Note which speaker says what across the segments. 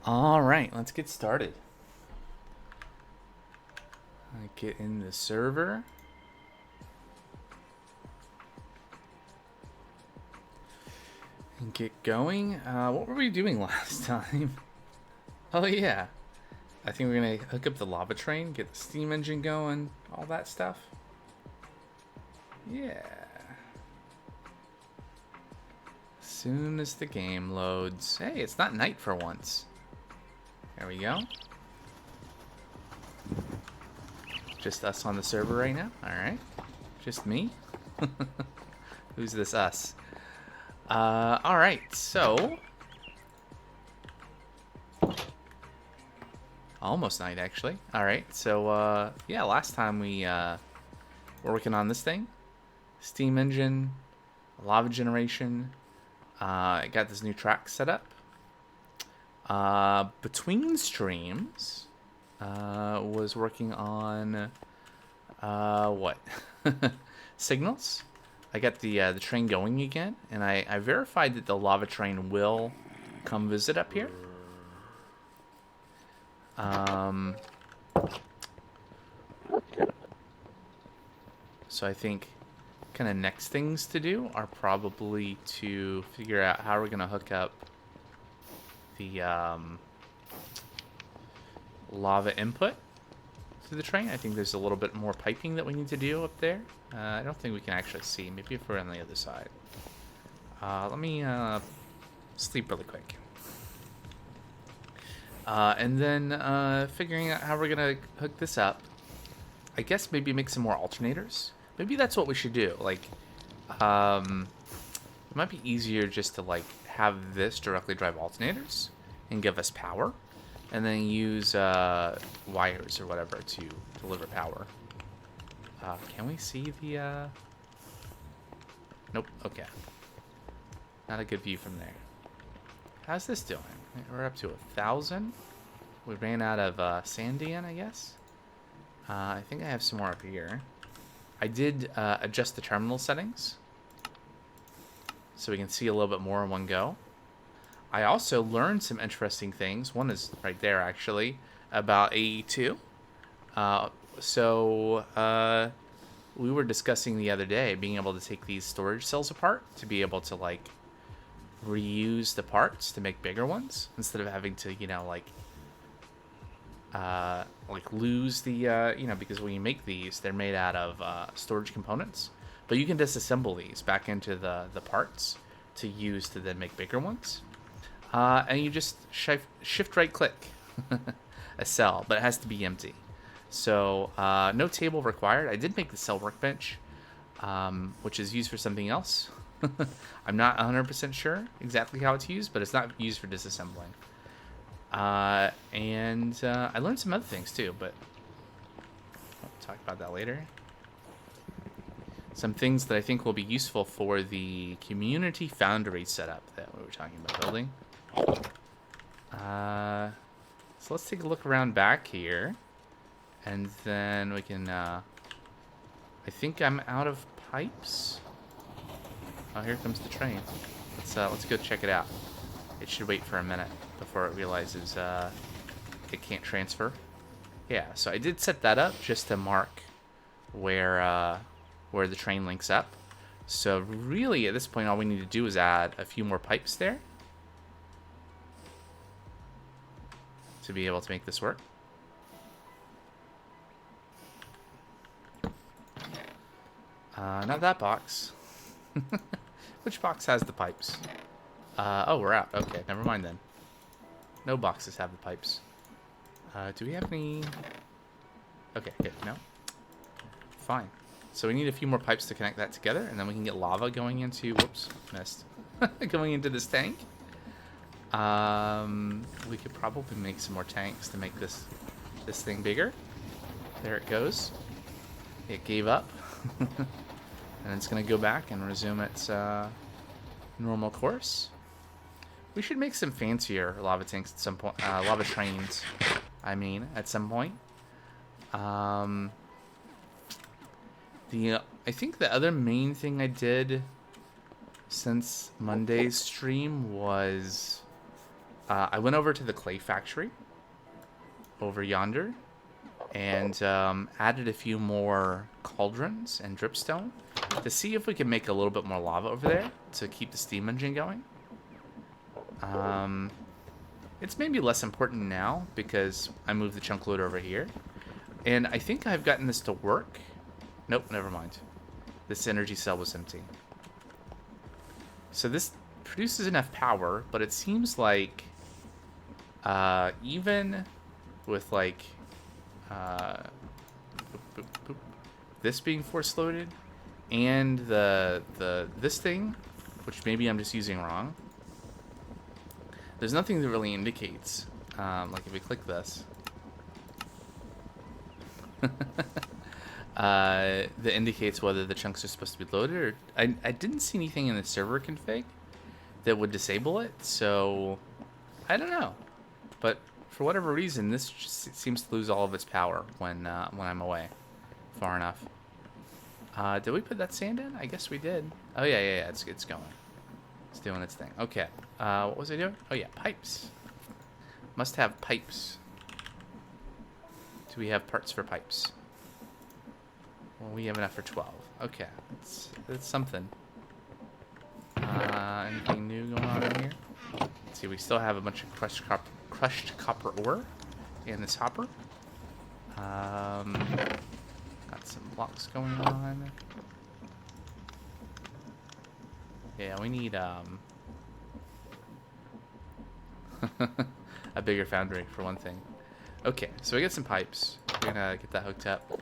Speaker 1: All right, let's get started. I get in the server. And get going. What were we doing last time? Oh yeah, I think we're gonna hook up the lava train, get the steam engine going, all that stuff. Yeah. As soon as the game loads. Hey, it's not night for once. There we go. Just us on the server right now. All right. Just me. Who's this us? All right. So. Almost night, actually. All right. So, yeah, last time we were working on this thing. Steam engine, lava generation. I got this new track set up. Between streams, was working on what signals. I got the train going again, and I verified that the lava train will come visit up here. So I think kind of next things to do are probably to figure out how we're going to hook up the lava input to the train. I think there's a little bit more piping that we need to do up there. I don't think we can actually see. Maybe if we're on the other side. Let me sleep really quick. And then figuring out how we're going to hook this up. I guess maybe make some more alternators. Maybe that's what we should do. Like, it might be easier just to, like, have this directly drive alternators and give us power. And then use wires or whatever to deliver power. Can we see the... Nope, okay. Not a good view from there. How's this doing? We're up to 1,000. We ran out of Sandian, I guess. I think I have some more up here. I did adjust the terminal settings so we can see a little bit more in one go. I also learned some interesting things. One is right there, actually, about AE2. We were discussing the other day being able to take these storage cells apart to be able to, like, reuse the parts to make bigger ones instead of having to, you know, like lose the, because when you make these, they're made out of storage components. But you can disassemble these back into the parts to use to then make bigger ones. And you just shift right click a cell, but it has to be empty. So no table required. I did make the cell workbench, which is used for something else. I'm not 100% sure exactly how it's used, but it's not used for disassembling. And I learned some other things too, but I'll talk about that later. Some things that I think will be useful for the community foundry setup that we were talking about building. So let's take a look around back here, and then we can. I think I'm out of pipes. Oh, here comes the train. Let's go check it out. It should wait for a minute before it realizes it can't transfer. Yeah, so I did set that up just to mark where the train links up. So really, at this point, all we need to do is add a few more pipes there to be able to make this work. Not that box. Which box has the pipes? Oh, we're out. Okay, never mind then. No boxes have the pipes. Do we have any... Okay, good. No? Fine. So we need a few more pipes to connect that together, and then we can get lava going into... Whoops, missed. Going into this tank. We could probably make some more tanks to make this thing bigger. There it goes. It gave up. And it's going to go back and resume its normal course. We should make some fancier lava tanks at some point. Lava trains, I mean, at some point. I think the other main thing I did since Monday's stream was I went over to the clay factory over yonder and added a few more cauldrons and dripstone to see if we can make a little bit more lava over there to keep the steam engine going. It's maybe less important now because I moved the chunk loader over here. And I think I've gotten this to work. Nope, never mind. This energy cell was empty. So this produces enough power, but it seems like even with like this being force loaded and this thing, which maybe I'm just using wrong, there's nothing that really indicates like if we click this that indicates whether the chunks are supposed to be loaded or I didn't see anything in the server config that would disable it, so I don't know, but for whatever reason this just seems to lose all of its power when I'm away far enough. Did we put that sand in? I guess we did. Oh yeah, it's going. It's doing its thing. Okay. What was I doing? Oh yeah, pipes. Must have pipes. Do we have parts for pipes? Well, we have enough for 12. Okay, it's something. Anything new going on in here? Let's see, we still have a bunch of crushed copper ore in this hopper. Got some blocks going on. Yeah, we need a bigger foundry for one thing. Okay, so we get some pipes. We're gonna get that hooked up.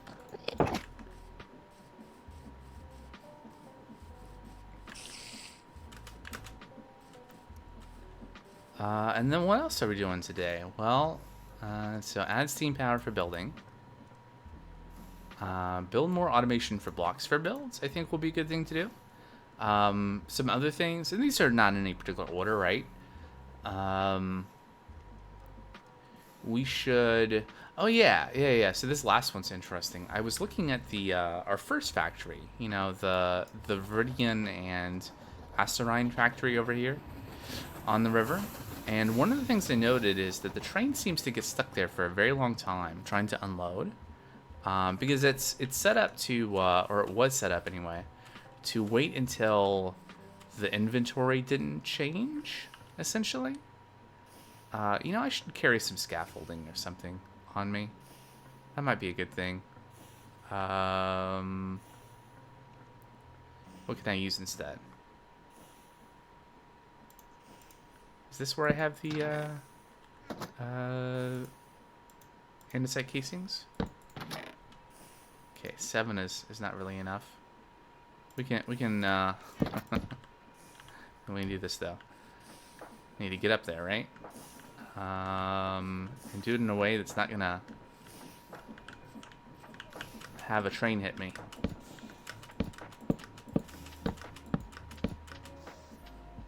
Speaker 1: And then what else are we doing today? Well, so add steam power for building. Build more automation for blocks for builds, I think will be a good thing to do. Some other things, and these are not in any particular order, right? We should... Oh, yeah. So this last one's interesting. I was looking at the our first factory, you know, the Viridian and Asterine factory over here on the river. And one of the things I noted is that the train seems to get stuck there for a very long time trying to unload. Because it's set up to, or it was set up anyway, to wait until the inventory didn't change, essentially. You know, I should carry some scaffolding or something on me. That might be a good thing. What can I use instead? Is this where I have the andesite casings? Okay, 7 is not really enough. We can we can do this though. Need to get up there, right? And do it in a way that's not gonna have a train hit me.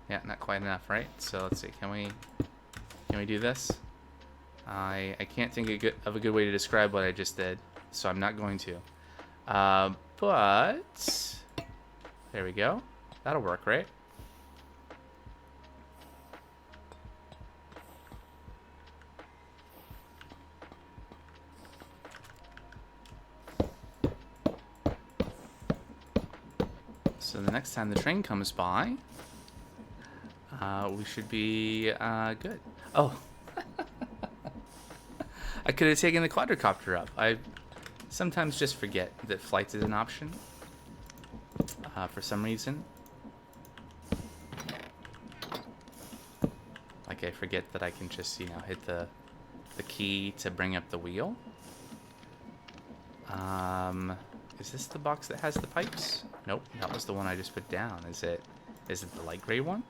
Speaker 1: Yeah, not quite enough, right? So let's see. Can we do this? I can't think of a good way to describe what I just did, so I'm not going to. But there we go. That'll work, right? So the next time the train comes by, we should be good. Oh, I could have taken the quadricopter up. I sometimes just forget that flight is an option for some reason. Like I forget that I can just, you know, hit the key to bring up the wheel. Is this the box that has the pipes? Nope, that was the one I just put down. Is it the light gray one?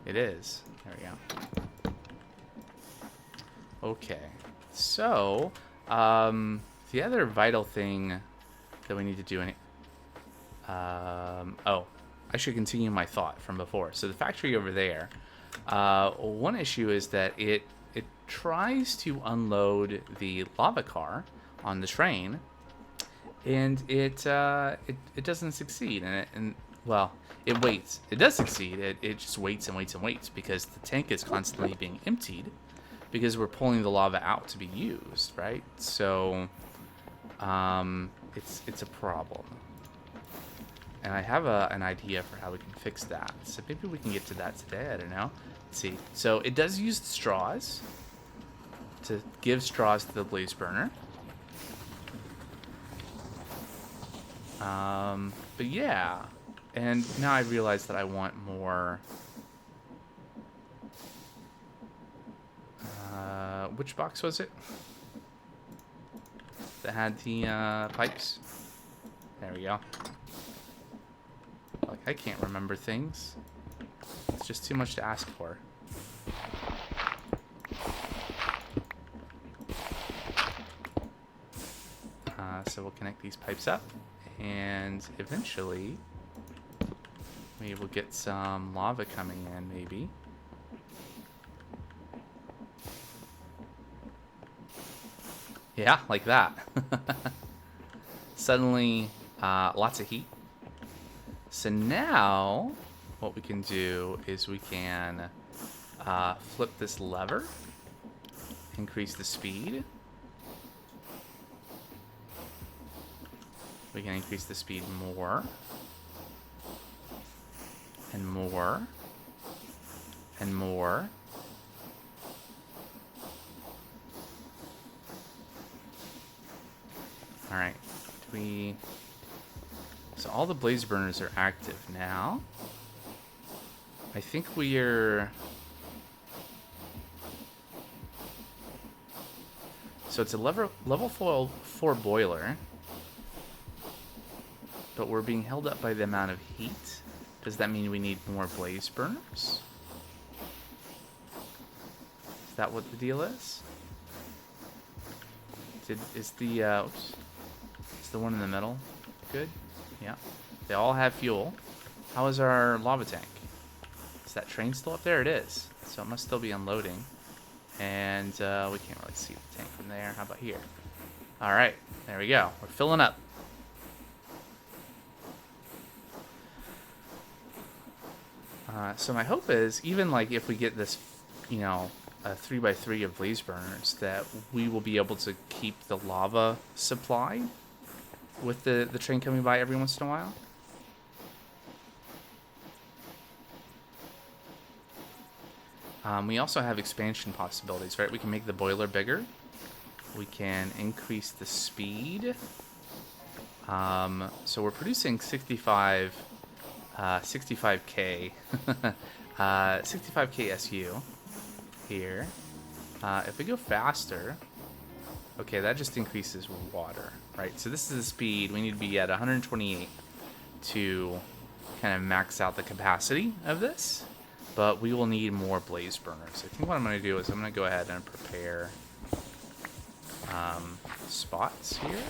Speaker 1: It is. There we go. Okay. So, the other vital thing that we need to do oh, I should continue my thought from before. So the factory over there, one issue is that it tries to unload the lava car on the train, and it doesn't succeed. And well, it waits. It does succeed. It just waits and waits and waits because the tank is constantly being emptied because we're pulling the lava out to be used, right? So, it's a problem. And I have an idea for how we can fix that. So maybe we can get to that today. I don't know. Let's see. So it does use the straws to give straws to the blaze burner. But yeah. And now I realize that I want more. Which box was it that had the pipes? There we go. Like, I can't remember things. It's just too much to ask for. So we'll connect these pipes up, and eventually we will get some lava coming in, maybe. Yeah, like that. Suddenly, lots of heat. So now, what we can do is we can flip this lever, increase the speed. We can increase the speed more, and more, and more. Alright, so all the blaze burners are active now. I think we're... So it's a level 4 boiler, but we're being held up by the amount of heat. Does that mean we need more blaze burners? Is that what the deal is? Is the one in the middle good? Yeah. They all have fuel. How is our lava tank? Is that train still up there? It is. So it must still be unloading. And we can't really see the tank from there. How about here? Alright. There we go. We're filling up. So my hope is, even like if we get this, you know, a 3x3 of blaze burners, that we will be able to keep the lava supply with the train coming by every once in a while. We also have expansion possibilities, right? We can make the boiler bigger. We can increase the speed. So we're producing 65K 65K SU here. If we go faster, okay, that just increases water, right? So this is the speed. We need to be at 128 to kind of max out the capacity of this, but we will need more blaze burners. I think what I'm going to do is I'm going to go ahead and prepare spots here.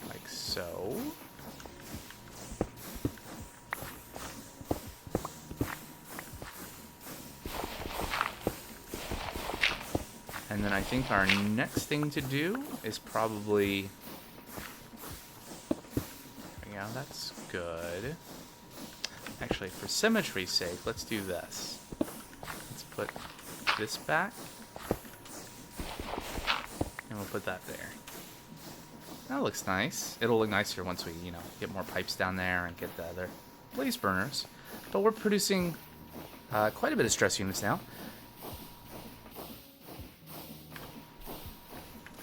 Speaker 1: Like so. And then I think our next thing to do is probably... Yeah, that's good. Actually, for symmetry's sake, let's do this. Let's put this back. And we'll put that there. That looks nice. It'll look nicer once we, you know, get more pipes down there and get the other blaze burners. But we're producing quite a bit of stress units now.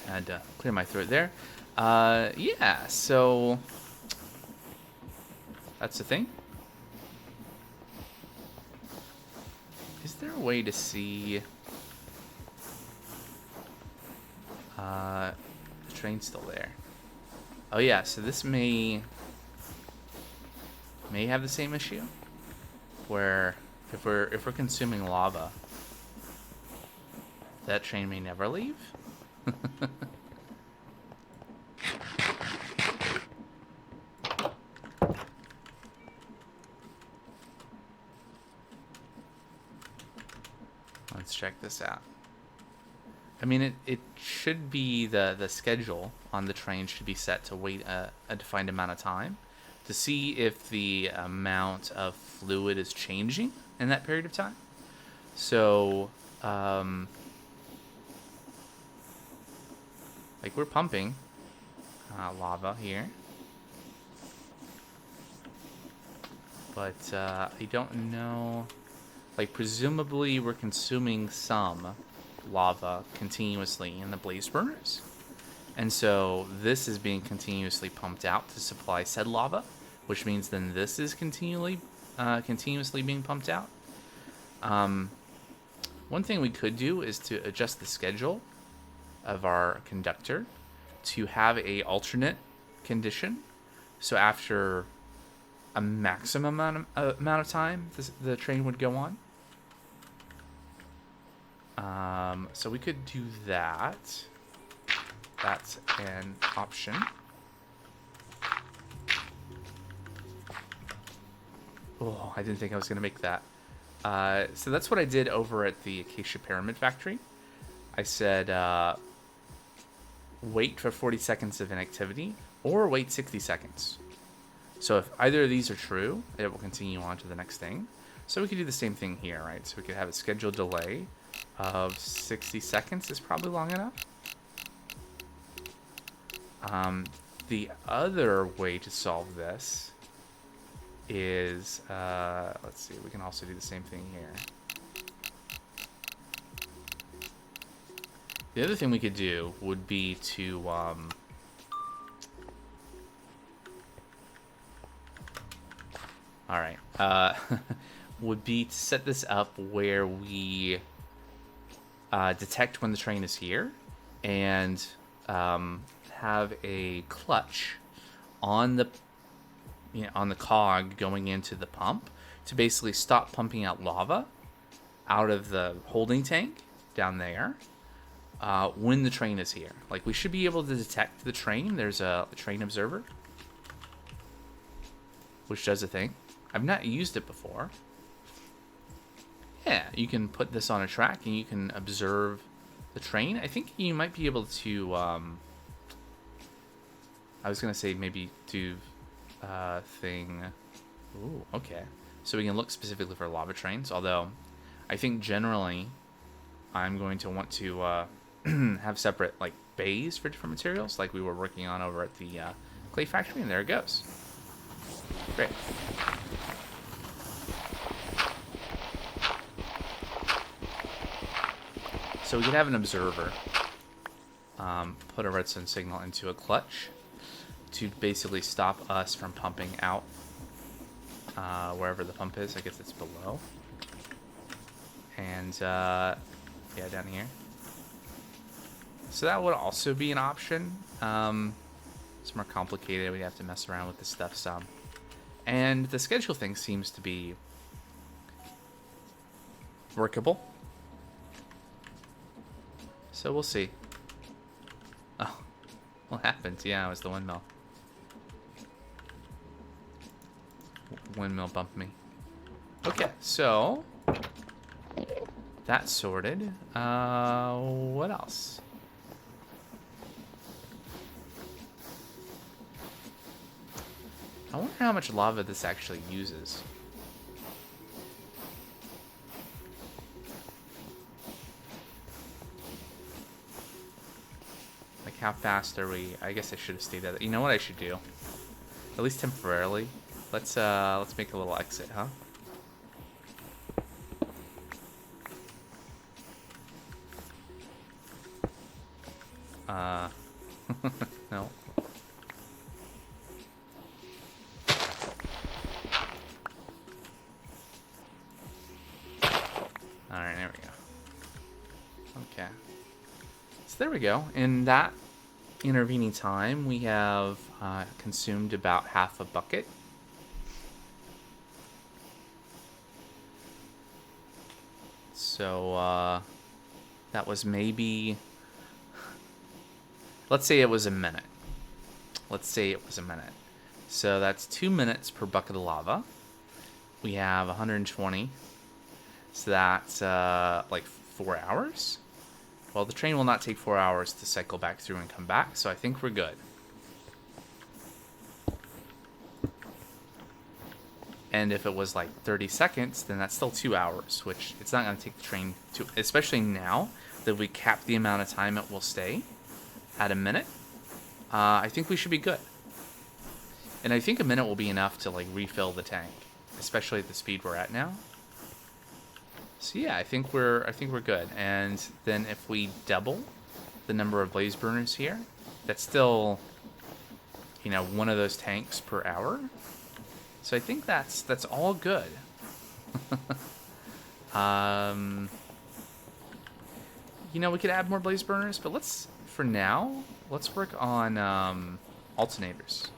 Speaker 1: And clear my throat there. Yeah, so that's the thing. Is there a way to see the train's still there? Oh yeah, so this may have the same issue, where if we're consuming lava, that train may never leave. Let's check this out. I mean, it should be the schedule on the train should be set to wait a defined amount of time to see if the amount of fluid is changing in that period of time. So, like we're pumping lava here, but I don't know. Like presumably we're consuming some lava continuously in the blaze burners. And so this is being continuously pumped out to supply said lava, which means then this is continuously being pumped out. One thing we could do is to adjust the schedule of our conductor to have a alternate condition. So after a maximum amount of time the train would go on. So we could do that. That's an option. Oh, I didn't think I was going to make that. So that's what I did over at the Acacia Pyramid Factory. I said, wait for 40 seconds of inactivity, or wait 60 seconds. So if either of these are true, it will continue on to the next thing. So we could do the same thing here, right? So we could have a scheduled delay of 60 seconds is probably long enough. The other way to solve this is, let's see, we can also do the same thing here. The other thing we could do would be to, alright, would be to set this up where we detect when the train is here and have a clutch on the on the cog going into the pump to basically stop pumping out lava out of the holding tank down there when the train is here. Like we should be able to detect the train. There's a train observer which does a thing. I've not used it before. Yeah, you can put this on a track and you can observe the train. I think you might be able to I was gonna say maybe do thing. Ooh, okay. So we can look specifically for lava trains, although I think generally I'm going to want to have separate like bays for different materials like we were working on over at the clay factory, and there it goes. Great. So we could have an observer put a redstone signal into a clutch to basically stop us from pumping out wherever the pump is. I guess it's below. And yeah, down here. So that would also be an option. It's more complicated. We have to mess around with this stuff some. And the schedule thing seems to be workable. So we'll see. Oh, what happened? Yeah, it was the windmill. Windmill bumped me. Okay, so that's sorted. What else? I wonder how much lava this actually uses. Like how fast are we? I guess I should have stayed at it. You know what I should do? At least temporarily. Let's make a little exit, huh? No. Alright, there we go. Okay. So there we go. In that intervening time, we have consumed about half a bucket. So, that was maybe... Let's say it was a minute. Let's say it was a minute. So that's 2 minutes per bucket of lava. We have 120. So that's like 4 hours. Well, the train will not take 4 hours to cycle back through and come back, so I think we're good. And if it was like 30 seconds, then that's still 2 hours, which it's not going to take the train to, especially now that we cap the amount of time it will stay at a minute. I think we should be good. And I think a minute will be enough to like refill the tank, especially at the speed we're at now. So yeah, I think we're good. And then if we double the number of blaze burners here, that's still, you know, one of those tanks per hour. So I think that's all good. You know, we could add more blaze burners, but for now, let's work on alternators.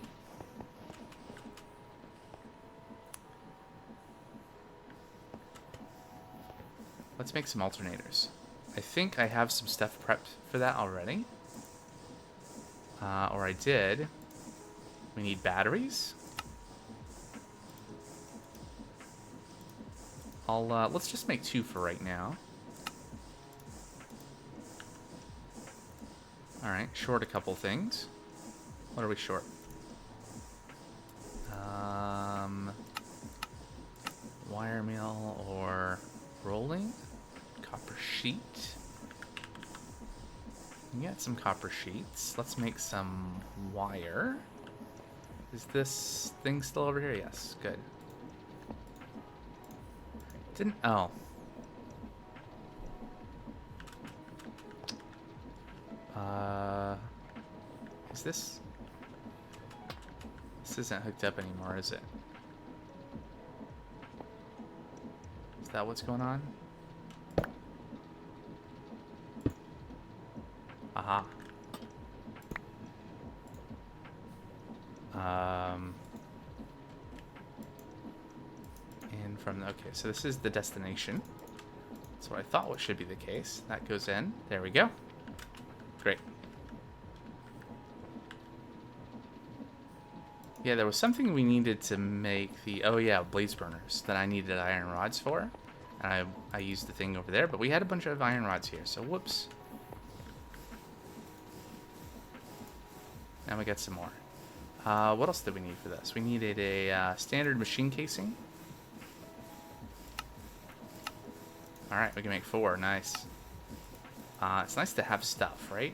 Speaker 1: Let's make some alternators. I think I have some stuff prepped for that already. Or I did. We need batteries. Let's just make 2 for right now. Alright, short a couple things. What are we short? Wire mill or rolling? Copper sheet. We got some copper sheets. Let's make some wire. Is this thing still over here? Yes, good. Oh. Is this? This isn't hooked up anymore, is it? Is that what's going on? Aha. And from the, okay, so this is the destination. That's what I thought should be the case. That goes in. There we go. Great. Yeah, there was something we needed to make the, oh yeah, blaze burners that I needed iron rods for. And I used the thing over there, but we had a bunch of iron rods here, so whoops. Now we got some more. What else did we need for this? We needed a standard machine casing. Alright, we can make 4. Nice. It's nice to have stuff, right?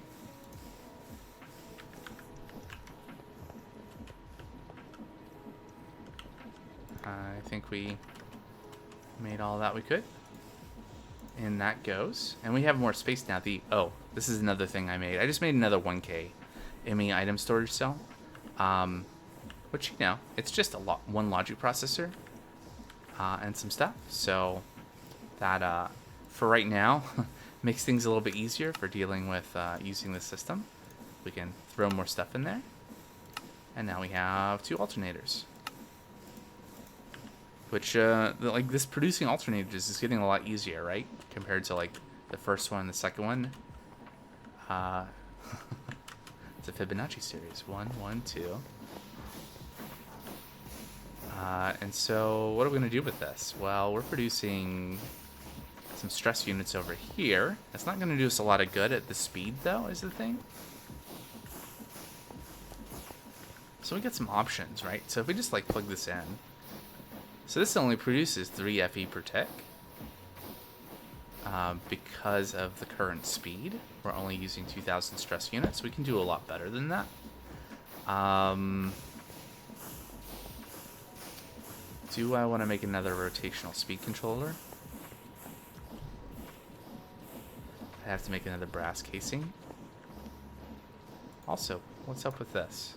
Speaker 1: I think we made all that we could. And that goes. And we have more space now. Oh, this is another thing I made. I just made another 1K ME item storage cell. Which, you know, it's just one logic processor and some stuff. So that, for right now, makes things a little bit easier for dealing with using the system. We can throw more stuff in there. And now we have 2 alternators. Which, like, this producing alternators is getting a lot easier, right? Compared to, like, the first one and the second one. It's a Fibonacci series. 1, 1, 2. And so, what are we going to do with this? Well, we're producing some stress units over here. That's not going to do us a lot of good at the speed, though, is the thing. So we got some options, right? So if we just, like, plug this in. So this only produces 3 FE per tick. Because of the current speed. We're only using 2,000 stress units. We can do a lot better than that. Do I want to make another rotational speed controller? I have to make another brass casing. Also, what's up with this?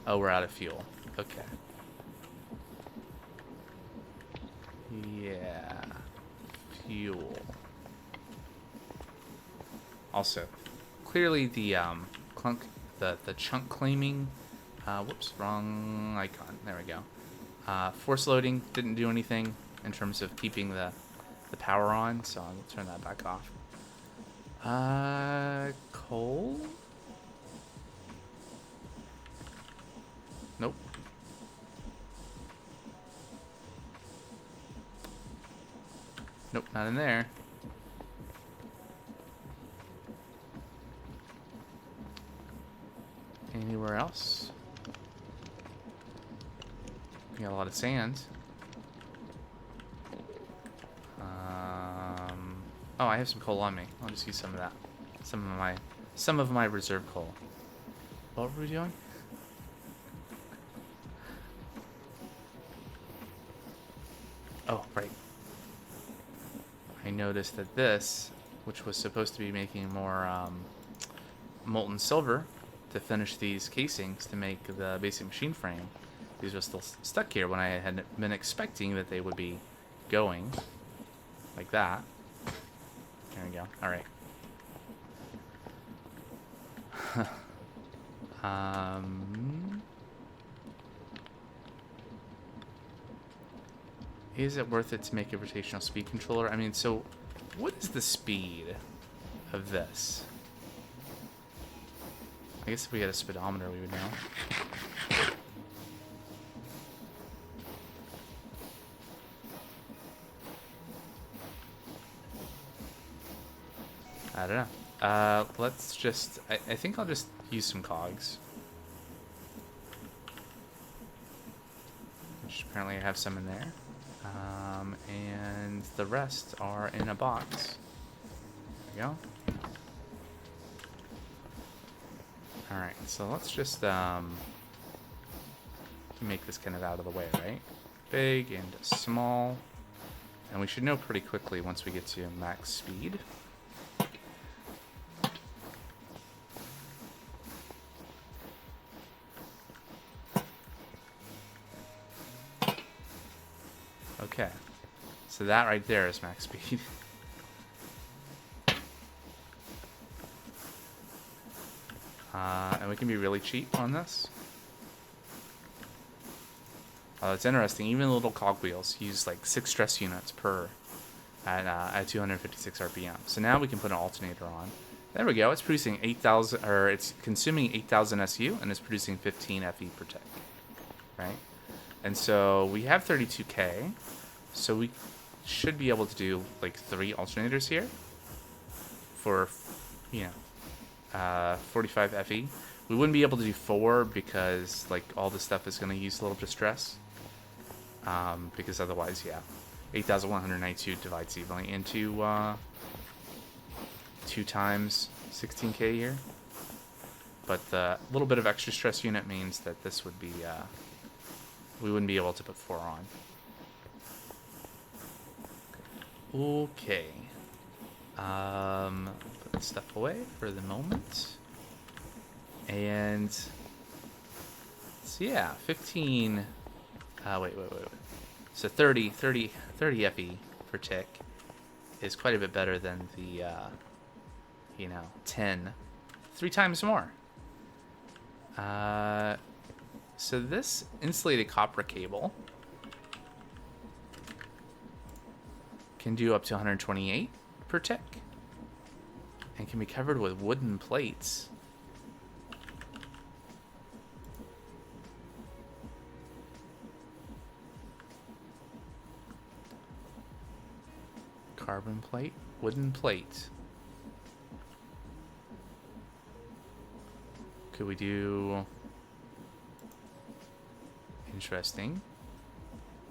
Speaker 1: Oh, we're out of fuel. Okay. Yeah. Fuel. Also, clearly the the chunk claiming, whoops, wrong icon. There we go. Force loading didn't do anything in terms of keeping the power on, so I'll turn that back off. Coal? Nope. Nope, not in there. We got a lot of sand. Oh, I have some coal on me. I'll just use some of that. Some of my reserve coal. What were we doing? Oh, right. I noticed that this, which was supposed to be making more molten silver to finish these casings to make the basic machine frame, these were still stuck here when I had been expecting that they would be going like that. There we go. All right. Is it worth it to make a rotational speed controller? I mean, so what is the speed of this? I guess if we had a speedometer, we would know. I don't know. Let's just... I think I'll just use some cogs. Which apparently I have some in there. And the rest are in a box. There we go. Alright, so let's just make this kind of out of the way, right? Big and small. And we should know pretty quickly once we get to max speed. Okay, so that right there is max speed. And we can be really cheap on this. It's interesting, even the little cogwheels use like 6 stress units per at 256 RPM. So now we can put an alternator on. There we go, it's producing 8,000, or it's consuming 8,000 SU and it's producing 15 FE per tick, right? And so we have 32K, so we should be able to do like 3 alternators here for, you know, 45 FE. We wouldn't be able to do 4 because like all this stuff is going to use a little bit of stress. Because otherwise, yeah, 8,192 divides evenly into 2 times 16K here. But the little bit of extra stress unit means that this would be, we wouldn't be able to put 4 on. Okay. Put this stuff away for the moment. And so yeah, 15. Wait. So 30 FE per tick is quite a bit better than the, 10. 3 times more. So this insulated copper cable can do up to 128 per tick and can be covered with wooden plates. Carbon plate, wooden plate. Could we do... Interesting.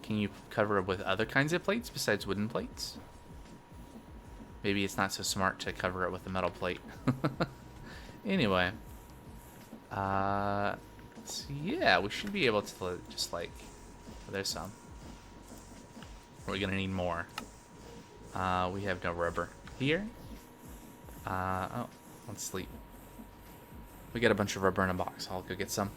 Speaker 1: Can you cover it with other kinds of plates besides wooden plates? Maybe it's not so smart to cover it with a metal plate. Anyway. So yeah, we should be able to just like... There's some. We're gonna need more. We have no rubber here. Oh, let's sleep. We got a bunch of rubber in a box. I'll go get some.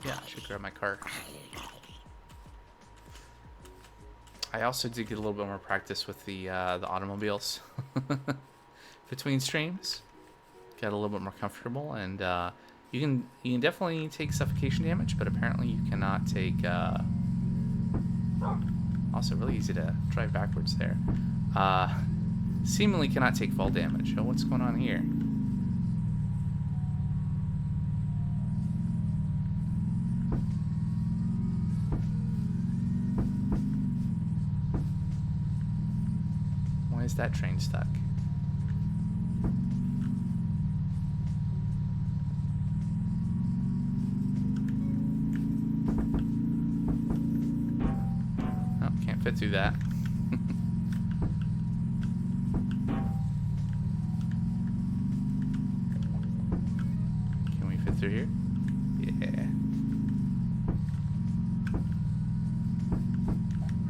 Speaker 1: Yeah, I should grab my cart. I also did get a little bit more practice with the automobiles. Between streams, got a little bit more comfortable, and you can definitely take suffocation damage, but apparently you cannot take. Also, really easy to drive backwards there. Seemingly cannot take fall damage. Oh, what's going on here? Why is that train stuck? Oh, can't fit through that. Can we fit through here? Yeah.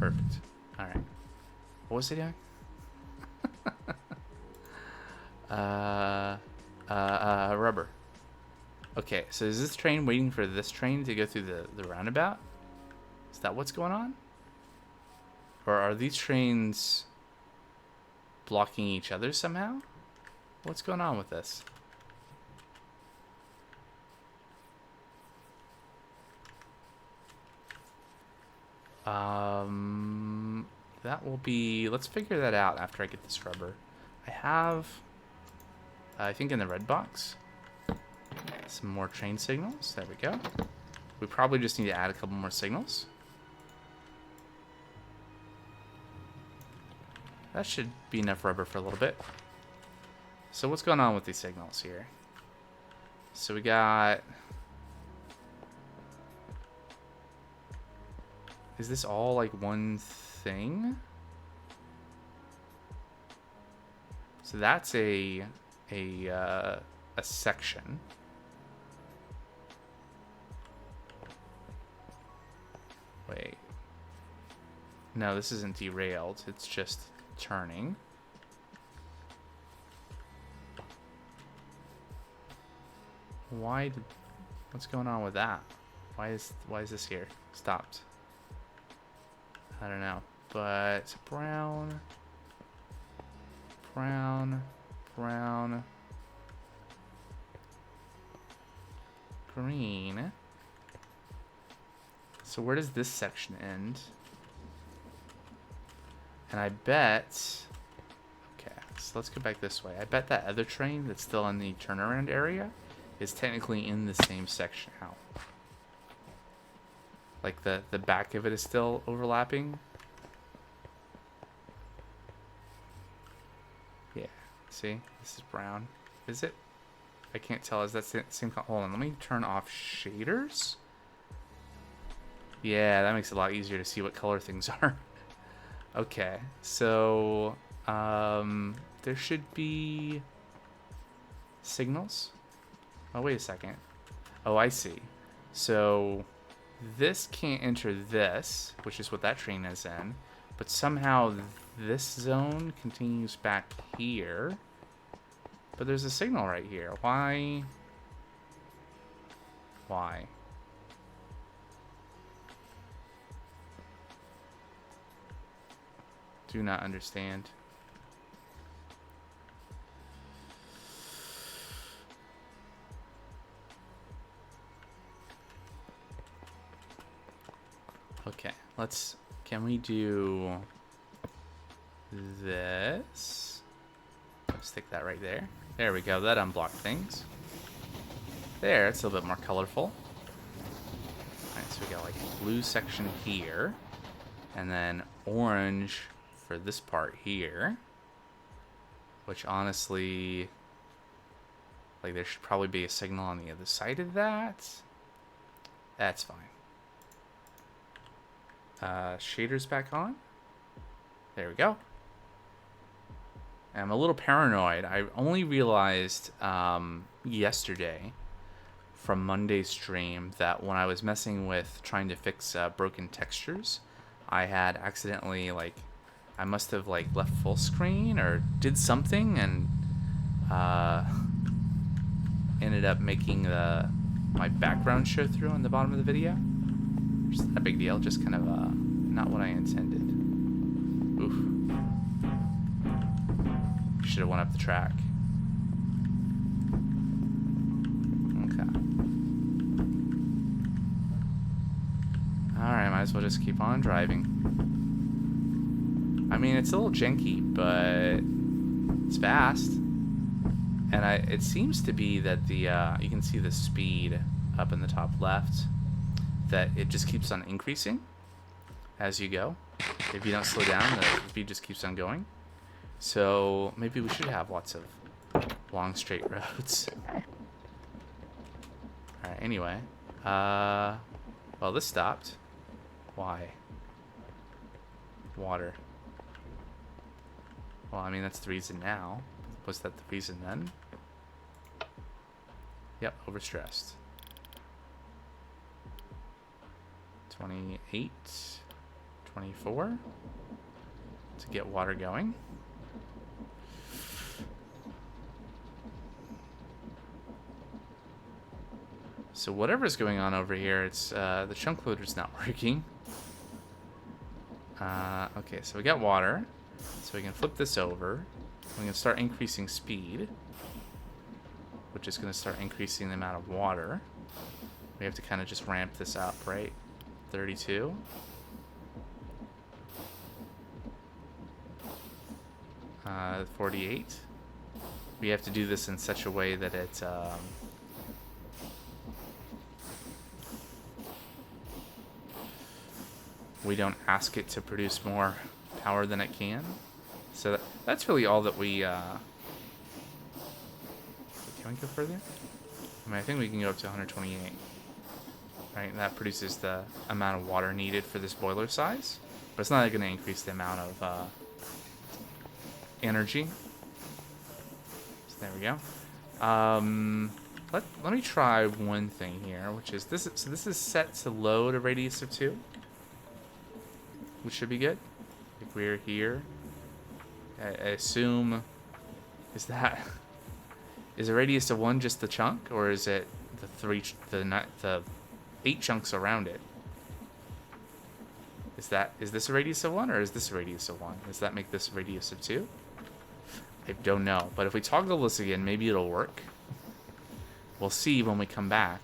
Speaker 1: Perfect. Alright. What was he doing? Rubber. Okay, so is this train waiting for this train to go through the roundabout? Is that what's going on? Or are these trains blocking each other somehow? What's going on with this? That will be... Let's figure that out after I get this rubber. I have... I think in the red box, some more train signals. There we go. We probably just need to add a couple more signals. That should be enough rubber for a little bit. So what's going on with these signals here? So we got... Is this all like one thing? So that's a section. Wait. No, this isn't derailed. It's just turning. What's going on with that? Why is this here? Stopped. I don't know. But brown, brown, brown, green. So where does this section end? And I bet... Okay, so let's go back this way. I bet that other train that's still in the turnaround area is technically in the same section out. Like the back of it is still overlapping. Yeah, see? This is brown. Is it? I can't tell. Is that the same... Hold on, let me turn off shaders. Yeah, that makes it a lot easier to see what color things are. Okay, so there should be signals. Oh, wait a second. Oh, I see. So this can't enter this, which is what that train is in, but somehow this zone continues back here. But there's a signal right here. Why? Why? Do not understand. Okay, can we do this? Stick that right there. There we go, that unblocked things. There, it's a little bit more colorful. Alright, so we got like blue section here, and then orange for this part here. Which honestly, like there should probably be a signal on the other side of that. That's fine. Shaders back on. There we go. I'm a little paranoid. I only realized yesterday from Monday's stream that when I was messing with trying to fix broken textures, I had accidentally, like, I must have like left full screen or did something and ended up making my background show through on the bottom of the video. Which is not a big deal, just kind of not what I intended. Oof. Should have went up the track. Okay. Alright, might as well just keep on driving. I mean, it's a little janky, but it's fast. And it seems to be that the you can see the speed up in the top left, that it just keeps on increasing as you go. If you don't slow down, the speed just keeps on going. So maybe we should have lots of long straight roads. Alright, anyway. Well, this stopped. Why? Water. Well, I mean, that's the reason now. Was that the reason then? Yep, overstressed. 28, 24 to get water going. So whatever's going on over here, it's the chunk loader's not working. Okay, so we got water. So we can flip this over. We can start increasing speed, which is going to start increasing the amount of water. We have to kind of just ramp this up, right? 32. 48. We have to do this in such a way that it we don't ask it to produce more power than it can. So that's really all that we... Can we go further? I mean, I think we can go up to 128. Right, and that produces the amount of water needed for this boiler size. But it's not going to increase the amount of energy. So there we go. Let me try one thing here, which is this. So this is set to load a radius of 2. Which should be good. If we're here, I assume, is a radius of 1 just the chunk, or is it the 8 chunks around it? Is this a radius of 1, or is this a radius of 1? Does that make this a radius of 2? I don't know, but if we toggle this again, maybe it'll work. We'll see when we come back.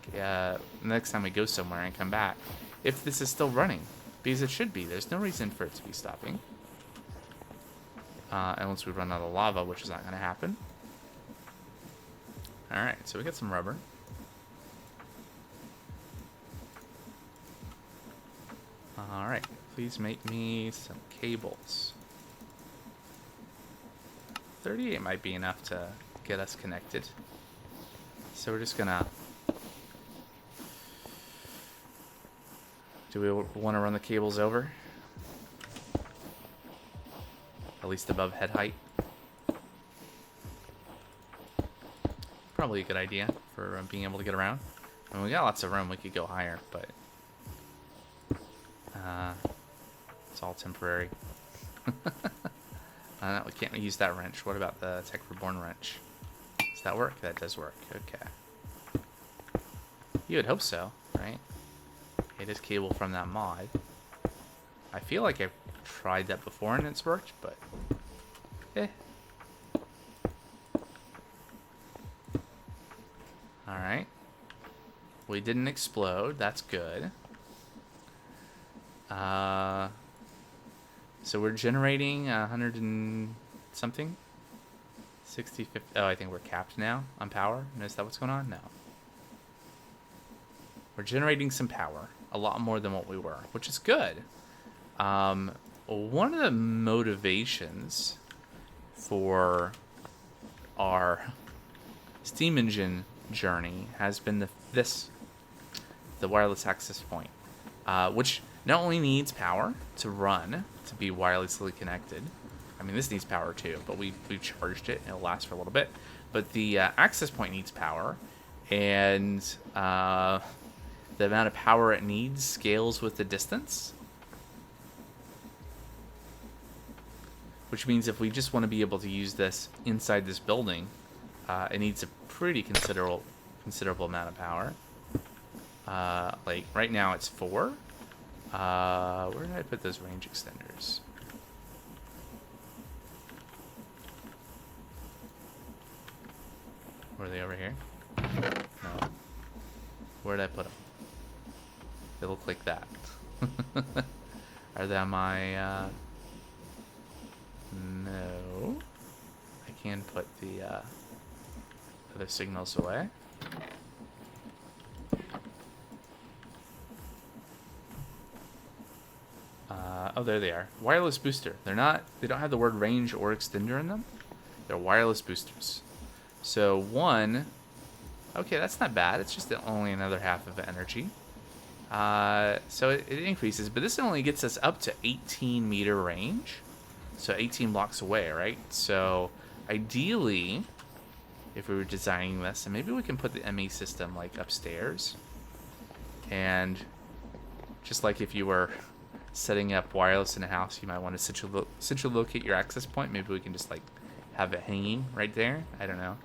Speaker 1: Next time we go somewhere and come back, if this is still running. Because it should be. There's no reason for it to be stopping. Unless we run out of lava, which is not going to happen. Alright, so we got some rubber. Alright, please make me some cables. 38 might be enough to get us connected. So we're just going to... Do we want to run the cables over? At least above head height. Probably a good idea for being able to get around. I mean, we got lots of room. We could go higher, but it's all temporary. No, we can't use that wrench. What about the Tech Reborn wrench? Does that work? That does work. Okay. You would hope so, right? It is cable from that mod. I feel like I've tried that before and it's worked, but Alright. We didn't explode. That's good. So we're generating 100 and something? 60, 50. Oh, I think we're capped now on power. Is that what's going on? No. We're generating some power. A lot more than what we were, which is good. One of the motivations for our steam engine journey has been the wireless access point, which not only needs power to run, to be wirelessly connected. I mean, this needs power too, but we've charged it and it'll last for a little bit. But the access point needs power, and the amount of power it needs scales with the distance. Which means if we just want to be able to use this inside this building, it needs a pretty considerable amount of power. Like right now it's 4. Where did I put those range extenders? Were they over here? No. Where did I put them? They look like that. Are they on my... No. I can put the other signals away. Oh, there they are. Wireless booster. They don't have the word range or extender in them. They're wireless boosters. So one, okay, that's not bad. It's just only another half of energy. So it increases, but this only gets us up to 18-meter range. So 18 blocks away, right? So ideally, if we were designing this, and maybe we can put the ME system like upstairs. And just like if you were setting up wireless in a house, you might want to central locate your access point. Maybe we can just like have it hanging right there. I don't know.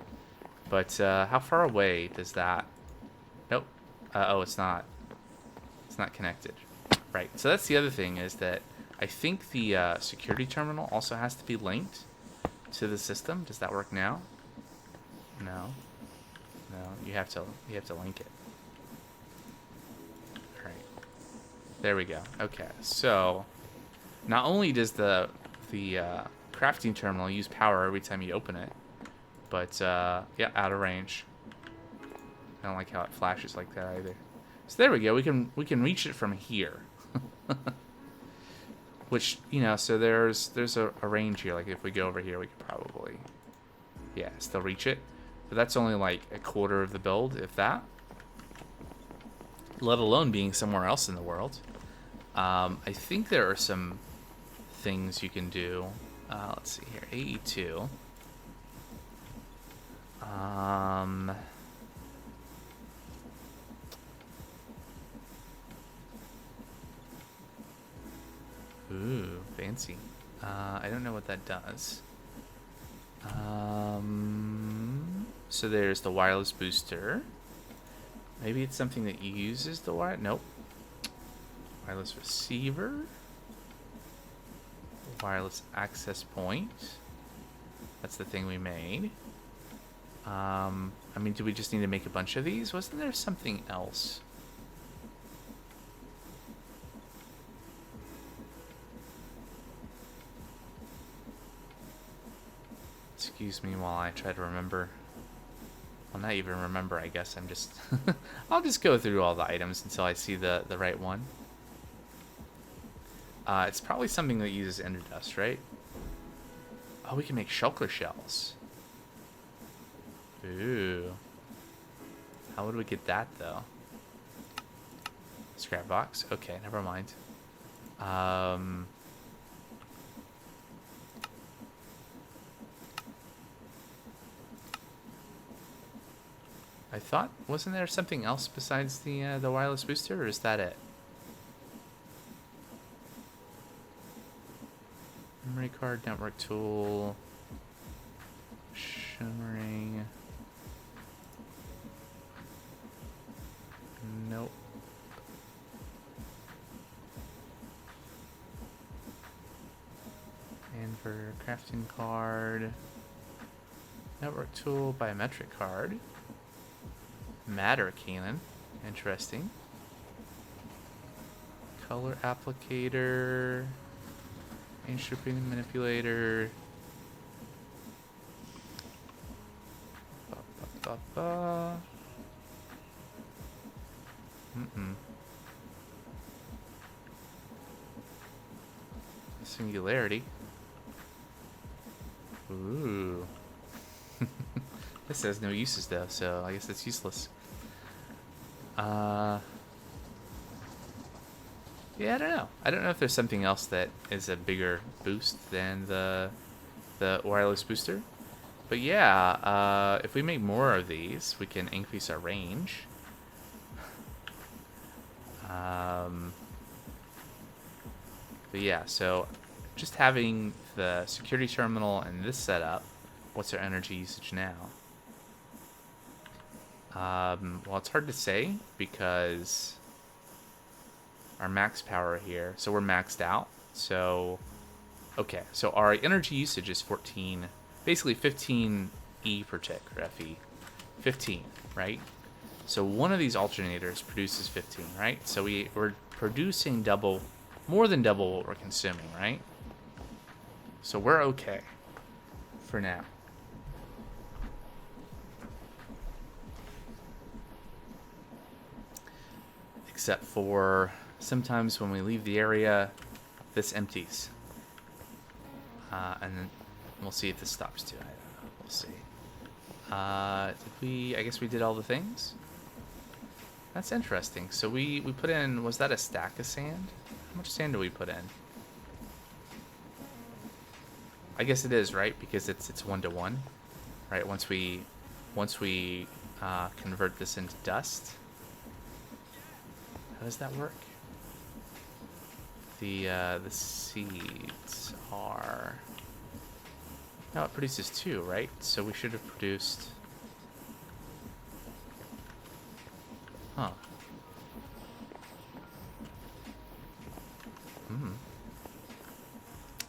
Speaker 1: But how far away does that? Nope. Oh, it's not. It's not connected. Right. So that's the other thing, is that I think the security terminal also has to be linked to the system. Does that work now? No. No. You have to link it. All right. There we go. Okay. So not only does the crafting terminal use power every time you open it, but yeah, out of range. I don't like how it flashes like that either. So there we go. We can reach it from here. Which, you know, so there's a range here. Like if we go over here, we could probably, yeah, still reach it. But that's only like a quarter of the build, if that. Let alone being somewhere else in the world. I think there are some things you can do. Let's see here. AE2. Ooh, fancy. I don't know what that does. So there's the wireless booster. Maybe it's something that uses the wire. Nope. Wireless receiver. Wireless access point. That's the thing we made. I mean, do we just need to make a bunch of these? Wasn't there something else? Excuse me while I try to remember. Well, not even remember, I guess. I'm just... I'll just go through all the items until I see the right one. It's probably something that uses ender dust, right? Oh, we can make shulker shells. Ooh. How would we get that, though? Scrap box? Okay, never mind. I thought, wasn't there something else besides the wireless booster, or is that it? Memory card, network tool, shimmering. Nope. And for crafting card, network tool, biometric card, matter cannon, interesting. Color applicator, stripping manipulator. Singularity. Ooh. This has no uses though, so I guess it's useless. Yeah, I don't know. I don't know if there's something else that is a bigger boost than the wireless booster. But yeah, if we make more of these, we can increase our range. But yeah, so just having the security terminal and this setup, what's our energy usage now? Well, it's hard to say because our max power here, so we're maxed out. So, okay, so our energy usage is 14, basically 15 E per tick, or FE. 15, right? So one of these alternators produces 15, right? So we're producing double, more than double what we're consuming, right? So we're okay for now. Except for sometimes when we leave the area, this empties. And then we'll see if this stops too. I don't know. We'll see. Did we? I guess we did all the things. That's interesting. So we put in. Was that a stack of sand? How much sand do we put in? I guess it is, right? Because it's 1-to-1, right? Once we convert this into dust. How does that work? The seeds are... No, it produces 2, right? So we should have produced... Huh.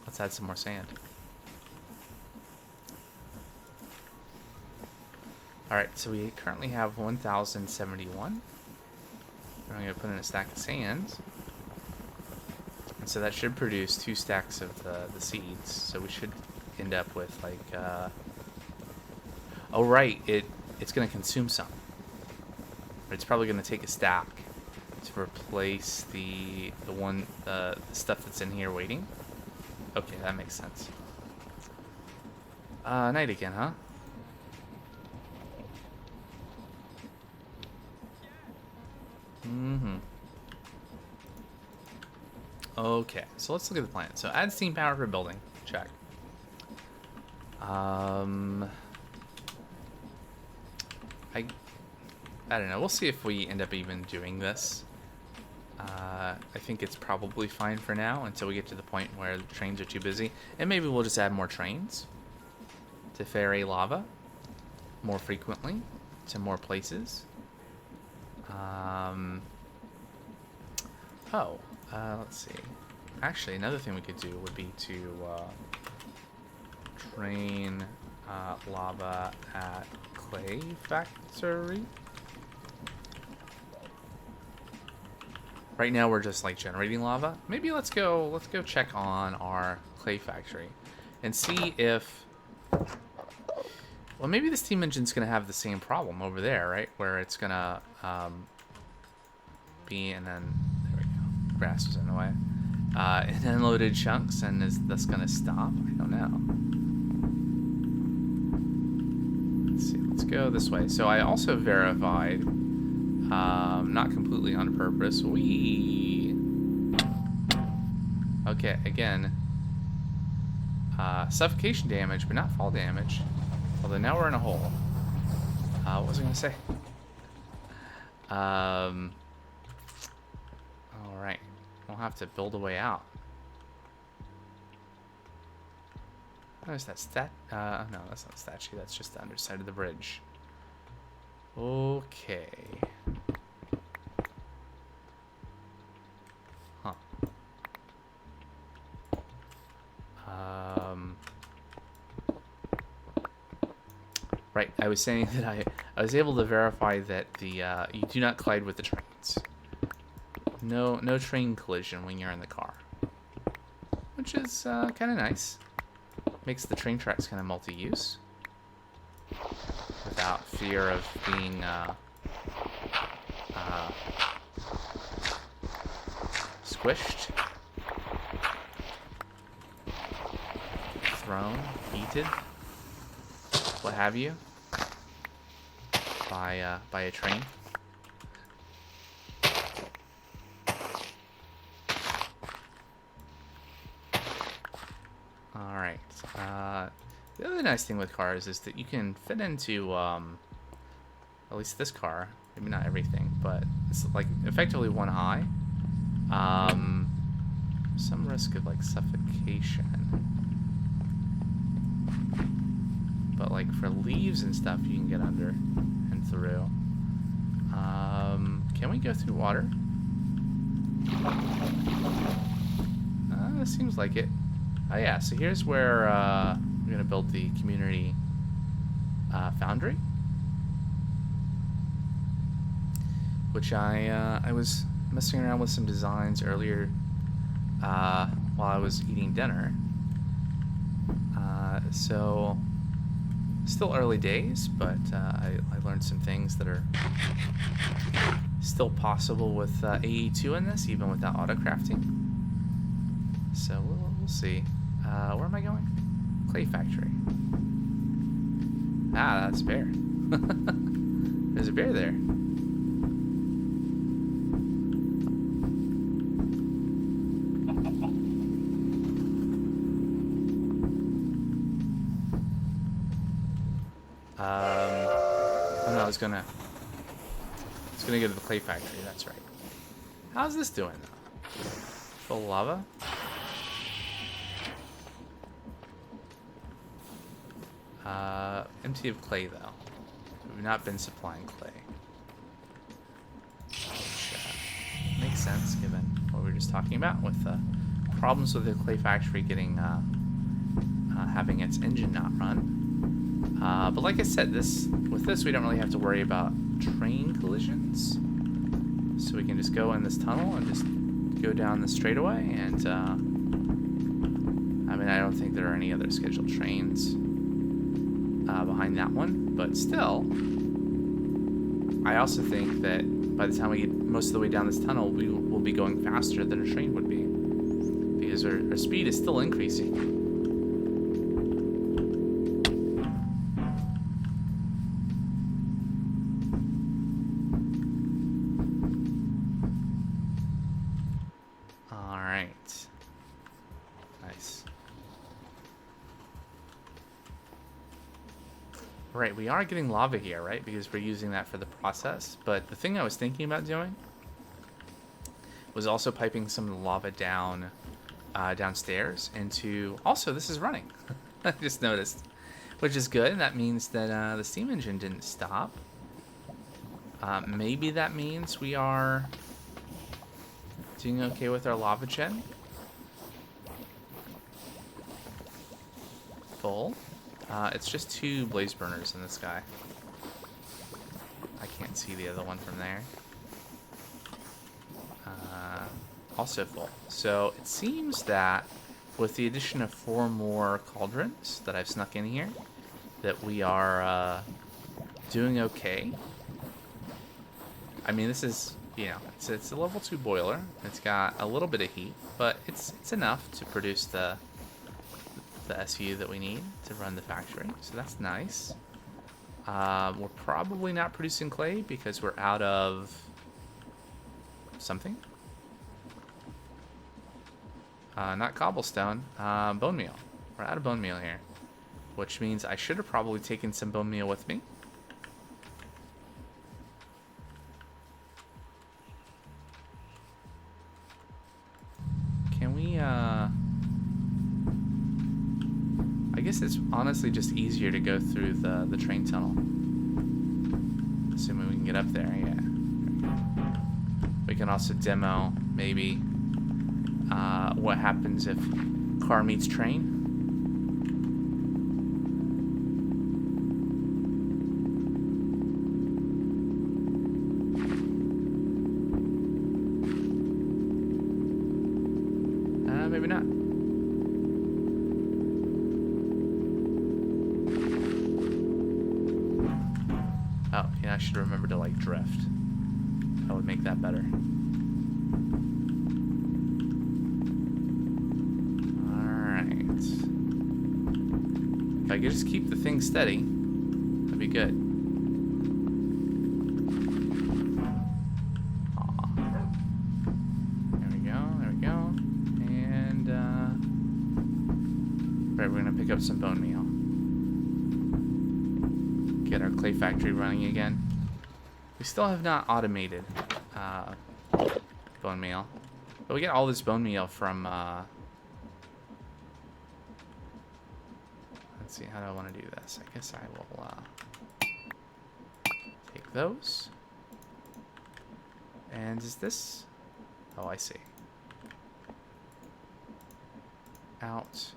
Speaker 1: Let's add some more sand. Alright, so we currently have 1,071. I'm going to put in a stack of sand. And so that should produce 2 stacks of the seeds. So we should end up with like... Oh, right, it's going to consume some. It's probably going to take a stack to replace the stuff that's in here waiting. Okay, that makes sense. Night again, huh? Okay, so let's look at the plan. So add steam power for building. Check. I don't know. We'll see if we end up even doing this. I think it's probably fine for now until we get to the point where the trains are too busy. And maybe we'll just add more trains to ferry lava more frequently to more places. Let's see. Actually, another thing we could do would be to train lava at clay factory. Right now we're just like generating lava. Maybe let's go check on our clay factory and see if... Well, maybe the steam engine's gonna have the same problem over there, right? Where it's gonna be, and then there we go. Grass was in the way. In unloaded chunks, and is this gonna stop? I don't know. Let's see. Let's go this way. So I also verified, not completely on purpose. Okay, again. Suffocation damage, but not fall damage. Although now we're in a hole. What was I gonna say? Alright. We'll have to build a way out. There's that no, that's not a statue. That's just the underside of the bridge. Okay. Huh. Right, I was saying that I was able to verify that the you do not collide with the trains. No train collision when you're in the car, which is kind of nice. Makes the train tracks kind of multi-use without fear of being squished, thrown, heated, what have you, by a train. All right. The other nice thing with cars is that you can fit into at least this car. Maybe not everything, but it's like effectively one high. Some risk of like suffocation. But like for leaves and stuff, you can get under and through. Can we go through water? It seems like it. Oh yeah, so here's where we're gonna build the community foundry, which I was messing around with some designs earlier while I was eating dinner. So still early days, but I learned some things that are still possible with AE2 in this, even without auto crafting. So we'll see. Where am I going? Clay factory. Ah, that's a bear. There's a bear there. Oh no, I was gonna go to the clay factory. That's right. How's this doing? Full of lava. Empty of clay though. We've not been supplying clay. Which, makes sense given what we were just talking about with problems with the clay factory getting having its engine not run. But like I said, with this we don't really have to worry about train collisions. So we can just go in this tunnel and just go down the straightaway, and I mean, I don't think there are any other scheduled trains behind that one, but still, I also think that by the time we get most of the way down this tunnel, we will be going faster than a train would be, because our speed is still increasing. Right, we are getting lava here, right? Because we're using that for the process. But the thing I was thinking about doing was also piping some of the lava down downstairs into... Also, this is running. I just noticed. Which is good. That means that the steam engine didn't stop. Maybe that means we are doing okay with our lava gen. Full. It's just 2 blaze burners in this guy. I can't see the other one from there. Also full. So it seems that with the addition of 4 more cauldrons that I've snuck in here, that we are doing okay. I mean, this is, you know, it's a level 2 boiler. It's got a little bit of heat, but it's enough to produce the SU that we need to run the factory, so that's nice. We're probably not producing clay because we're out of something. Not cobblestone, bone meal. We're out of bone meal here, which means I should have probably taken some bone meal with me. Can we, I guess it's honestly just easier to go through the train tunnel. Assuming we can get up there, yeah. We can also demo, maybe, what happens if car meets train. Maybe not. Oh, yeah, I should remember to, like, drift. That would make that better. Alright. If I could just keep the thing steady, that'd be good. Aw. There we go, there we go. And, right, we're gonna pick up some bone meal. Get our clay factory running again. We still have not automated bone meal, but we get all this bone meal from let's see, how do I want to do this? I guess I will take those. And is this, oh, I see, out.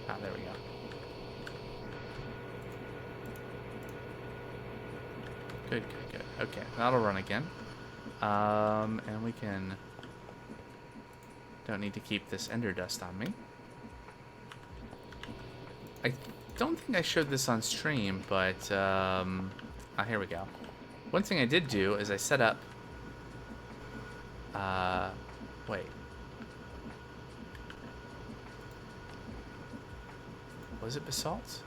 Speaker 1: Ah, there we go. Good, good, good. Okay, that'll run again. And we can... Don't need to keep this ender dust on me. I don't think I showed this on stream, but... here we go. One thing I did do is I set up... wait. Was it basalt?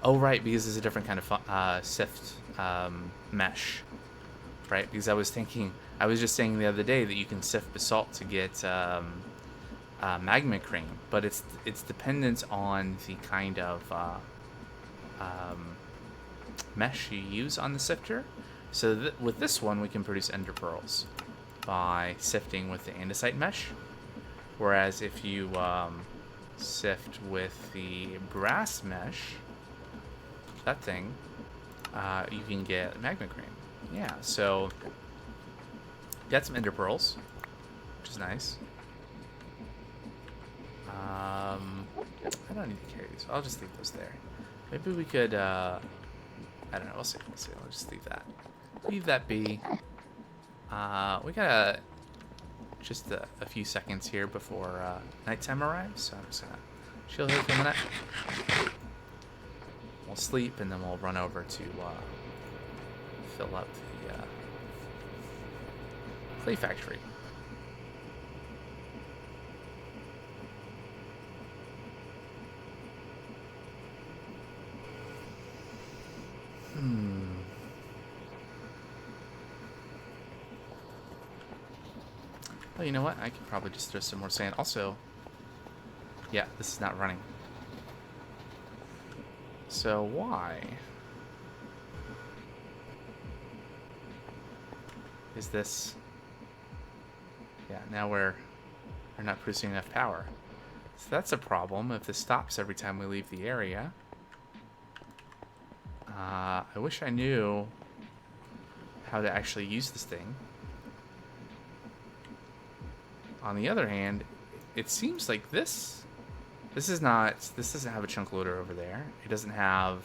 Speaker 1: Oh, right, because there's a different kind of sift mesh. Right, because I was just saying the other day that you can sift basalt to get magma cream, but it's dependent on the kind of mesh you use on the sifter. So with this one, we can produce ender pearls by sifting with the andesite mesh. Whereas if you sift with the brass mesh, that thing, you can get magma cream. Yeah, so got some ender pearls, which is nice. I don't need to carry these. I'll just leave those there. Maybe we could, I don't know. We'll see. I'll just leave that. Leave that be. We got just a few seconds here before nighttime arrives, so I'm just gonna chill here for a minute. We'll sleep, and then we'll run over to fill up the clay factory. Oh, you know what? I could probably just throw some more sand. Also, yeah, this is not running. So why is this? Yeah, now we're not producing enough power. So that's a problem if this stops every time we leave the area. I wish I knew how to actually use this thing. On the other hand, it seems like this doesn't have a chunk loader over there. It doesn't have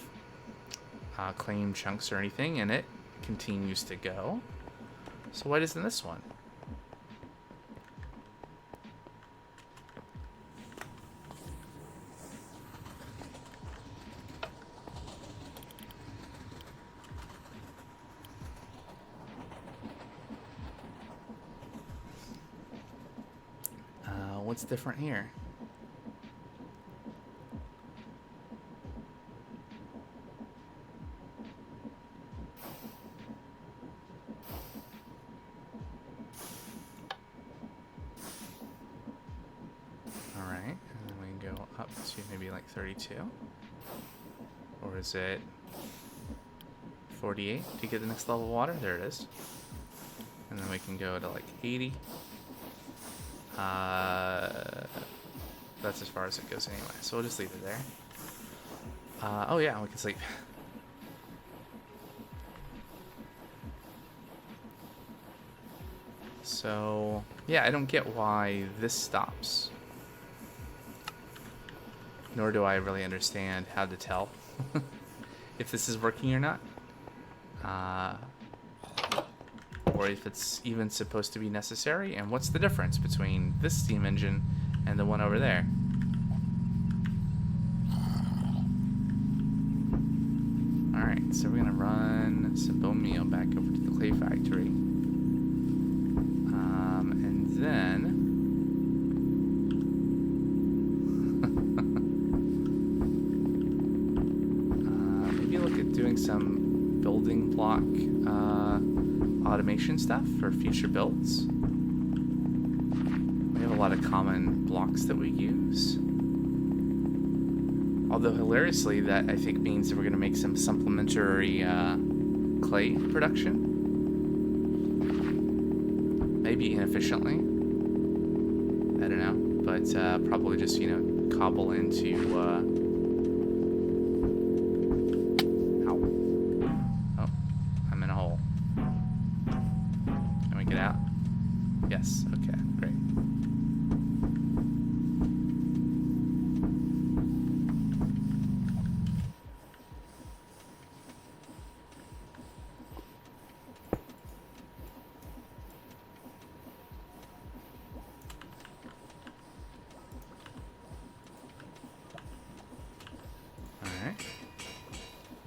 Speaker 1: claim chunks or anything, and it continues to go. So why doesn't this one? What's different here? Alright, and then we can go up to maybe like 32. Or is it 48 to get the next level of water? There it is. And then we can go to like 80. That's as far as it goes anyway, so we'll just leave it there. Oh yeah, we can sleep. So yeah, I don't get why this stops. Nor do I really understand how to tell if this is working or not. Or if it's even supposed to be necessary, and what's the difference between this steam engine and the one over there? Alright, so we're gonna run some bone meal back over to the clay factory. And then maybe look at doing some building block automation stuff for future builds. We have a lot of common blocks that we use. Although hilariously, that I think means that we're going to make some supplementary clay production. Maybe inefficiently. I don't know. But probably just, cobble into... Ow. Oh, I'm in a hole. Can we get out? Yes. Okay, great.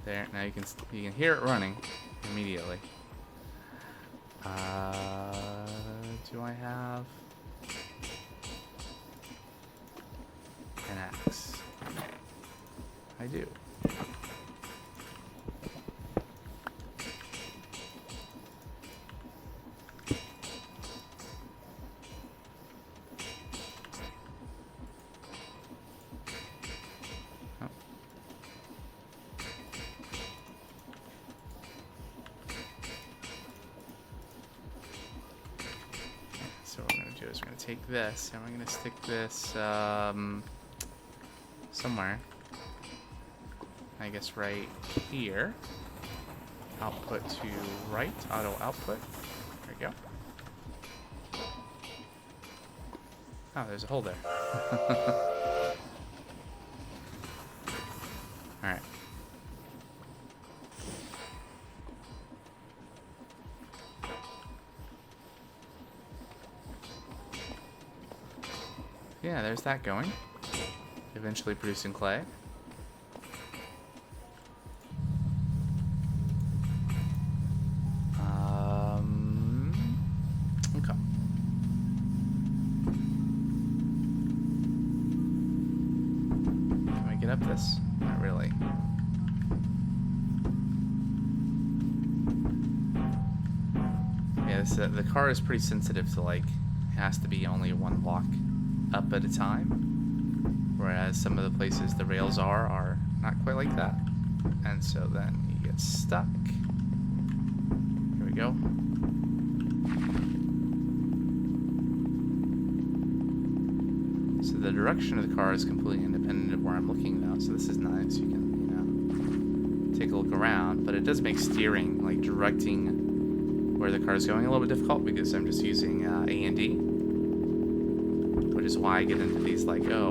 Speaker 1: There, now you can hear it running immediately. Do I have... is we're going to take this and we're going to stick this somewhere. I guess right here. Output to right. Auto output. There we go. Oh, there's a hole there. Alright. Yeah, there's that going. Eventually producing clay. Okay. Can we get up this? Not really. Yeah, the car is pretty sensitive to, like, it has to be only one block up at a time, whereas some of the places the rails are not quite like that, and so then you get stuck. Here we go. So the direction of the car is completely independent of where I'm looking now, so this is nice. You can, take a look around, but it does make steering, like directing where the car is going, a little bit difficult because I'm just using A and D. Which is why I get into these like, there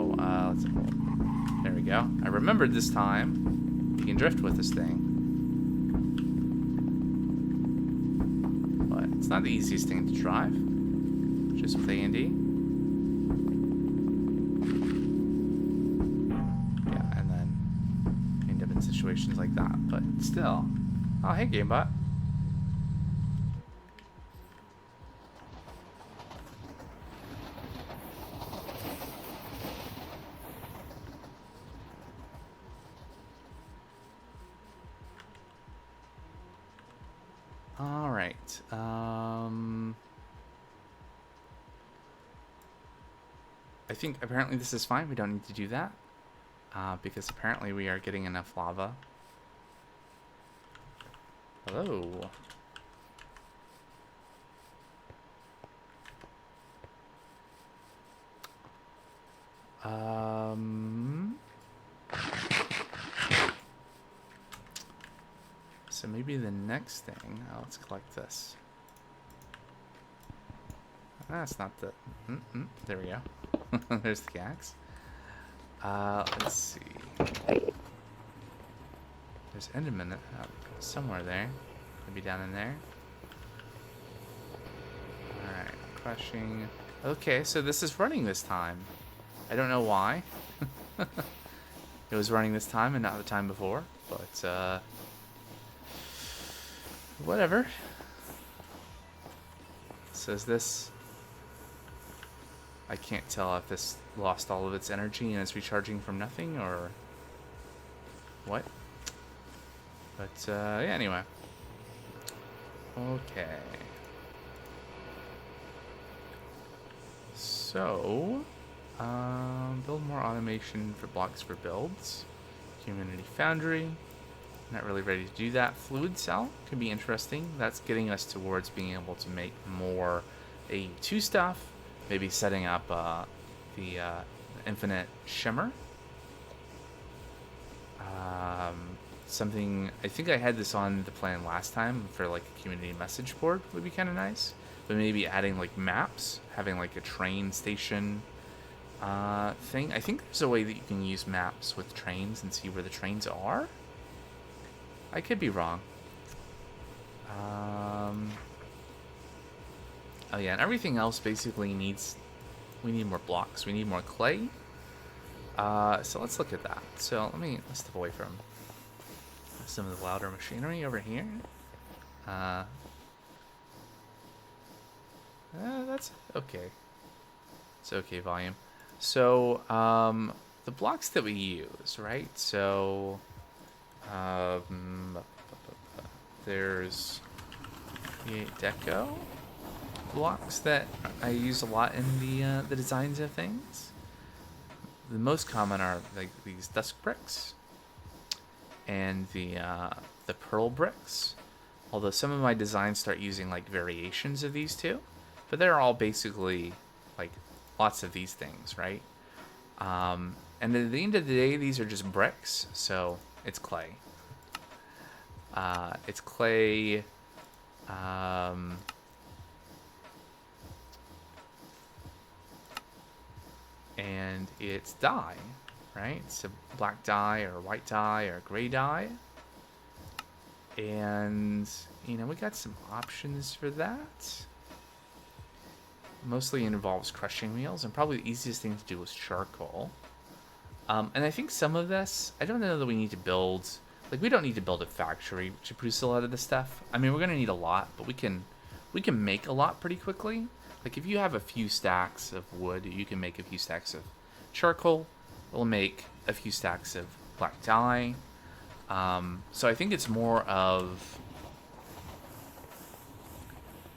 Speaker 1: we go. I remembered this time you can drift with this thing. But it's not the easiest thing to drive. Just with A and D. Yeah, and then end up in situations like that. But still. Oh, hey, GameBot. Alright, I think apparently this is fine. We don't need to do that, because apparently we are getting enough lava. Hello. So maybe the next thing, let's collect this. That's not the, there we go. There's the axe. Let's see. There's Enderman somewhere there. Maybe down in there. Alright, crushing. Okay, so this is running this time. I don't know why. It was running this time and not the time before, but whatever. So is this... I can't tell if this lost all of its energy and is recharging from nothing, or what. But, yeah, anyway. Okay. So, build more automation for blocks for builds. Community Foundry. Not really ready to do that. Fluid cell could be interesting. That's getting us towards being able to make more AU2 stuff. Maybe setting up the infinite shimmer. Something, I think I had this on the plan last time for like a community message board would be kind of nice. But maybe adding like maps, having like a train station thing. I think there's a way that you can use maps with trains and see where the trains are. I could be wrong. Oh yeah, and everything else basically needs... We need more blocks. We need more clay. So let's look at that. So let's step away from some of the louder machinery over here. That's okay. It's okay volume. So the blocks that we use, right? So there's Create Deco blocks that I use a lot in the designs of things. The most common are like these dusk bricks and the pearl bricks. Although some of my designs start using like variations of these two, but they're all basically like lots of these things, right? And at the end of the day, these are just bricks, so it's clay. It's clay. And it's dye, right? It's a black dye or white dye or gray dye. And, you know, we got some options for that. Mostly involves crushing wheels, and probably the easiest thing to do is charcoal. And I think some of this, I don't know that we need to build, like we don't need to build a factory to produce a lot of this stuff. I mean, we're gonna need a lot, but we can make a lot pretty quickly. Like if you have a few stacks of wood, you can make a few stacks of charcoal. We'll make a few stacks of black dye. So I think it's more of,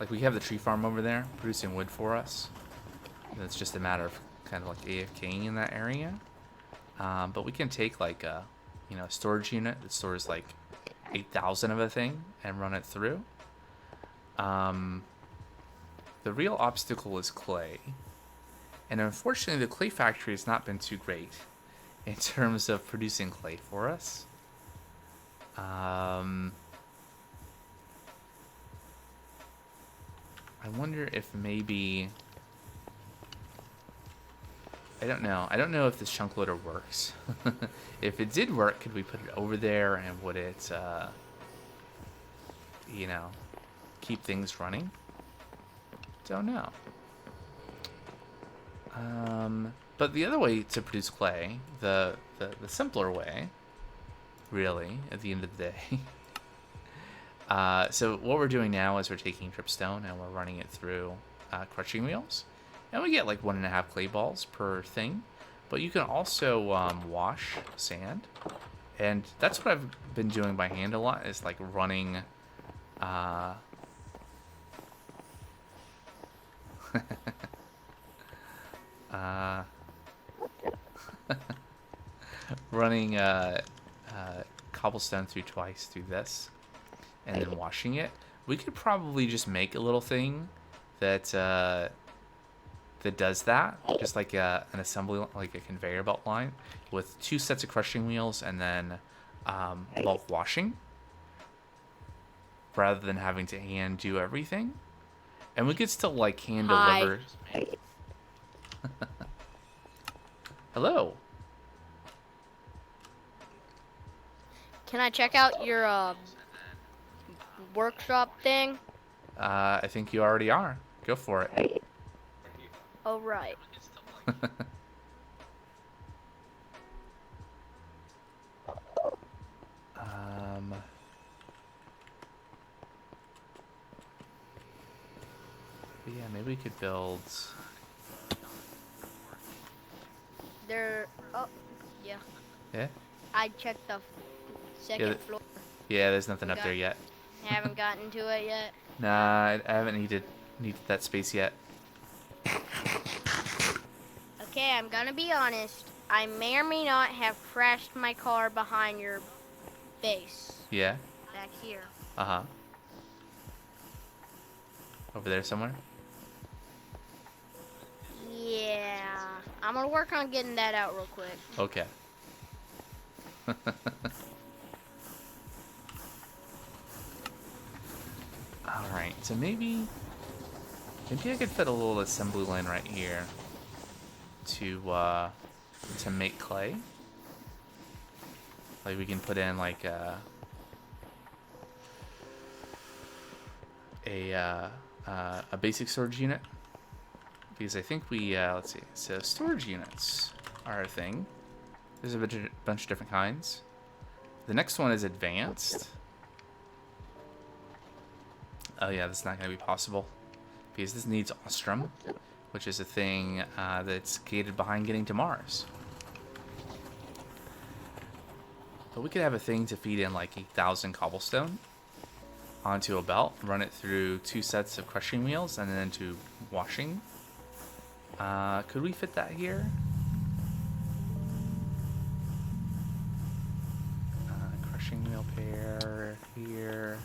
Speaker 1: like we have the tree farm over there producing wood for us. And it's just a matter of kind of like AFKing in that area. But we can take like a, you know, a storage unit that stores like 8,000 of a thing and run it through. The real obstacle is clay. And unfortunately, the clay factory has not been too great in terms of producing clay for us. I wonder if maybe... I don't know. I don't know if this chunk loader works. If it did work, could we put it over there and would it, you know, keep things running? Don't know. But the other way to produce clay, the simpler way, really, at the end of the day. So what we're doing now is we're taking dripstone and we're running it through crushing wheels. And we get like 1.5 clay balls per thing. But you can also wash sand. And that's what I've been doing by hand a lot, is like running... running cobblestone twice through this. And then washing it. We could probably just make a little thing that that does that, just like an assembly, like a conveyor belt line, with 2 sets of crushing wheels and then bulk washing, rather than having to hand do everything. And we could still like hand deliver. Hello.
Speaker 2: Can I check out your workshop thing?
Speaker 1: I think you already are. Go for it.
Speaker 2: Oh, right.
Speaker 1: But yeah, maybe we could build...
Speaker 2: Oh, yeah.
Speaker 1: Yeah?
Speaker 2: I checked the second floor.
Speaker 1: Yeah, there's nothing up there yet.
Speaker 2: Haven't gotten to it yet.
Speaker 1: Nah, I haven't needed that space yet.
Speaker 2: Okay, I'm gonna be honest. I may or may not have crashed my car behind your base.
Speaker 1: Yeah?
Speaker 2: Back here.
Speaker 1: Uh-huh. Over there somewhere?
Speaker 2: Yeah. I'm gonna work on getting that out real quick.
Speaker 1: Okay. Alright, so maybe I could fit a little assembly line right here to make clay. Like we can put in like a basic storage unit, because I think we let's see. So storage units are a thing. There's a bunch of different kinds. The next one is advanced. Oh yeah, that's not going to be possible, because this needs Ostrom, which is a thing that's gated behind getting to Mars. But we could have a thing to feed in like 8,000 cobblestone onto a belt, run it through 2 sets of crushing wheels, and then to washing. Could we fit that here? Crushing wheel pair here.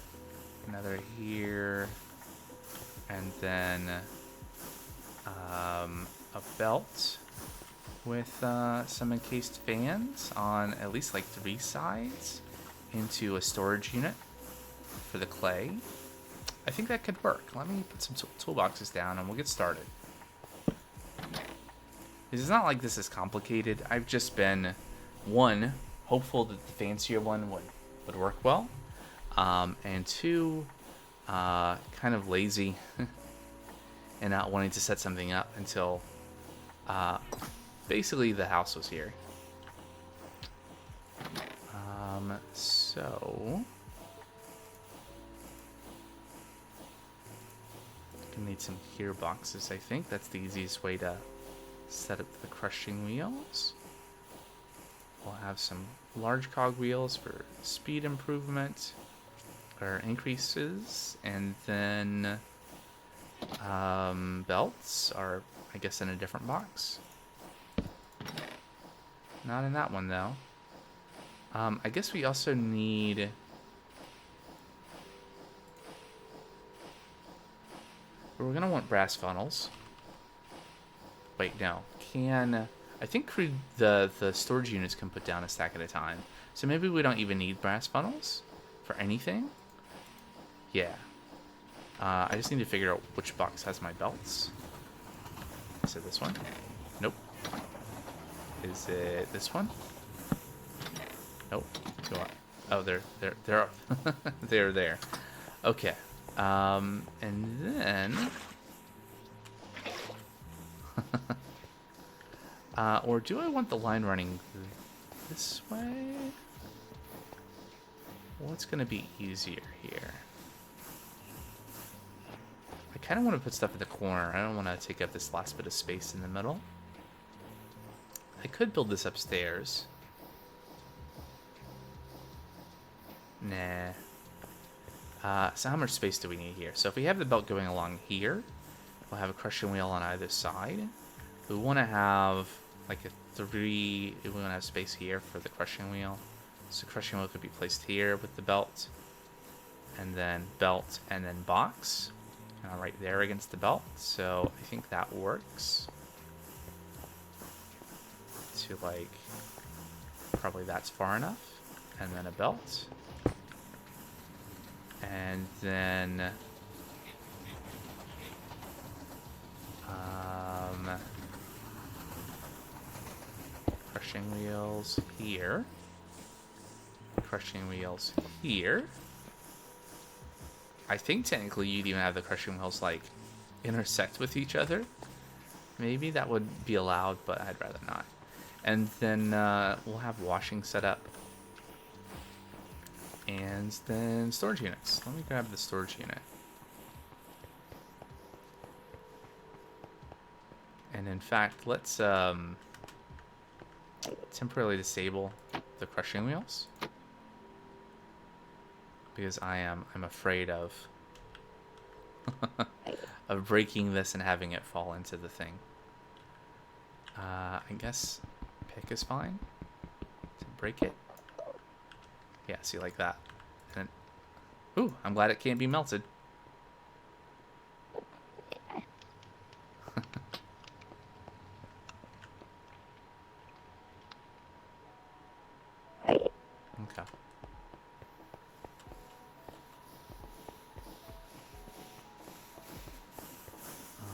Speaker 1: Another here, and then belt with some encased fans on at least like 3 sides into a storage unit for the clay. I think that could work. Let me put some toolboxes down and we'll get started. It's not like this is complicated. I've just been, one, hopeful that the fancier one would work well, and two, kind of lazy and not wanting to set something up until basically the house was here. So gonna need some gearboxes. I think that's the easiest way to set up the crushing wheels. We'll have some large cog wheels for speed improvement or increases, and then belts are, I guess, in a different box. Not in that one though. I guess we also need we're gonna want brass funnels. Wait, no. I think the storage units can put down a stack at a time. So maybe we don't even need brass funnels for anything. Yeah. I just need to figure out which box has my belts. Is it this one? Nope. Is it this one? Nope. Oh, they're they're there. Okay. And then or do I want the line running this way? What's gonna be easier here? I kind of want to put stuff in the corner. I don't want to take up this last bit of space in the middle. I could build this upstairs. Nah. So how much space do we need here? So if we have the belt going along here, we'll have a crushing wheel on either side. We want to have like we want to have space here for the crushing wheel. So crushing wheel could be placed here with the belt, and then box, right there against the belt. So I think that works. To like, probably that's far enough, and then a belt. And then crushing wheels here. Crushing wheels here. I think technically you'd even have the crushing wheels like intersect with each other. Maybe that would be allowed, but I'd rather not. And then we'll have washing set up. And then storage units. Let me grab the storage unit. And in fact, let's temporarily disable the crushing wheels, because I'm afraid of of breaking this and having it fall into the thing. I guess pick is fine to break it. Yeah, see, like that. And ooh, I'm glad it can't be melted. Okay.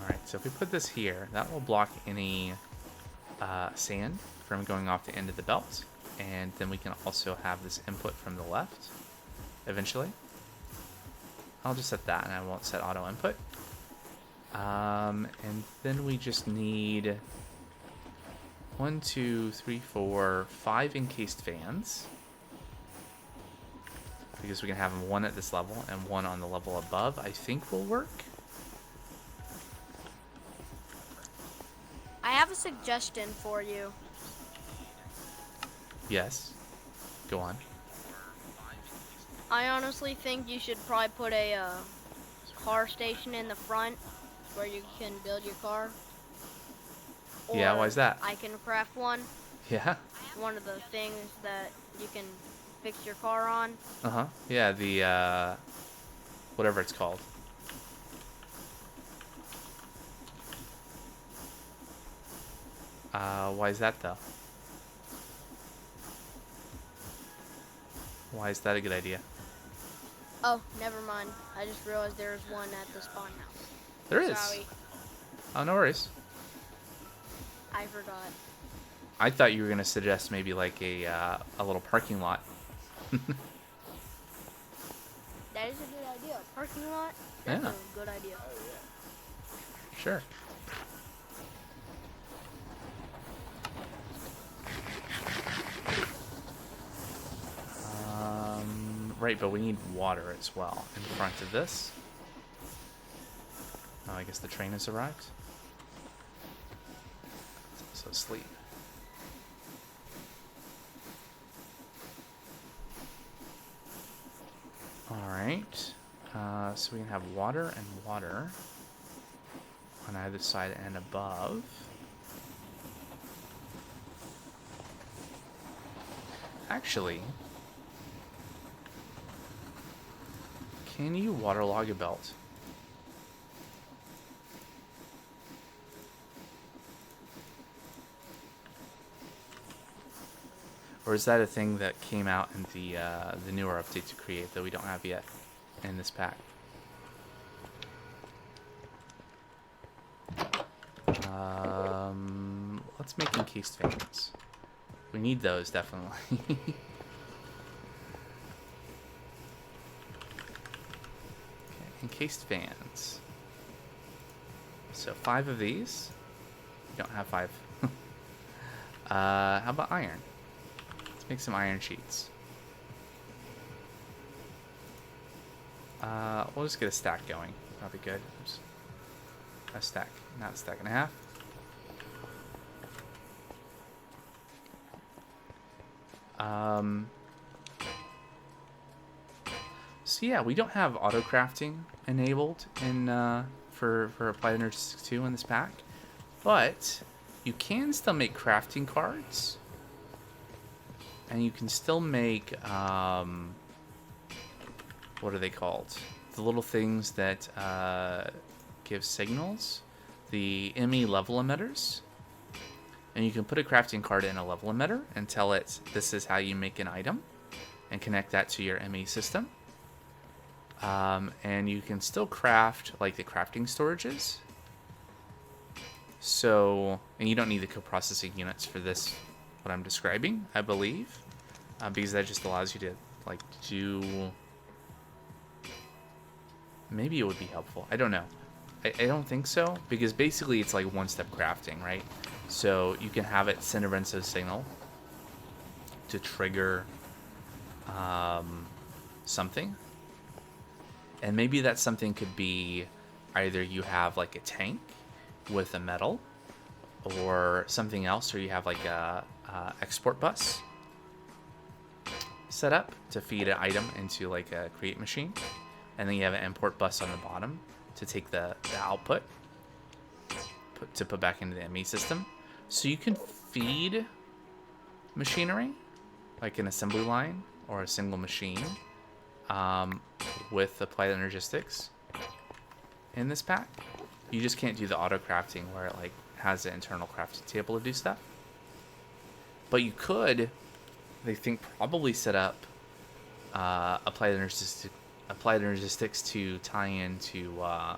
Speaker 1: Alright, so if we put this here, that will block any sand from going off the end of the belt. And then we can also have this input from the left eventually. I'll just set that, and I won't set auto input. And then we just need 1, 2, 3, 4, 5 encased fans, because we can have them one at this level and one on the level above. I think will work.
Speaker 2: I have a suggestion for you.
Speaker 1: Yes. Go on.
Speaker 2: I honestly think you should probably put a car station in the front where you can build your car.
Speaker 1: Yeah, why is that?
Speaker 2: I can craft one.
Speaker 1: Yeah.
Speaker 2: One of the things that you can fix your car on.
Speaker 1: Uh-huh. Yeah, the whatever it's called. Why is that, though? Why is that a good idea?
Speaker 2: Oh, never mind. I just realized there was one at the spawn house.
Speaker 1: There is.
Speaker 2: Sorry,
Speaker 1: Oh, no worries.
Speaker 2: I forgot.
Speaker 1: I thought you were gonna suggest maybe like a little parking lot.
Speaker 2: That is a good idea. Parking lot? That's
Speaker 1: Yeah.
Speaker 2: a good idea.
Speaker 1: Sure. Right, but we need water as well in front of this. Oh, I guess the train has arrived. It's also asleep. Alright. So we can have water and water on either side and above. Actually, can you waterlog a belt? Or is that a thing that came out in the newer update to Create that we don't have yet in this pack? Let's make encased fans. We need those, definitely. Okay, encased fans. So 5 of these. We don't have 5. How about iron? Let's make some iron sheets. We'll just get a stack going. That'll be good. Oops. A stack, not a stack and a half. So yeah, we don't have auto crafting enabled in for Applied Energistics 2 in this pack, but you can still make crafting cards, and you can still make what are they called? The little things that give signals, the ME level emitters. And you can put a crafting card in a level emitter and tell it this is how you make an item and connect that to your ME system. And you can still craft like the crafting storages. So, and you don't need the coprocessing units for this, what I'm describing, I believe, because that just allows you to like do. Maybe it would be helpful. I don't know. I don't think so, because basically it's like one-step crafting, right? So you can have it send a Renso signal to trigger something. And maybe that something could be either you have like a tank with a metal or something else, or you have like a export bus set up to feed an item into like a create machine. And then you have an import bus on the bottom to take the output to put back into the ME system. So you can feed machinery, like an assembly line or a single machine, with Applied Energistics in this pack. You just can't do the auto crafting where it like has an internal crafting table to do stuff. But you could, I think, probably set up Applied Energistics to tie into a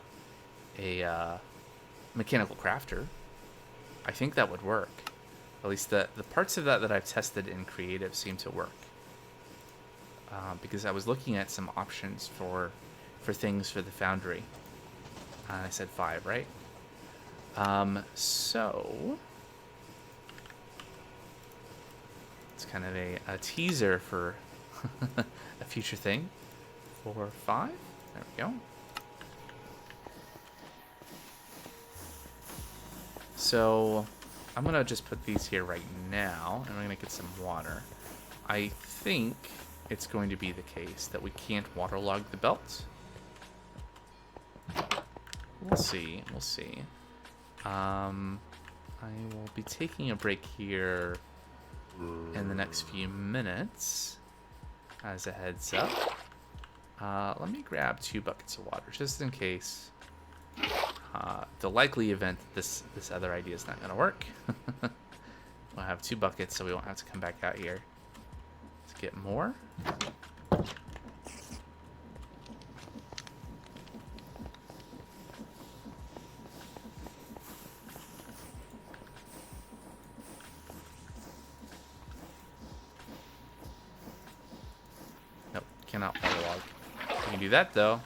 Speaker 1: mechanical crafter. I think that would work. At least the parts of that I've tested in Creative seem to work. Because I was looking at some options for things for the Foundry. And I said 5, right? So it's kind of a teaser for a future thing. 4 or 5. There we go. So I'm gonna just put these here right now, and I'm gonna get some water. I think it's going to be the case that we can't waterlog the belt. We'll see. We'll see. I will be taking a break here in the next few minutes as a heads up. Let me grab 2 buckets of water just in case. The likely event that this other idea is not going to work. We'll have 2 buckets, so we won't have to come back out here to get more. Nope, cannot waterlog. We can do that, though.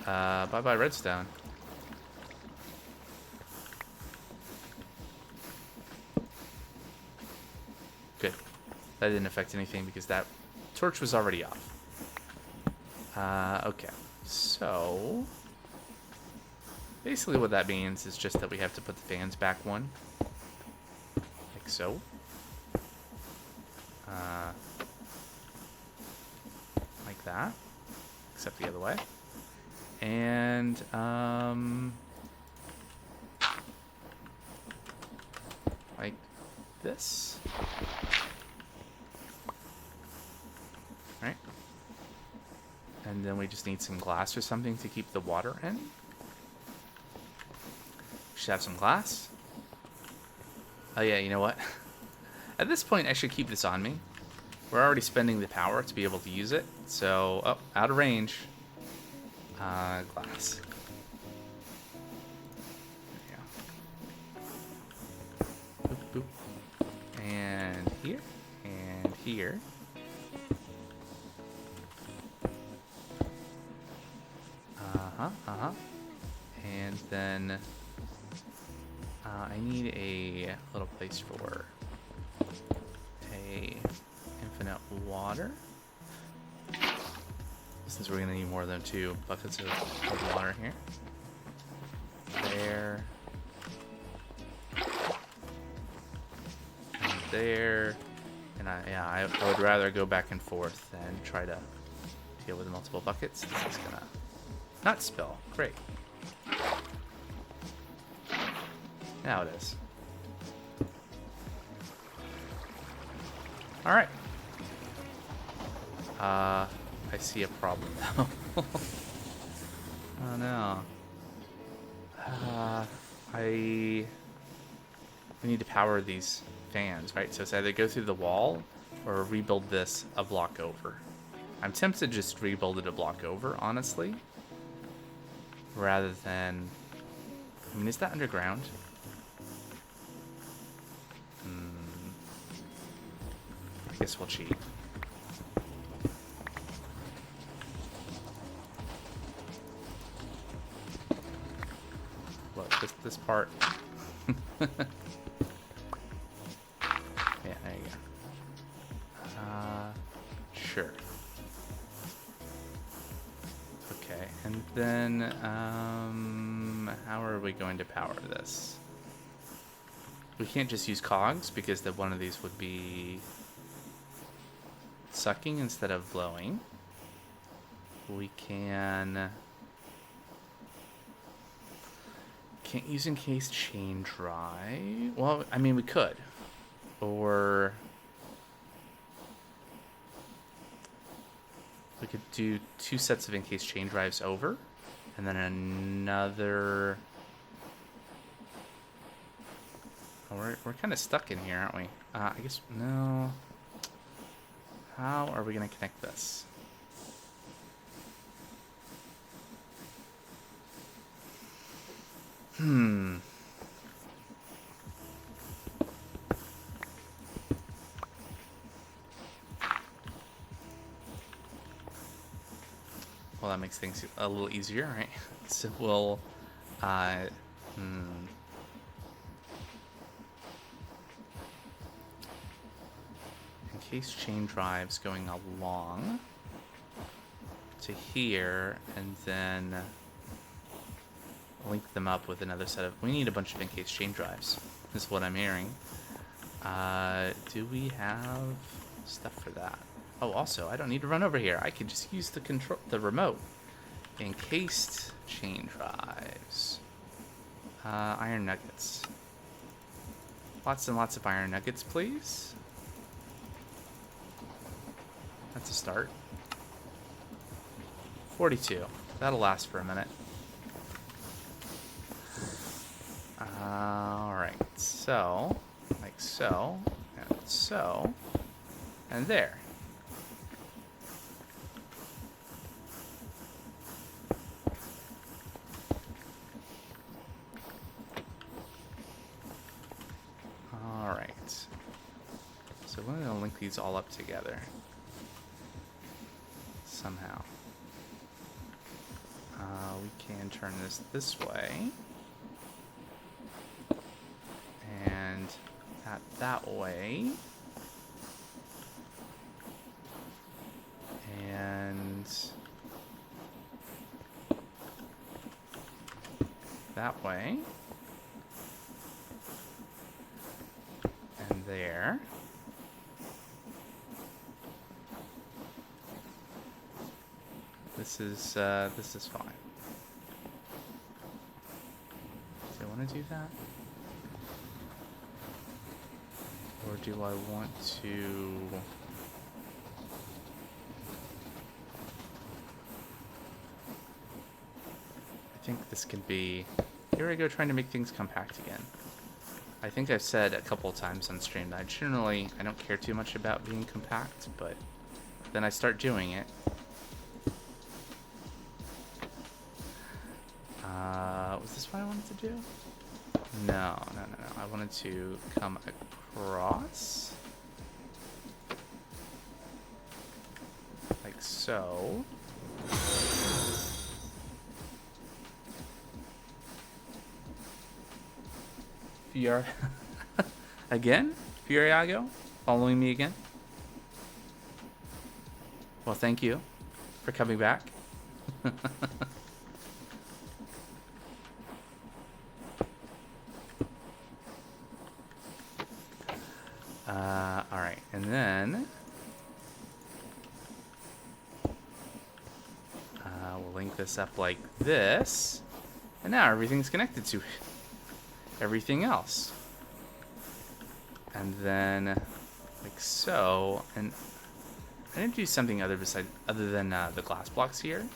Speaker 1: Bye-bye redstone. Good. That didn't affect anything because that torch was already off. Okay. So, basically what that means is just that we have to put the fans back one. Like so. Like that. Except the other way. And, like this. Right? And then we just need some glass or something to keep the water in. Should have some glass. Oh yeah, you know what? At this point, I should keep this on me. We're already spending the power to be able to use it. So, oh, out of range. Glass. There you go. Boop, boop. And here. And here. And then I need a little place for a infinite water. Since we're gonna need more than 2 buckets of water here. There. And there. And I would rather go back and forth than try to deal with multiple buckets. This is gonna not spill. Great. Now it is. Alright. I see a problem now. Oh no. We need to power these fans, right? So it's either go through the wall or rebuild this a block over. I'm tempted to just rebuild it a block over, honestly. Rather than... I mean, is that underground? I guess we'll cheat. Look, this part. Yeah, there you go. Sure. Okay, and then how are we going to power this? We can't just use cogs because then one of these would be sucking instead of blowing. We can't use encased chain drive. Well, I mean, we could. Or we could do 2 sets of encased chain drives over. And then another... Oh, we're kind of stuck in here, aren't we? I guess... No. How are we going to connect this? Well, that makes things a little easier, right? So we'll, encased chain drives going along to here, and then link them up with another set of... We need a bunch of encased chain drives. This is what I'm hearing. Do we have stuff for that? Oh, also, I don't need to run over here. I can just use the remote. Encased chain drives. Iron nuggets. Lots and lots of iron nuggets, please. That's a start. 42. That'll last for a minute. Alright, so like so, and so, and there. Alright. So we're going to link these all up together. Somehow. We can turn this way. And that way. And that way. And there. This is fine. Do I want to do that? Or do I want to... I think this can be... Here I go trying to make things compact again. I think I've said a couple of times on stream that I don't care too much about being compact, but then I start doing it. Was this what I wanted to do? No. I wanted to come across. Like so. Again? Furiago? Following me again? Well, thank you for coming back. Alright, and then we'll link this up like this, and now everything's connected to everything else. And then like so, and I didn't do something other than the glass blocks here,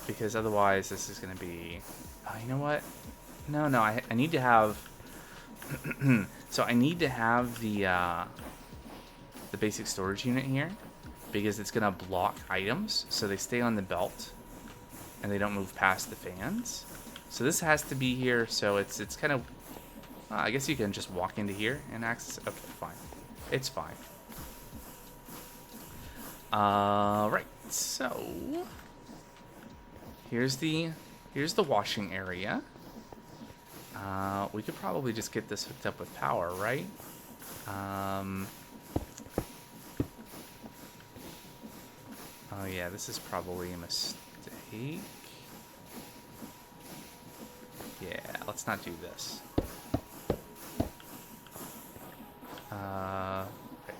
Speaker 1: because otherwise this is going to be, oh, you know what? No, I need to have so I need to have the basic storage unit here, because it's gonna block items so they stay on the belt and they don't move past the fans. So this has to be here, so it's kind of, I guess you can just walk into here and access. Okay, fine, it's fine. Right, so here's the washing area. We could probably just get this hooked up with power, right? Oh yeah, this is probably a mistake. Yeah, let's not do this. Right,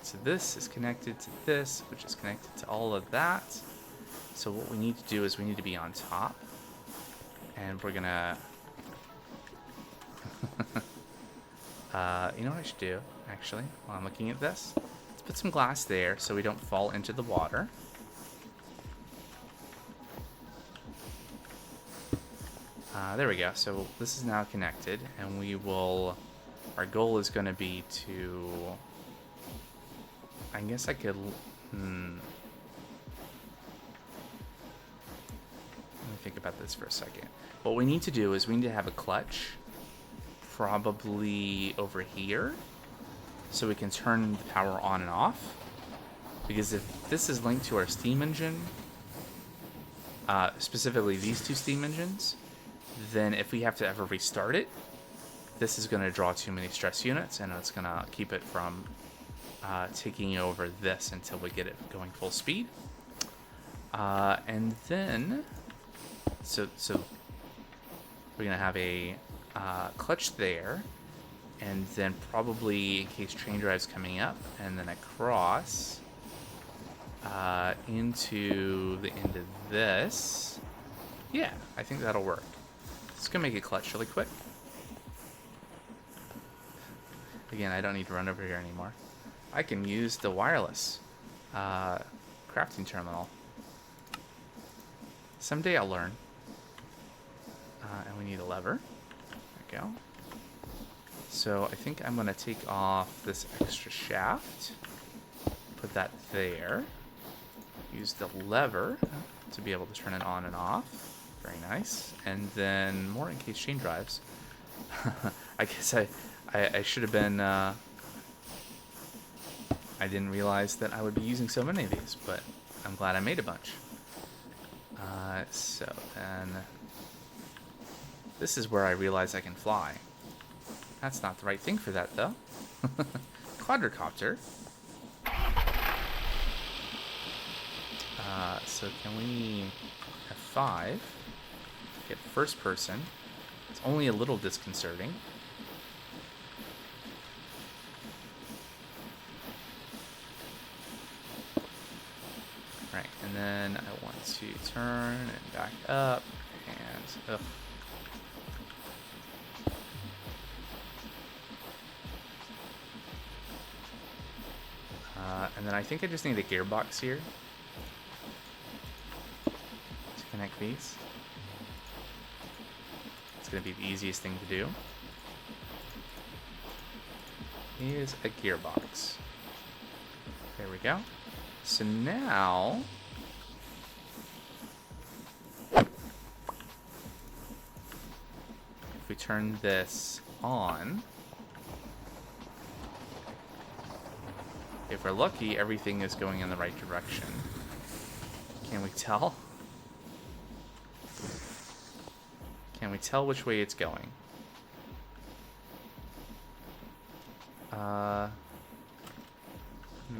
Speaker 1: so this is connected to this, which is connected to all of that. So what we need to do is we need to be on top. And we're gonna... you know what I should do, actually, while I'm looking at this? Let's put some glass there so we don't fall into the water. There we go. So this is now connected, and we will... Our goal is going to be to... I guess I could... Let me think about this for a second. What we need to do is we need to have a clutch probably over here so we can turn the power on and off, because if this is linked to our steam engine, specifically these two steam engines, then if we have to ever restart it, this is going to draw too many stress units, and it's going to keep it from taking over this until we get it going full speed. And then so we're going to have a clutch there, and then probably in case train drive's coming up, and then across into the end of this. Yeah, I think that'll work. It's gonna make it clutch really quick. Again, I don't need to run over here anymore. I can use the wireless crafting terminal. Someday I'll learn. And we need a lever. There we go. So I think I'm going to take off this extra shaft. Put that there. Use the lever to be able to turn it on and off. Very nice. And then more encased chain drives. I guess I should have been... I didn't realize that I would be using so many of these, but I'm glad I made a bunch. So then... This is where I realize I can fly. That's not the right thing for that, though. Quadricopter. So can we F5, get first person? It's only a little disconcerting. Right, and then I want to turn and back up, and and then I think I just need a gearbox here to connect these. It's going to be the easiest thing to do. Is a gearbox. There we go. So now if we turn this on, if we're lucky, everything is going in the right direction. Can we tell? Can we tell which way it's going?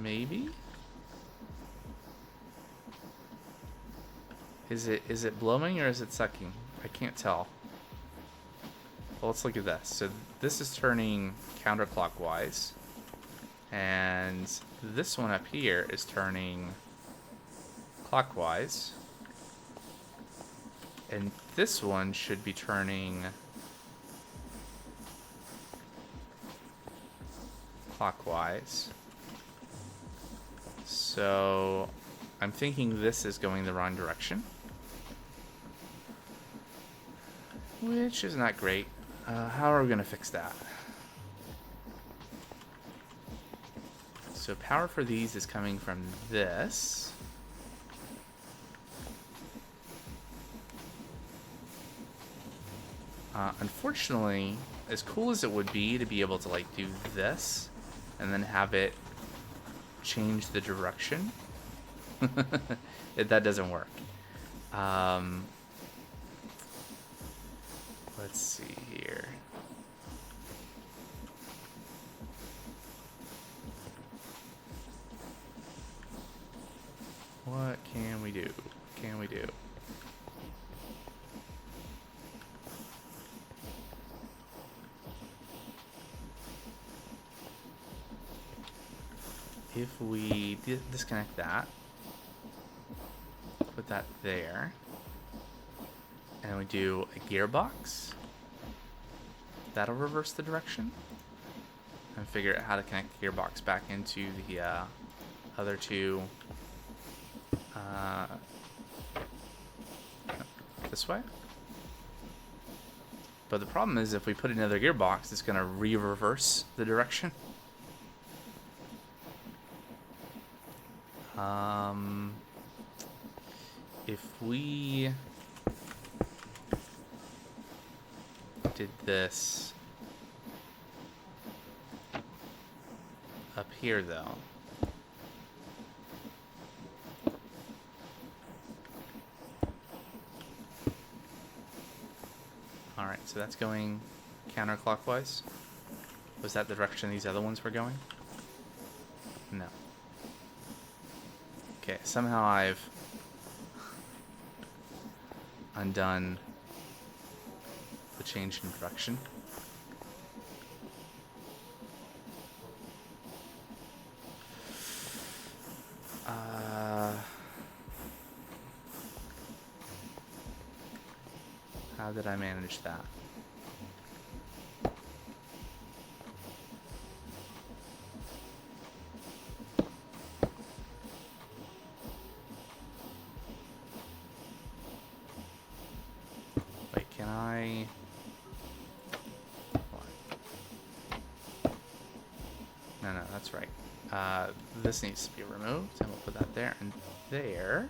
Speaker 1: Maybe? Is it blowing or is it sucking? I can't tell. Well, let's look at this. So this is turning counterclockwise. And this one up here is turning clockwise. And this one should be turning clockwise. So I'm thinking this is going the wrong direction, which is not great. How are we going to fix that? So power for these is coming from this. Unfortunately, as cool as it would be to be able to like do this and then have it change the direction, that doesn't work. Let's see here. What can we do? What can we do? If we disconnect that, put that there, and we do a gearbox, that'll reverse the direction, and figure out how to connect the gearbox back into the other two this way. But the problem is if we put another gearbox, it's going to re-reverse the direction. If we did this up here, though, alright, so that's going counterclockwise. Was that the direction these other ones were going? No. Okay, somehow I've undone the change in direction. How did I manage that? No, that's right. This needs to be removed, and we'll put that there and there.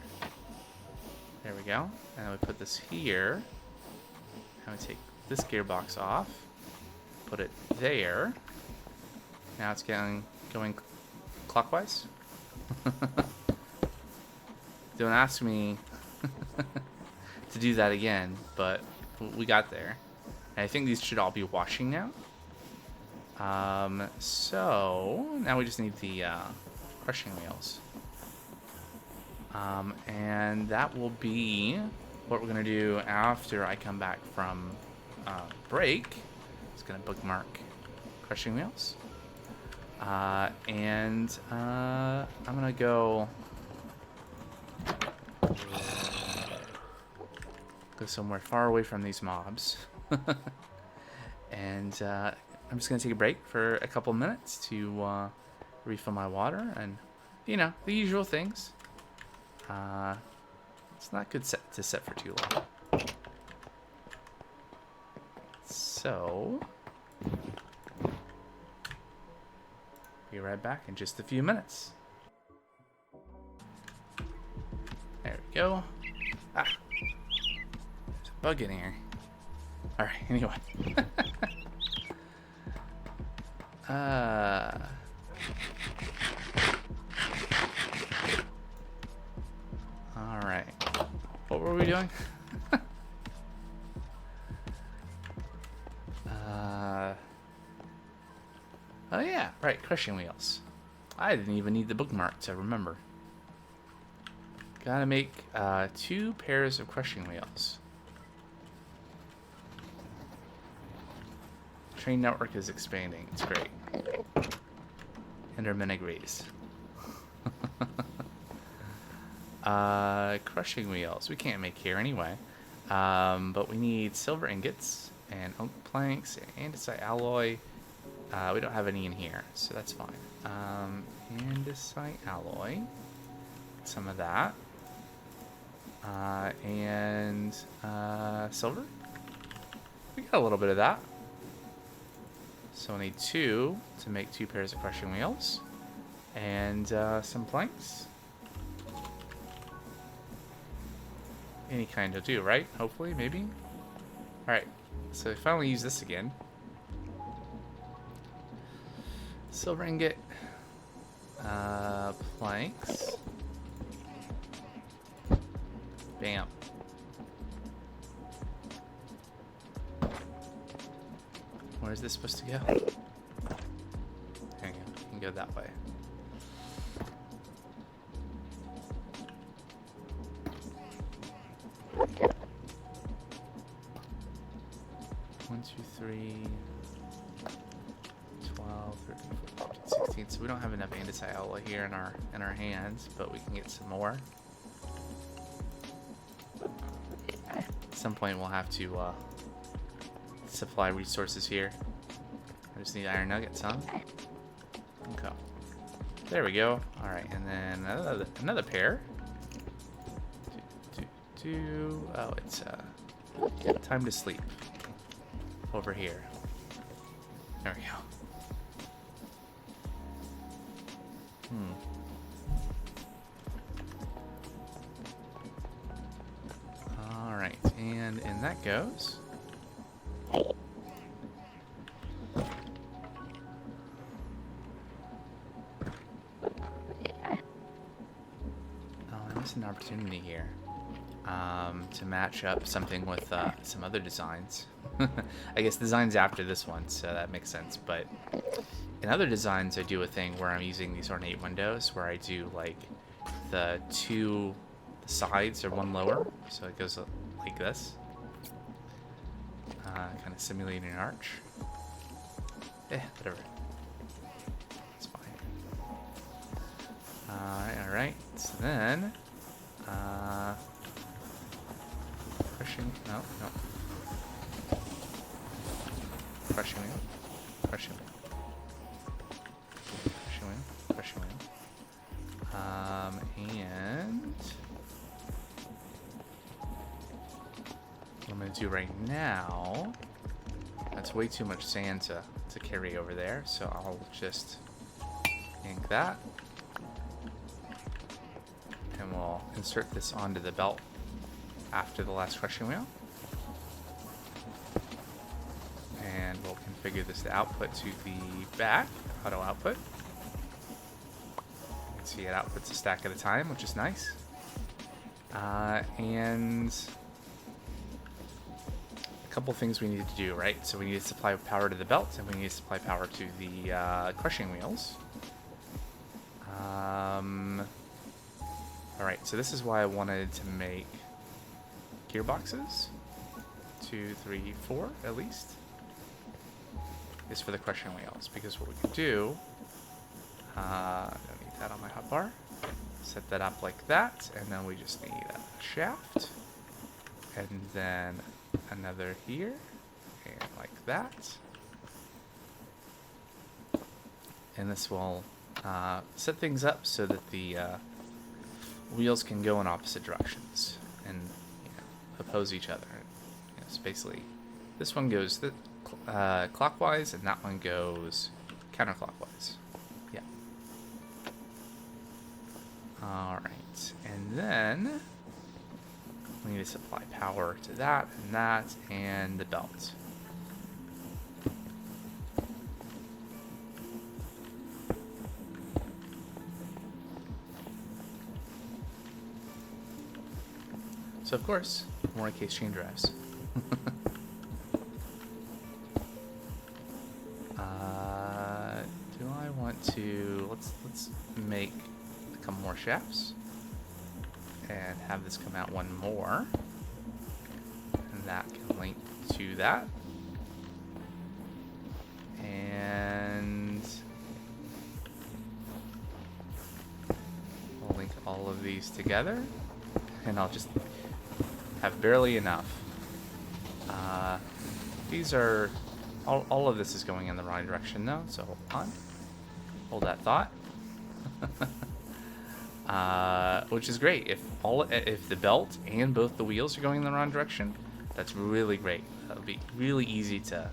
Speaker 1: There we go. And we put this here. And we take this gearbox off. Put it there. Now it's going clockwise. Don't ask me to do that again, but we got there. And I think these should all be washing now. So now we just need the crushing wheels. And that will be what we're gonna do after I come back from break. It's gonna bookmark crushing wheels. And I'm gonna go somewhere far away from these mobs. And I'm just gonna take a break for a couple minutes to refill my water and, you know, the usual things. It's not good to set for too long. So, be right back in just a few minutes. There we go. Ah, there's a bug in here. All right. Anyway. All right. What were we doing? Oh yeah, right, crushing wheels. I didn't even need the bookmark to remember. Gotta make 2 pairs of crushing wheels. Train network is expanding. It's great. Enderman agrees. Crushing wheels. We can't make here anyway. But we need silver ingots and oak planks and andesite alloy. We don't have any in here, so that's fine. Andesite alloy. Some of that. And silver. We got a little bit of that. So we need 2 to make 2 pairs of crushing wheels. And some planks. Any kind will do, right? Hopefully, maybe. Alright, so we finally use this again. Silver ingot. Planks. Bam. Where is this supposed to go? There you go. You can go that way. One, 2, 3, 12, 13, 14, 15, 16. So we don't have enough andesite alloy here in our hands, but we can get some more. At some point we'll have to supply resources here. I just need iron nuggets, huh? Okay. There we go. Alright, and then another pair. Oh, it's time to sleep. Over here. There we go. Alright, and in that goes. Oh, I missed an opportunity here. To match up something with some other designs. I guess designs after this one, so that makes sense. But in other designs, I do a thing where I'm using these ornate windows, where I do like the 2 sides are 1 lower, so it goes like this, kind of simulating an arch. Whatever. It's fine. All right. So then, crushing. No. Crushing wheel. Crushing wheel. Crushing wheel. Crushing wheel. And what I'm going to do right now, that's way too much sand to carry over there, so I'll just yank that. And we'll insert this onto the belt after the last crushing wheel. And we'll configure this to output to the back, auto output. You can see it outputs a stack at a time, which is nice. And a couple things we need to do, right? So we need to supply power to the belt, and we need to supply power to the crushing wheels. Alright, so this is why I wanted to make gearboxes. 2, 3, 4 at least. Is for the crushing wheels, because what we can do, don't need that on my hotbar. Set that up like that, and then we just need a shaft, and then another here, and like that. And this will set things up so that the wheels can go in opposite directions and oppose each other. So basically, this one goes clockwise, and that one goes counterclockwise. Yeah. Alright, and then we need to supply power to that, and the belt. So of course, more case chain drives. Do I want to let's make a couple more shafts and have this come out one more, and that can link to that, and we'll link all of these together, and I'll just have barely enough. These are all of this is going in the wrong direction though, so hold that thought. Which is great. If the belt and both the wheels are going in the wrong direction, that's really great. That'll be really easy to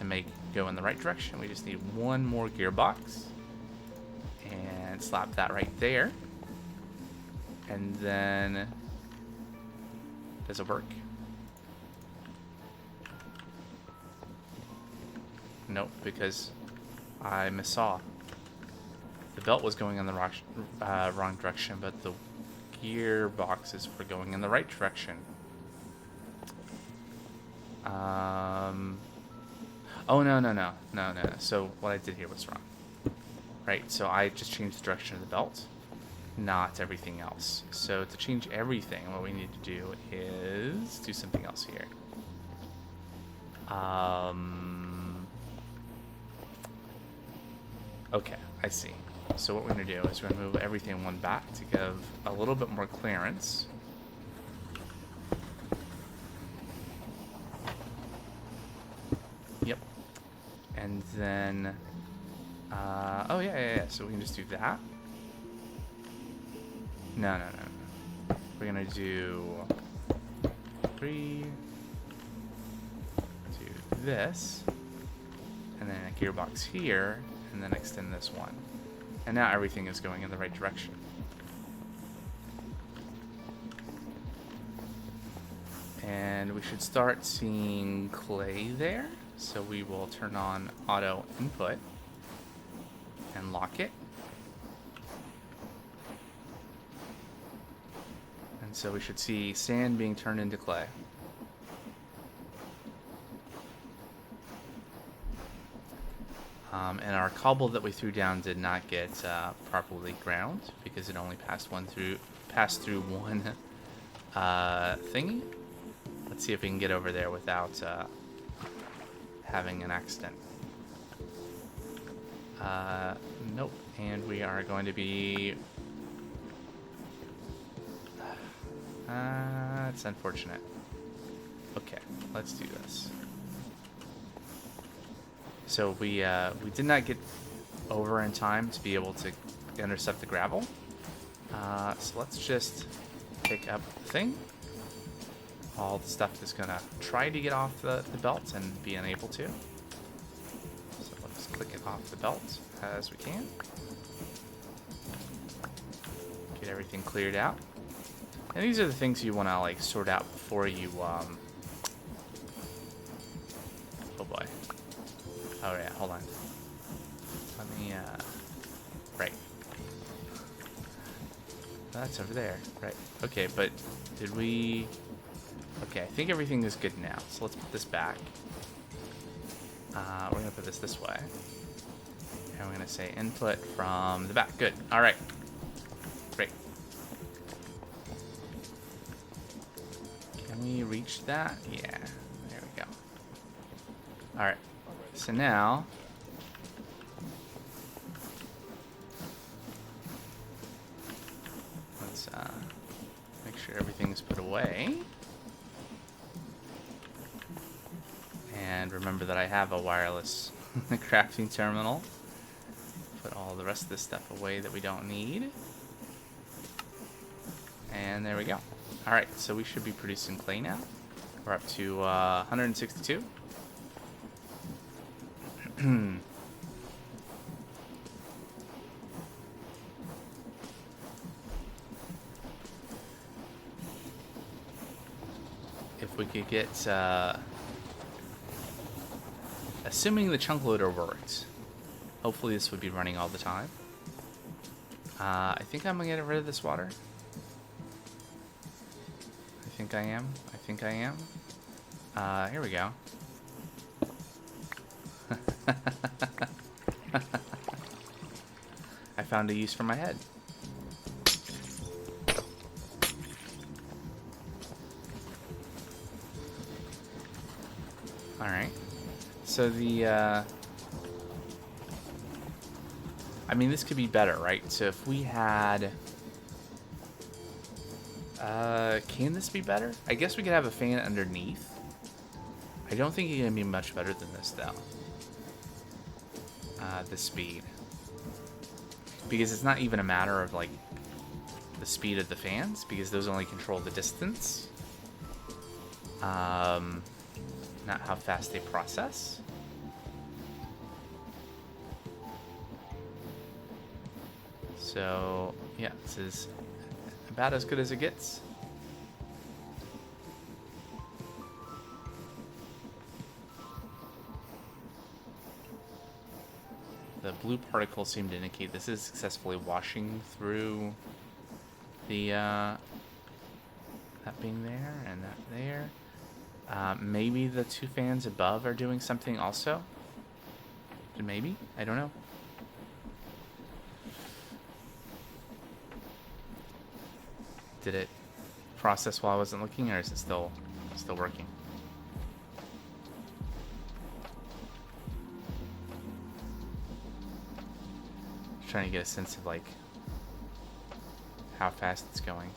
Speaker 1: make go in the right direction. We just need one more gearbox and slap that right there, and then does it work? Nope, because I missaw. The belt was going in the wrong direction, but the gearboxes were going in the right direction. Oh, no. So what I did here was wrong. Right, so I just changed the direction of the belt, not everything else. So to change everything, what we need to do is do something else here. Okay, I see. So what we're going to do is we're going to move everything one back to give a little bit more clearance. Yep. And then, oh yeah. So we can just do that. No. We're going to do 3, do this, and then a gearbox here, and then extend this one. And now everything is going in the right direction. And we should start seeing clay there. So we will turn on auto input and lock it. And so we should see sand being turned into clay. And our cobble that we threw down did not get properly ground because it only passed through one thingy. Let's see if we can get over there without having an accident. Nope. And we are going to be... it's unfortunate. Okay, let's do this. So we did not get over in time to be able to intercept the gravel. So let's just pick up the thing. All the stuff is gonna try to get off the belt and be unable to. So let's click it off the belt as we can. Get everything cleared out. And these are the things you want to like sort out before you oh boy. Oh yeah, hold on. Let me right. That's over there. Right. Okay, but did we... Okay, I think everything is good now. So let's put this back. We're going to put this way. And we're going to say input from the back. Good. All right. Great. Can we reach that? Yeah. There we go. All right. So now... let's make sure everything's put away. And remember that I have a wireless crafting terminal. Put all the rest of this stuff away that we don't need. And there we go. Alright, so we should be producing clay now. We're up to 162. If we could get... assuming the chunk loader worked, hopefully this would be running all the time. I think I'm gonna get rid of this water. I think I am. I think I am. Here we go. I found a use for my head. Alright. So the, I mean, this could be better, right? So if we had, can this be better? I guess we could have a fan underneath. I don't think it can be much better than this, though. The speed. Because it's not even a matter of, like, the speed of the fans, because those only control the distance. Not how fast they process. So, yeah, this is about as good as it gets. The blue particles seem to indicate this is successfully washing through the, that being there and that there. Maybe the two fans above are doing something also? Maybe? I don't know. Did it process while I wasn't looking, or is it still working? Just trying to get a sense of like how fast it's going.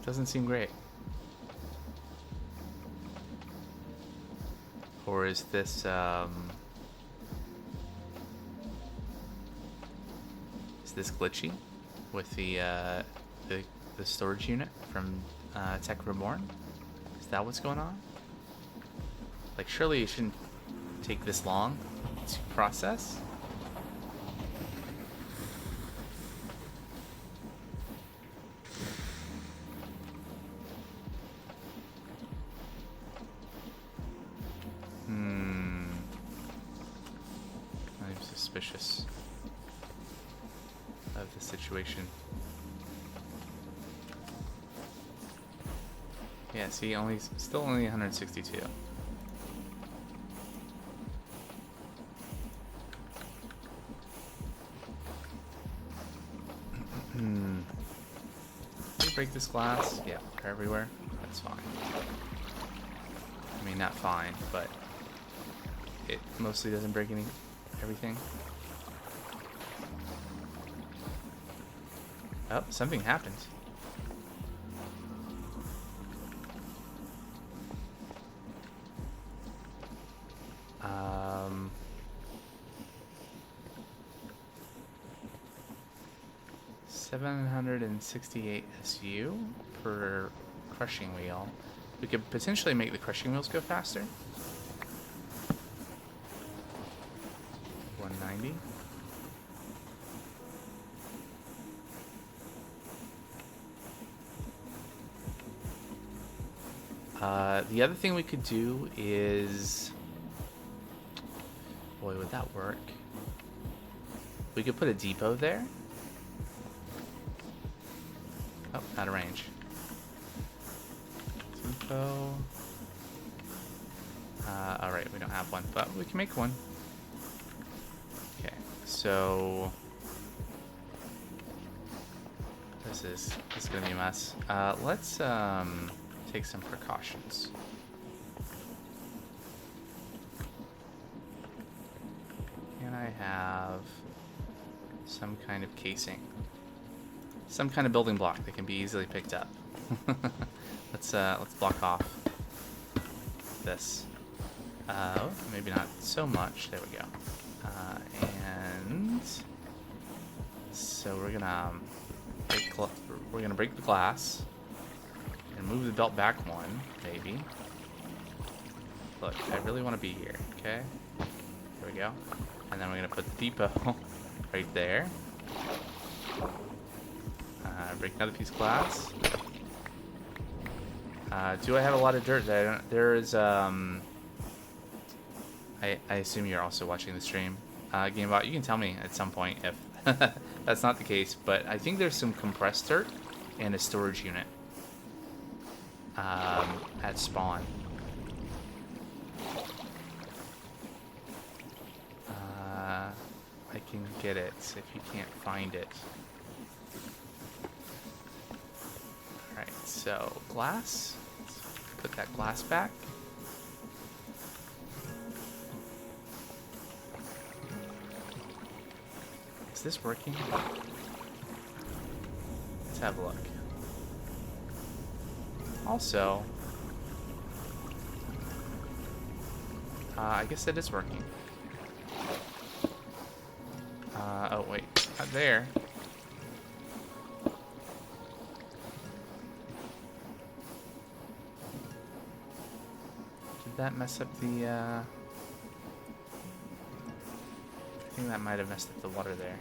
Speaker 1: Doesn't seem great. Or is this, is this glitchy with the storage unit from Tech Reborn? Is that what's going on? Like, surely it shouldn't take this long to process? I'm suspicious of the situation. Yeah, see, still only 162. Did we break this glass? Yeah, they're everywhere. That's fine. I mean, not fine, but it mostly doesn't break everything. Oh, something happened. $768 SU per crushing wheel. We could potentially make the crushing wheels go faster. 190. The other thing we could do is... Boy, would that work? We could put a depot there. Oh, out of range. Depot. Alright, we don't have one, but we can make one. Okay, so... This is gonna be a mess. Let's take some precautions. Can I have some kind of casing? Some kind of building block that can be easily picked up. Let's block off this. Maybe not so much. There we go. And so we're gonna break the glass and move the belt back one, maybe. Look, I really want to be here. Okay, here we go. And then we're gonna put the depot right there. Break another piece of glass. Do I have a lot of dirt? There is. I assume you're also watching the stream, GameBot. You can tell me at some point if that's not the case. But I think there's some compressed dirt and a storage unit at spawn. I can get it if you can't find it. Alright, so glass. Let's put that glass back. Is this working? Let's have a look. Also, I guess it is working. Oh wait, not there. Did that mess up the, I think that might have messed up the water there.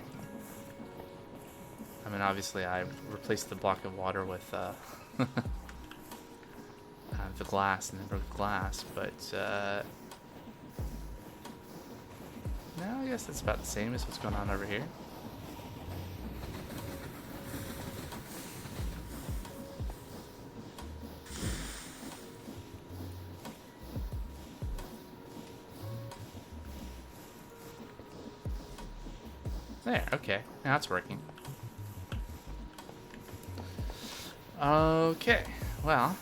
Speaker 1: I mean, obviously I replaced the block of water with, the glass and then broke the glass, but, no, I guess that's about the same as what's going on over here. There, okay. Now it's working. Okay, well.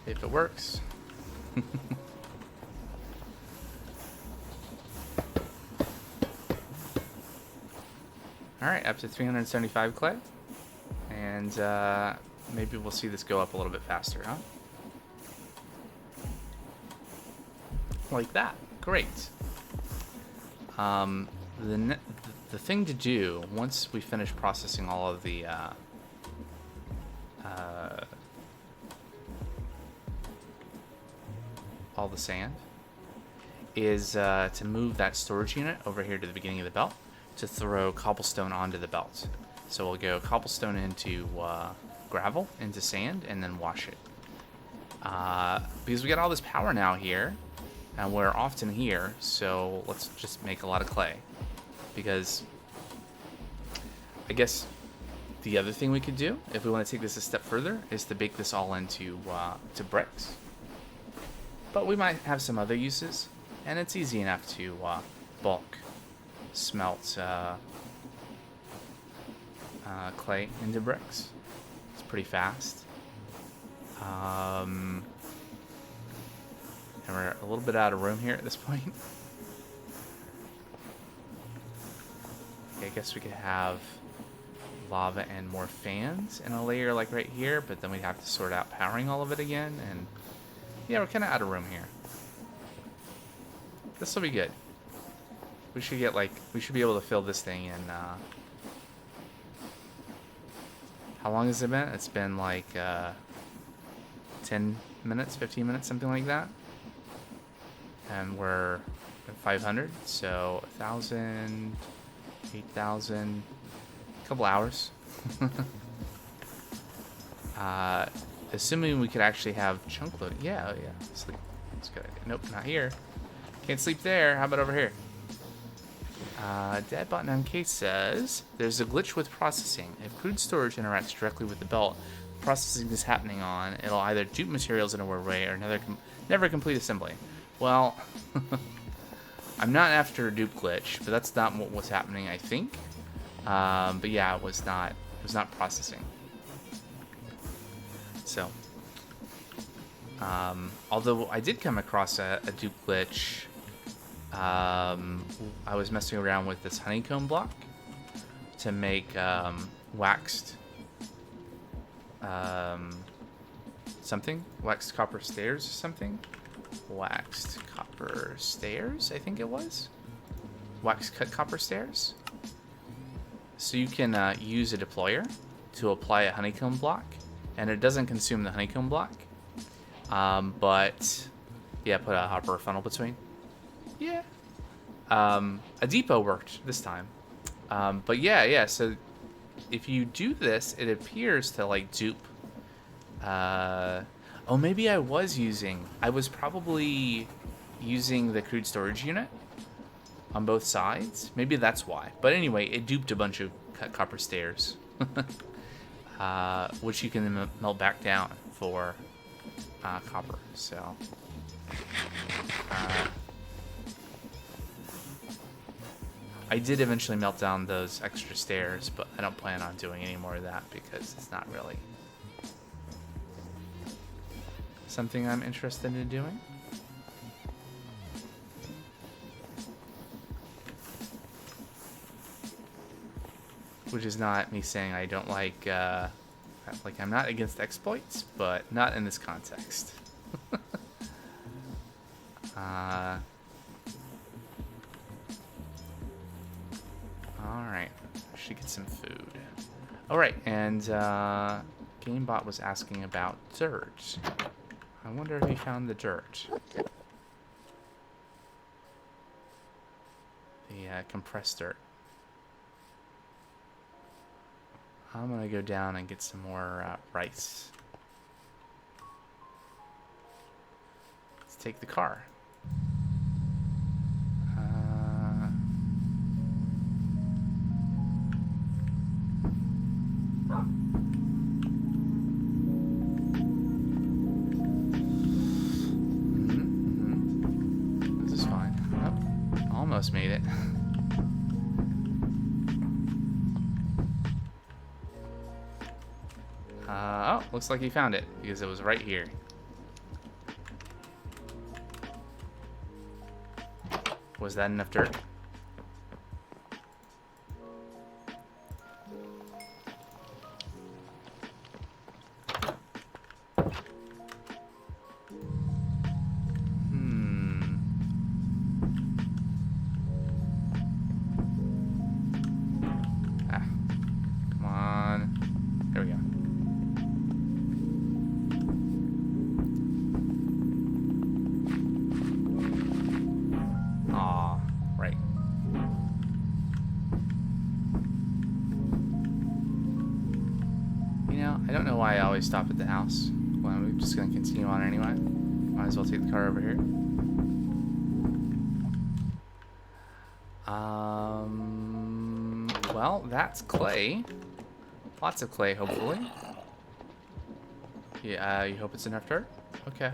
Speaker 1: If it works. Alright, up to 375 clay. And maybe we'll see this go up a little bit faster, huh? Like that. Great. The thing to do, once we finish processing all of the sand, is to move that storage unit over here to the beginning of the belt to throw cobblestone onto the belt. So we'll go cobblestone into gravel, into sand, and then wash it. Because we got all this power now here, and we're often here, so let's just make a lot of clay. Because I guess the other thing we could do, if we want to take this a step further, is to bake this all into to bricks. But we might have some other uses, and it's easy enough to bulk smelt clay into bricks. It's pretty fast. And we're a little bit out of room here at this point. Okay, I guess we could have lava and more fans in a layer like right here, but then we'd have to sort out powering all of it again, and yeah, we're kind of out of room here. This will be good. We should get like, we should be able to fill this thing in, how long has it been? It's been like, 10 minutes, 15 minutes, something like that. And we're at 500, so 1,000, 8,000, a couple hours. Assuming we could actually have chunk loading. Yeah, oh yeah, sleep. That's a good idea. Nope, not here. Can't sleep there. How about over here? Deadbot 9K says, there's a glitch with processing. If crude storage interacts directly with the belt processing is happening on, it'll either dupe materials in a weird way or never complete assembly. Well, I'm not after a dupe glitch, but that's not what was happening, I think. But yeah, it was not processing. So, although I did come across a dupe glitch, I was messing around with this honeycomb block to make waxed something, waxed copper stairs or something. Waxed copper stairs, I think it was. Wax cut copper stairs. So you can use a deployer to apply a honeycomb block, and it doesn't consume the honeycomb block. But yeah, put a hopper funnel between. Yeah. A depot worked this time. But yeah, so if you do this, it appears to like dupe. Oh, maybe I was probably using the crude storage unit on both sides. Maybe that's why. But anyway, it duped a bunch of cut copper stairs, which you can melt back down for copper. So, I did eventually melt down those extra stairs, but I don't plan on doing any more of that because it's not really something I'm interested in doing. Which is not me saying I don't like I'm not against exploits, but not in this context. Alright, I should get some food. Alright, and GameBot was asking about dirt. I wonder if he found the dirt. The compressed dirt. I'm gonna go down and get some more rice. Let's take the car. This is fine. Oh, almost made it. Oh, looks like he found it because it was right here. Was that enough dirt? Ah, come on. There we go. I don't know why I always stop at the house. Well, we're just going to continue on anyway. Might as well take the car over here. Well, that's clay. Lots of clay, hopefully. Yeah, you hope it's enough dirt? Okay.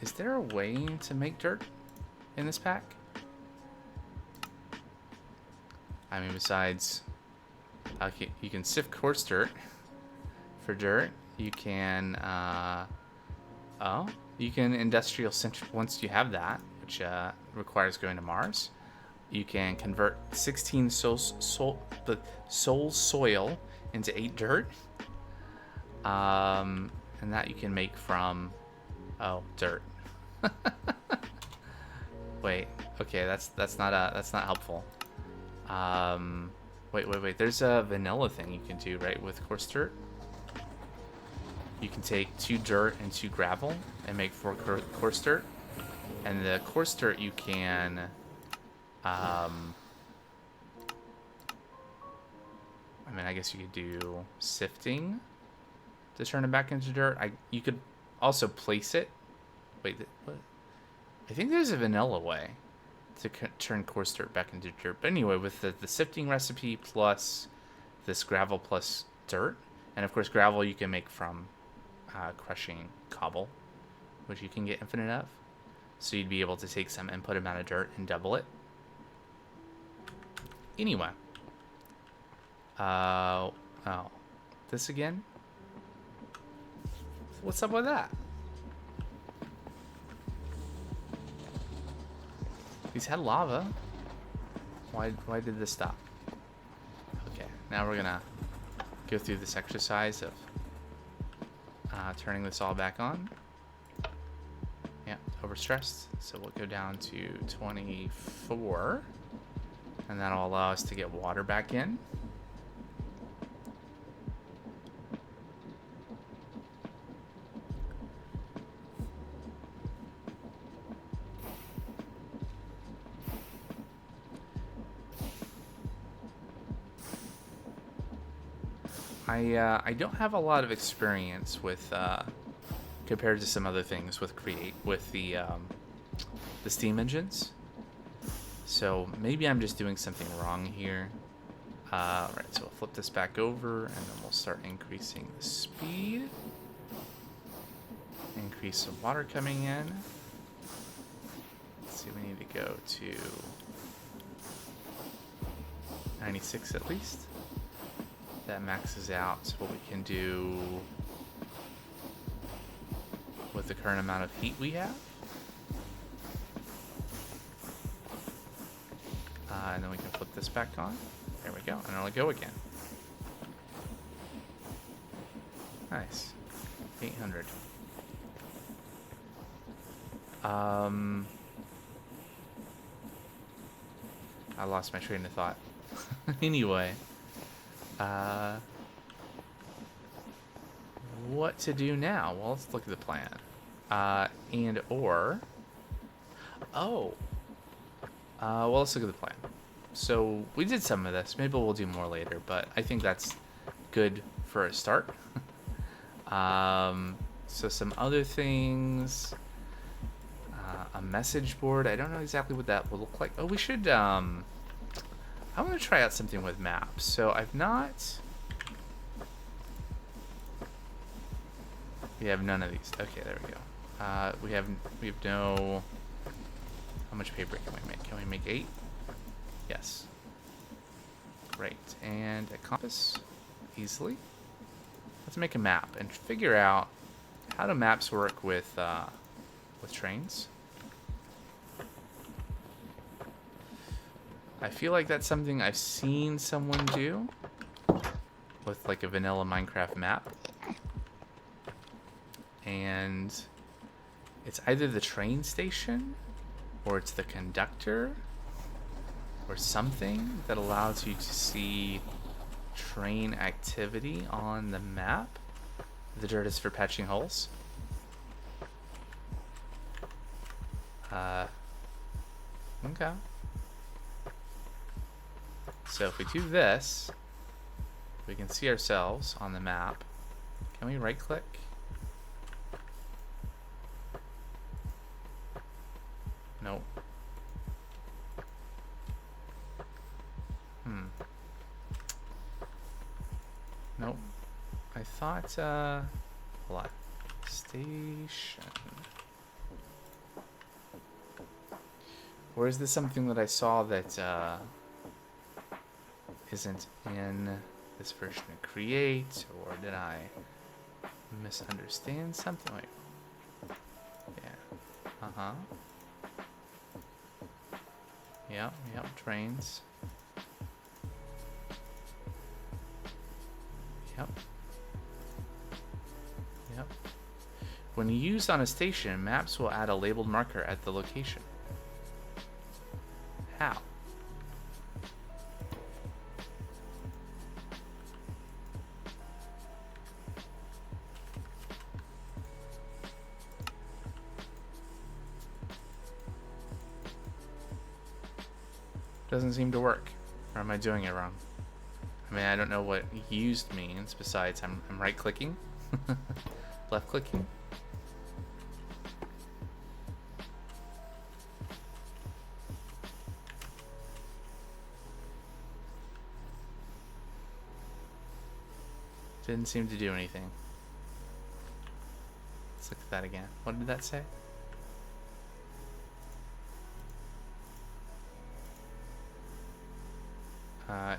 Speaker 1: Is there a way to make dirt in this pack? I mean, besides... Okay, you can sift coarse dirt for dirt. You can, you can industrial once you have that, which requires going to Mars. You can convert 16 soul soil into 8 dirt, and that you can make from dirt. Wait. Okay, that's not helpful. Wait. There's a vanilla thing you can do, right, with coarse dirt. You can take 2 dirt and 2 gravel and make 4 coarse dirt. And the coarse dirt you can, I mean, I guess you could do sifting to turn it back into dirt. You could also place it. Wait, what? I think there's a vanilla way to turn coarse dirt back into dirt. But anyway, with the sifting recipe plus this gravel plus dirt, and of course gravel you can make from crushing cobble, which you can get infinite of. So you'd be able to take some input amount of dirt and double it. Anyway. Oh. This again? What's up with that? These had lava. Why did this stop? Okay, now we're gonna go through this exercise of turning this all back on. Yeah, overstressed. So we'll go down to 24. And that'll allow us to get water back in. I don't have a lot of experience with compared to some other things with Create with the steam engines. So maybe I'm just doing something wrong here. Right, so we'll flip this back over and then we'll start increasing the speed. Increase some water coming in. Let's see, we need to go to 96 at least. That maxes out what we can do with the current amount of heat we have. And then we can flip this back on. There we go. And it'll go again. Nice. 800. I lost my train of thought. Anyway. What to do now? Well, let's look at the plan. Well, let's look at the plan. So we did some of this. Maybe we'll do more later, but I think that's good for a start. So some other things. A message board. I don't know exactly what that will look like. Oh, we should. I want to try out something with maps. So I've not. We have none of these. Okay, there we go. We have no. How much paper can we make? Can we make 8? Yes. Great. And a compass. Easily. Let's make a map and figure out how do maps work with trains. I feel like that's something I've seen someone do with like a vanilla Minecraft map. And it's either the train station or it's the conductor or something that allows you to see train activity on the map. The dirt is for patching holes. Okay. So if we do this, we can see ourselves on the map. Can we right click? Nope. Nope. I thought, hold on. Station. Or is this something that I saw that, isn't in this version of Create, or did I misunderstand something? Wait. Yeah. Yep, trains. Yep. When used on a station, maps will add a labeled marker at the location. How? Doesn't seem to work. Or am I doing it wrong? I mean, I don't know what used means besides I'm right clicking, left clicking. Didn't seem to do anything. Let's look at that again. What did that say?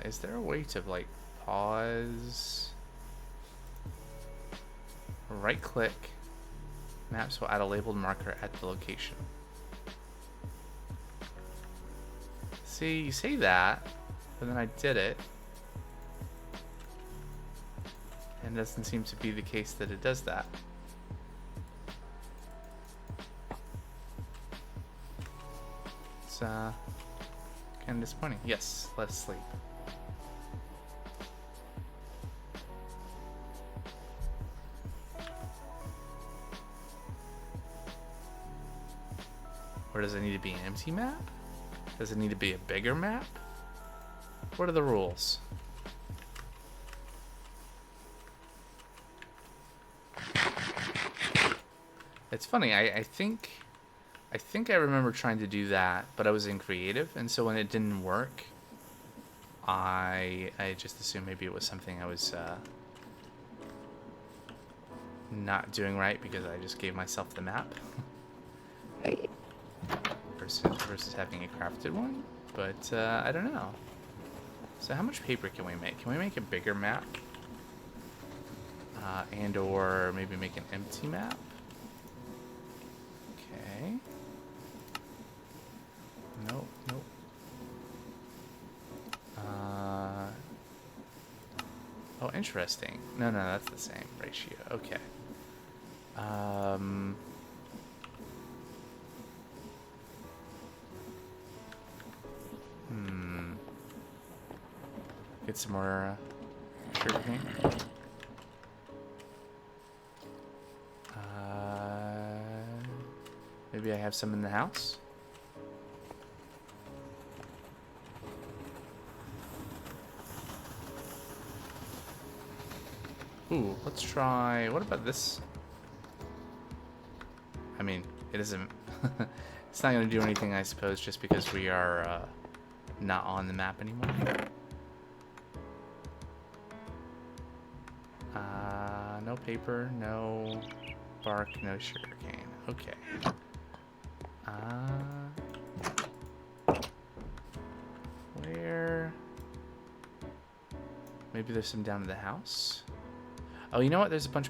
Speaker 1: Is there a way to like pause? Right click. Maps will add a labeled marker at the location. See, you say that, but then I did it. And it doesn't seem to be the case that it does that. It's kind of disappointing. Yes, let us sleep. Or does it need to be an empty map? Does it need to be a bigger map? What are the rules? It's funny, I think I remember trying to do that, but I was in creative, and so when it didn't work, I just assumed maybe it was something I was not doing right because I just gave myself the map versus having a crafted one. But I don't know. So how much paper can we make? Can we make a bigger map? And or maybe make an empty map? Okay. Nope, nope. Oh, interesting. No, that's the same ratio. Okay. Get some more sugar cane. Maybe I have some in the house. Ooh, let's try. What about this? I mean, it isn't. It's not going to do anything, I suppose, just because we are not on the map anymore. No paper, no bark, no sugar cane. Okay. Where? Maybe there's some down in the house. Oh, you know what? There's a bunch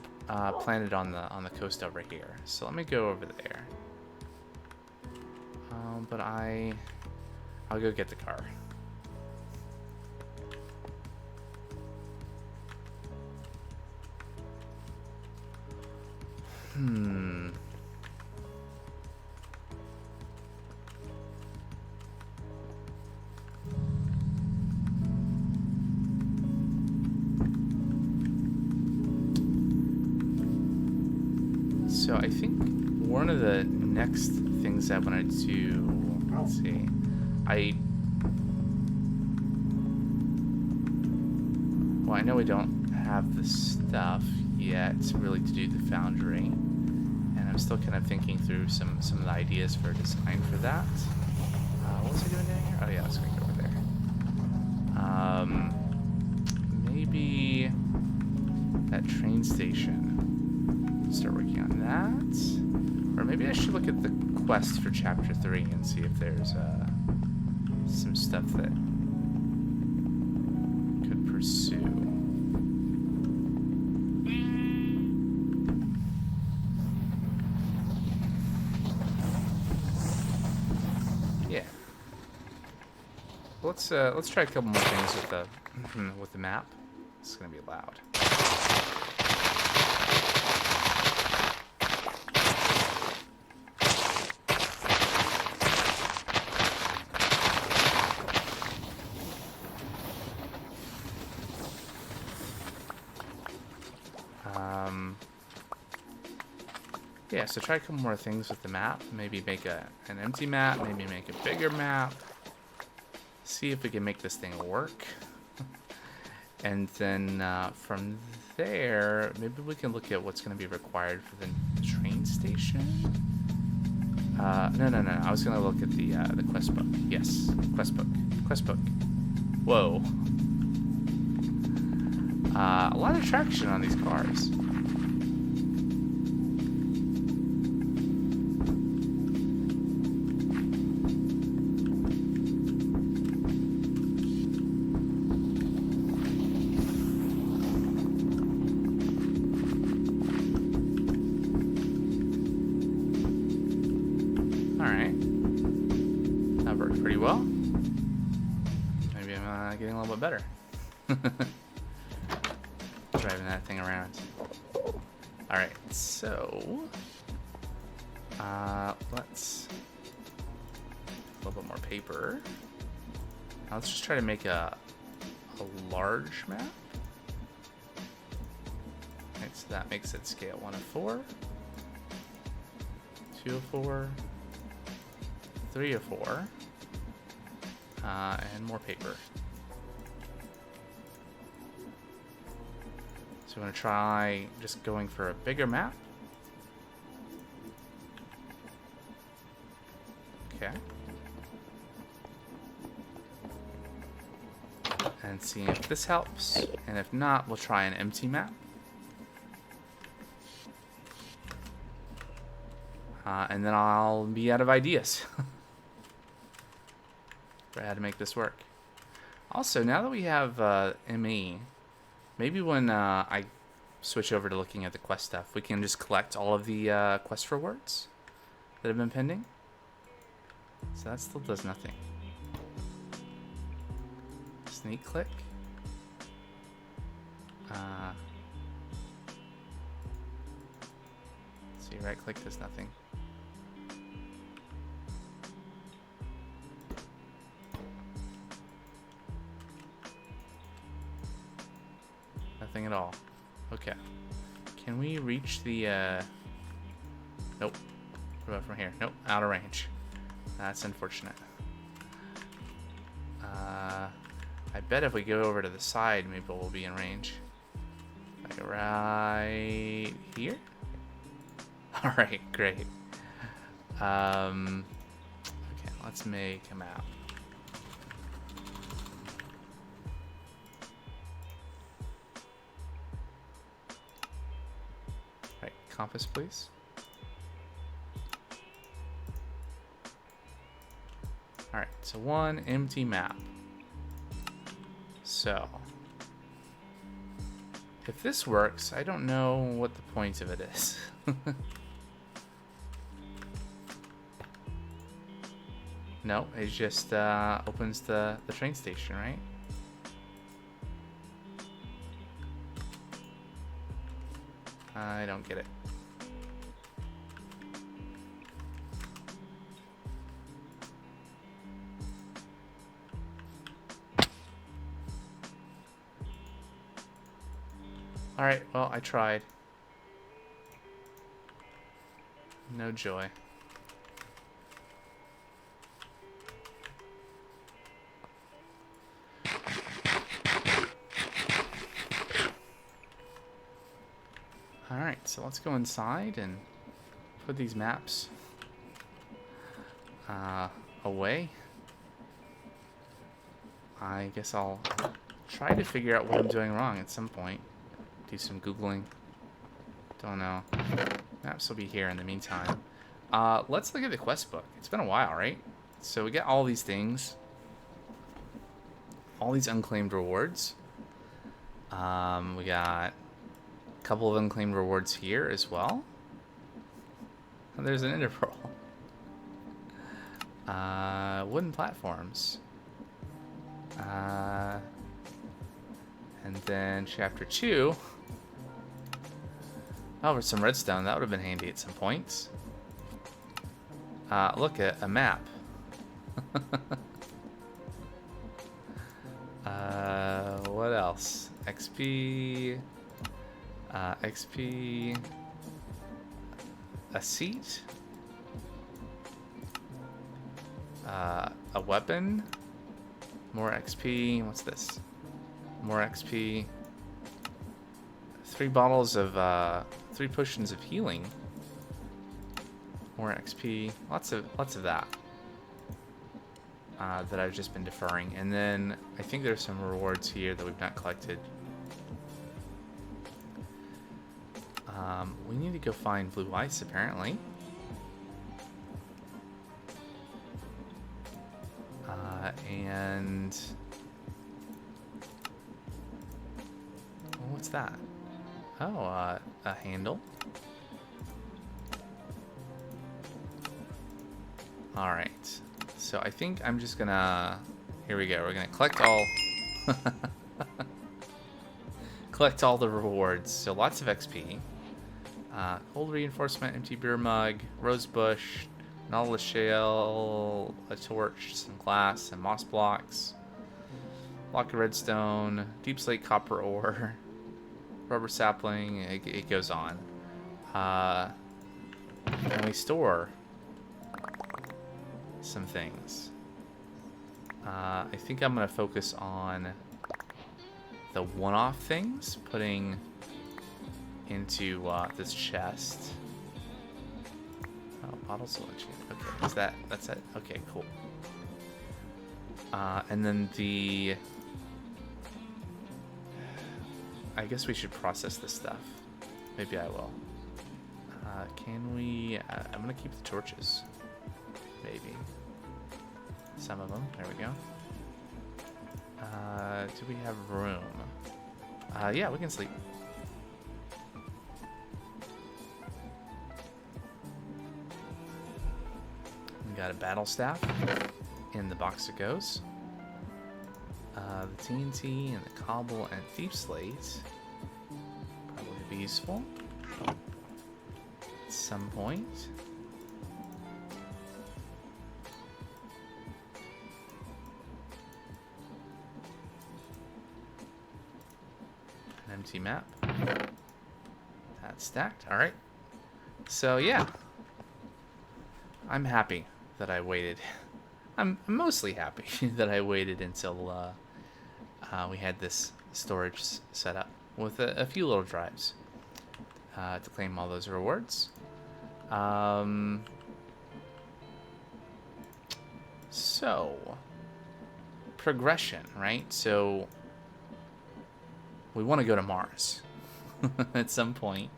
Speaker 1: planted on the coast over here. So let me go over there. But I'll go get the car. So I think one of the next things I want to do, let's see, well, I know we don't have the stuff yet really to do the foundry, and I'm still kind of thinking through some of the ideas for design for that. What was I doing down here? Oh yeah, I was going to go over there. Maybe that train station. Start working on that. Or maybe I should look at the quest for chapter 3 and see if there's some stuff that could pursue. Yeah. Let's try a couple more things with the map. It's gonna be loud. Yeah, so try a couple more things with the map. Maybe make an empty map, maybe make a bigger map. See if we can make this thing work. And then from there, maybe we can look at what's going to be required for the train station. No. I was going to look at the quest book. Yes, quest book. Quest book. Whoa. A lot of traction on these cars. Better. Driving that thing around. Alright, so let's a little bit more paper. Now let's just try to make a large map. Okay, so that makes it scale 1 of 4, 2 of 4, 3 of 4, and more paper. So I'm going to try just going for a bigger map. Okay. And see if this helps. And if not, we'll try an empty map. And then I'll be out of ideas for how to make this work. Also, now that we have ME, maybe when I switch over to looking at the quest stuff, we can just collect all of the quest rewards that have been pending. So that still does nothing. Sneak click. See, right click does nothing. Nothing at all. Okay. Can we reach the, Nope. What about from here? Nope. Out of range. That's unfortunate. I bet if we go over to the side, maybe we'll be in range. Like right here? Alright, great. Okay, let's make a map. Right, compass, please. Alright, so one empty map. So, if this works, I don't know what the point of it is. No, it just opens the train station, right? I don't get it. Alright, well, I tried. No joy. Alright, so let's go inside and put these maps away. I guess I'll try to figure out what I'm doing wrong at some point. Do some Googling. Don't know. Maps will be here in the meantime. Let's look at the quest book. It's been a while, right? So we get all these things. All these unclaimed rewards. We got a couple of unclaimed rewards here as well. And there's an ender pearl. Wooden platforms. And then chapter 2. Oh, for some redstone. That would have been handy at some points. Look at a map. What else? XP. XP. a seat, a weapon, more XP. What's this? More XP. 3 bottles of 3 potions of healing. More XP. Lots of that. That I've just been deferring. And then I think there's some rewards here that we've not collected. We need to go find blue ice, apparently. And... well, what's that? Oh, a handle. Alright. So I think I'm just gonna... here we go. We're gonna collect all... collect all the rewards. So lots of XP. Cold reinforcement, empty beer mug, rose bush, nautilus shell, a torch, some glass, some moss blocks, block of redstone, deep slate copper ore, rubber sapling. It goes on. And we store some things. I think I'm gonna focus on the one-off things, putting into this chest. Oh, bottle solution. Okay, that's it? Okay, cool. And then I guess we should process this stuff. Maybe I will. Can we... I'm gonna keep the torches. Maybe. Some of them. There we go. Do we have room? Yeah, we can sleep. We got a battle staff in the box it goes. The TNT and the cobble and deep slate probably be useful at some point. An empty map. That's stacked. All right. So yeah, I'm happy that I waited. I'm mostly happy that I waited until we had this storage set up with a few little drives to claim all those rewards. So, progression, right? So, we want to go to Mars at some point.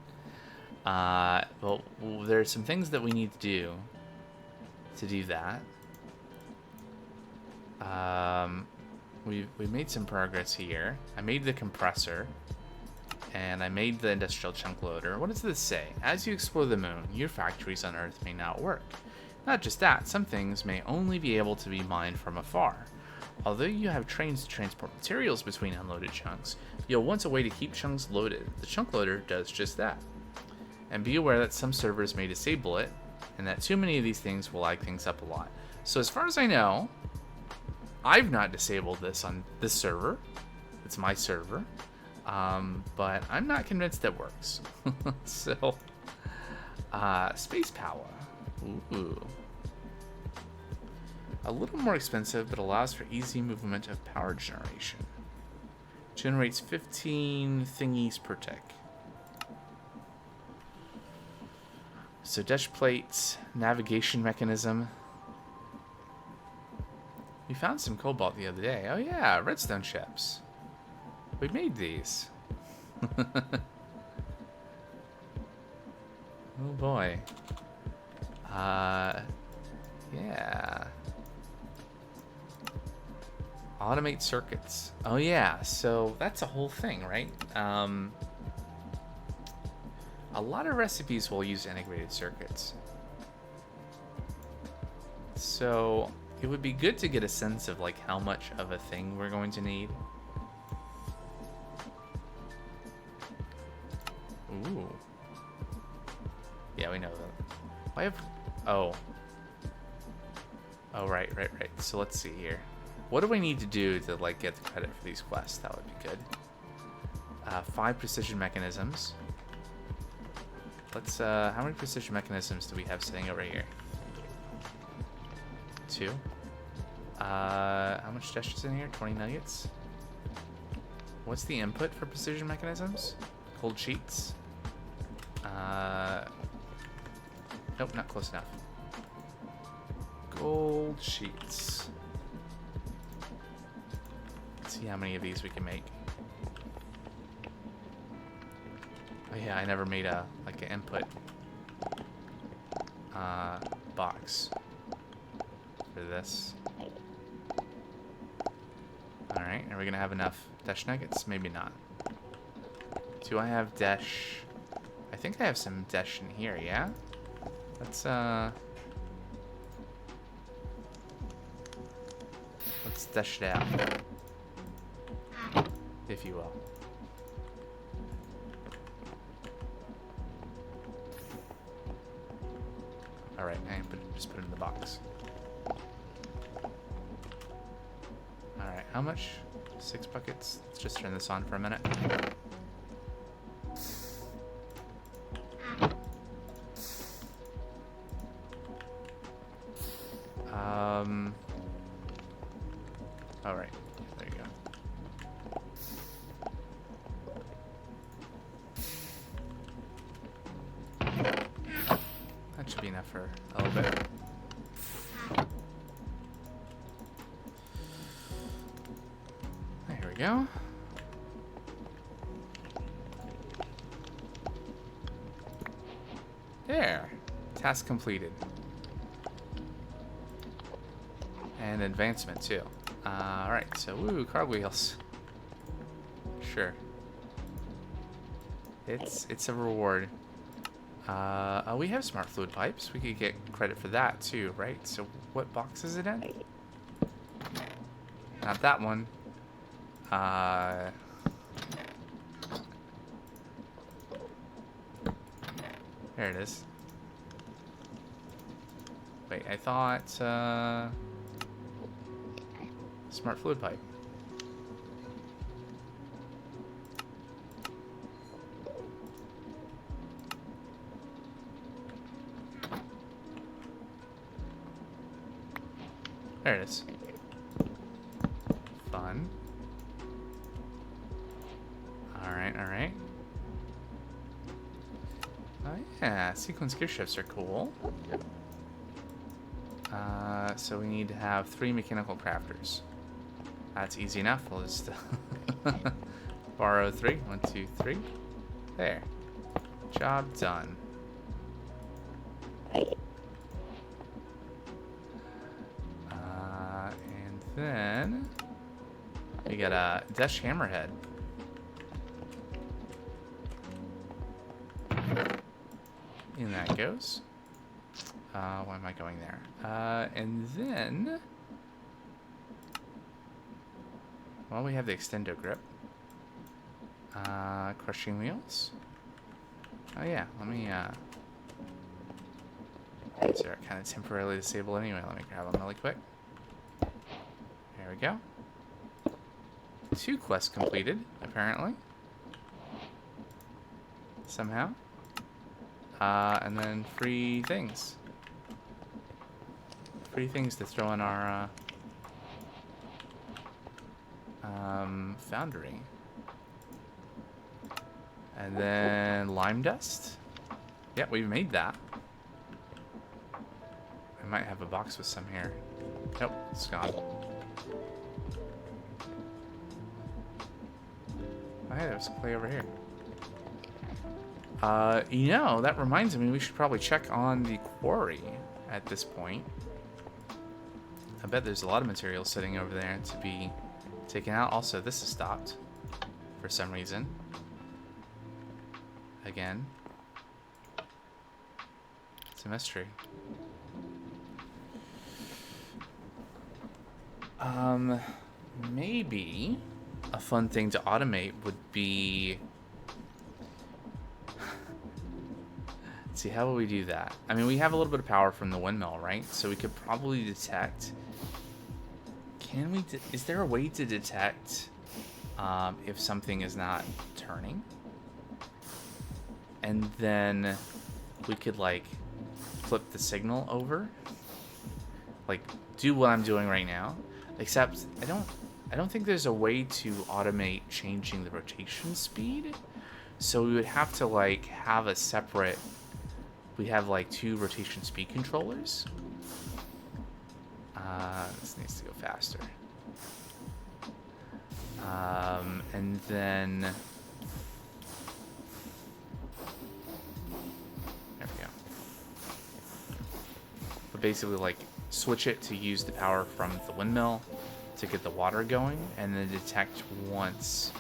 Speaker 1: Well, there's some things that we need to do that. We made some progress here. I made the compressor, and I made the industrial chunk loader. What does this say? As you explore the moon, your factories on Earth may not work. Not just that, some things may only be able to be mined from afar. Although you have trains to transport materials between unloaded chunks, you'll want a way to keep chunks loaded. The chunk loader does just that. And be aware that some servers may disable it, and that too many of these things will lag things up a lot. So as far as I know, I've not disabled this on this server. It's my server. But I'm not convinced it works. So, space power. Ooh. A little more expensive, but allows for easy movement of power generation. Generates 15 thingies per tick. So dash plates, navigation mechanism. We found some cobalt the other day. Oh yeah, redstone chips. We made these. Oh boy. Yeah. Automate circuits. Oh yeah, so that's a whole thing, right? A lot of recipes will use integrated circuits. So it would be good to get a sense of like how much of a thing we're going to need. Ooh. Yeah, we know that. Why have... Oh. Oh, right. So let's see here. What do we need to do to like get the credit for these quests? That would be good. 5 precision mechanisms. Let's, how many precision mechanisms do we have sitting over here? 2. How much dash is in here? 20 nuggets? What's the input for precision mechanisms? Cold sheets? Nope, not close enough. Gold sheets. Let's see how many of these we can make. Oh yeah, I never made a, like an input box for this. Alright, are we gonna have enough dash nuggets? Maybe not. Do I have dash? I think I have some dash in here, yeah? Let's dash it out, if you will. Alright, I just put it in the box. Alright, how much? 6 buckets. Let's just turn this on for a minute. Alright, there you go. That should be enough for a little bit. There we go. There. Task completed. And advancement too. Alright, so woo, cartwheels. Sure. It's a reward. Oh, we have smart fluid pipes. We could get credit for that too, right? So what box is it in? Not that one. There it is. Wait, I thought, smart fluid pipe. There it is. Fun. Alright, alright. Oh yeah, sequence gear shifts are cool. So we need to have 3 mechanical crafters. That's easy enough. We'll just borrow 3. 1, 2, 3. There. Job done. And then we got a Desh Hammerhead. In that goes. Why am I going there? And then, well, we have the extendo grip. Crushing wheels. Oh yeah, let me, these are kind of temporarily disabled anyway. Let me grab them really quick. There we go. 2 quests completed, apparently. Somehow. And then free things. Free things to throw in our foundry. And then lime dust. Yep, we've made that. I might have a box with some here. Nope, it's gone. Oh, hey, there's clay over here. You know, that reminds me, we should probably check on the quarry at this point. I bet there's a lot of material sitting over there to be taken out. Also, this is stopped for some reason. Again. It's a mystery. Maybe a fun thing to automate would be... Let's see, how will we do that? I mean, we have a little bit of power from the windmill, right? So we could probably detect... Can we... Is there a way to detect if something is not turning? And then we could like flip the signal over, like do what I'm doing right now, except I don't think there's a way to automate changing the rotation speed. So we would have to like have a separate, we have like 2 rotation speed controllers. This needs to go faster. And then there we go. But basically like switch it to use the power from the windmill to get the water going, and then detect once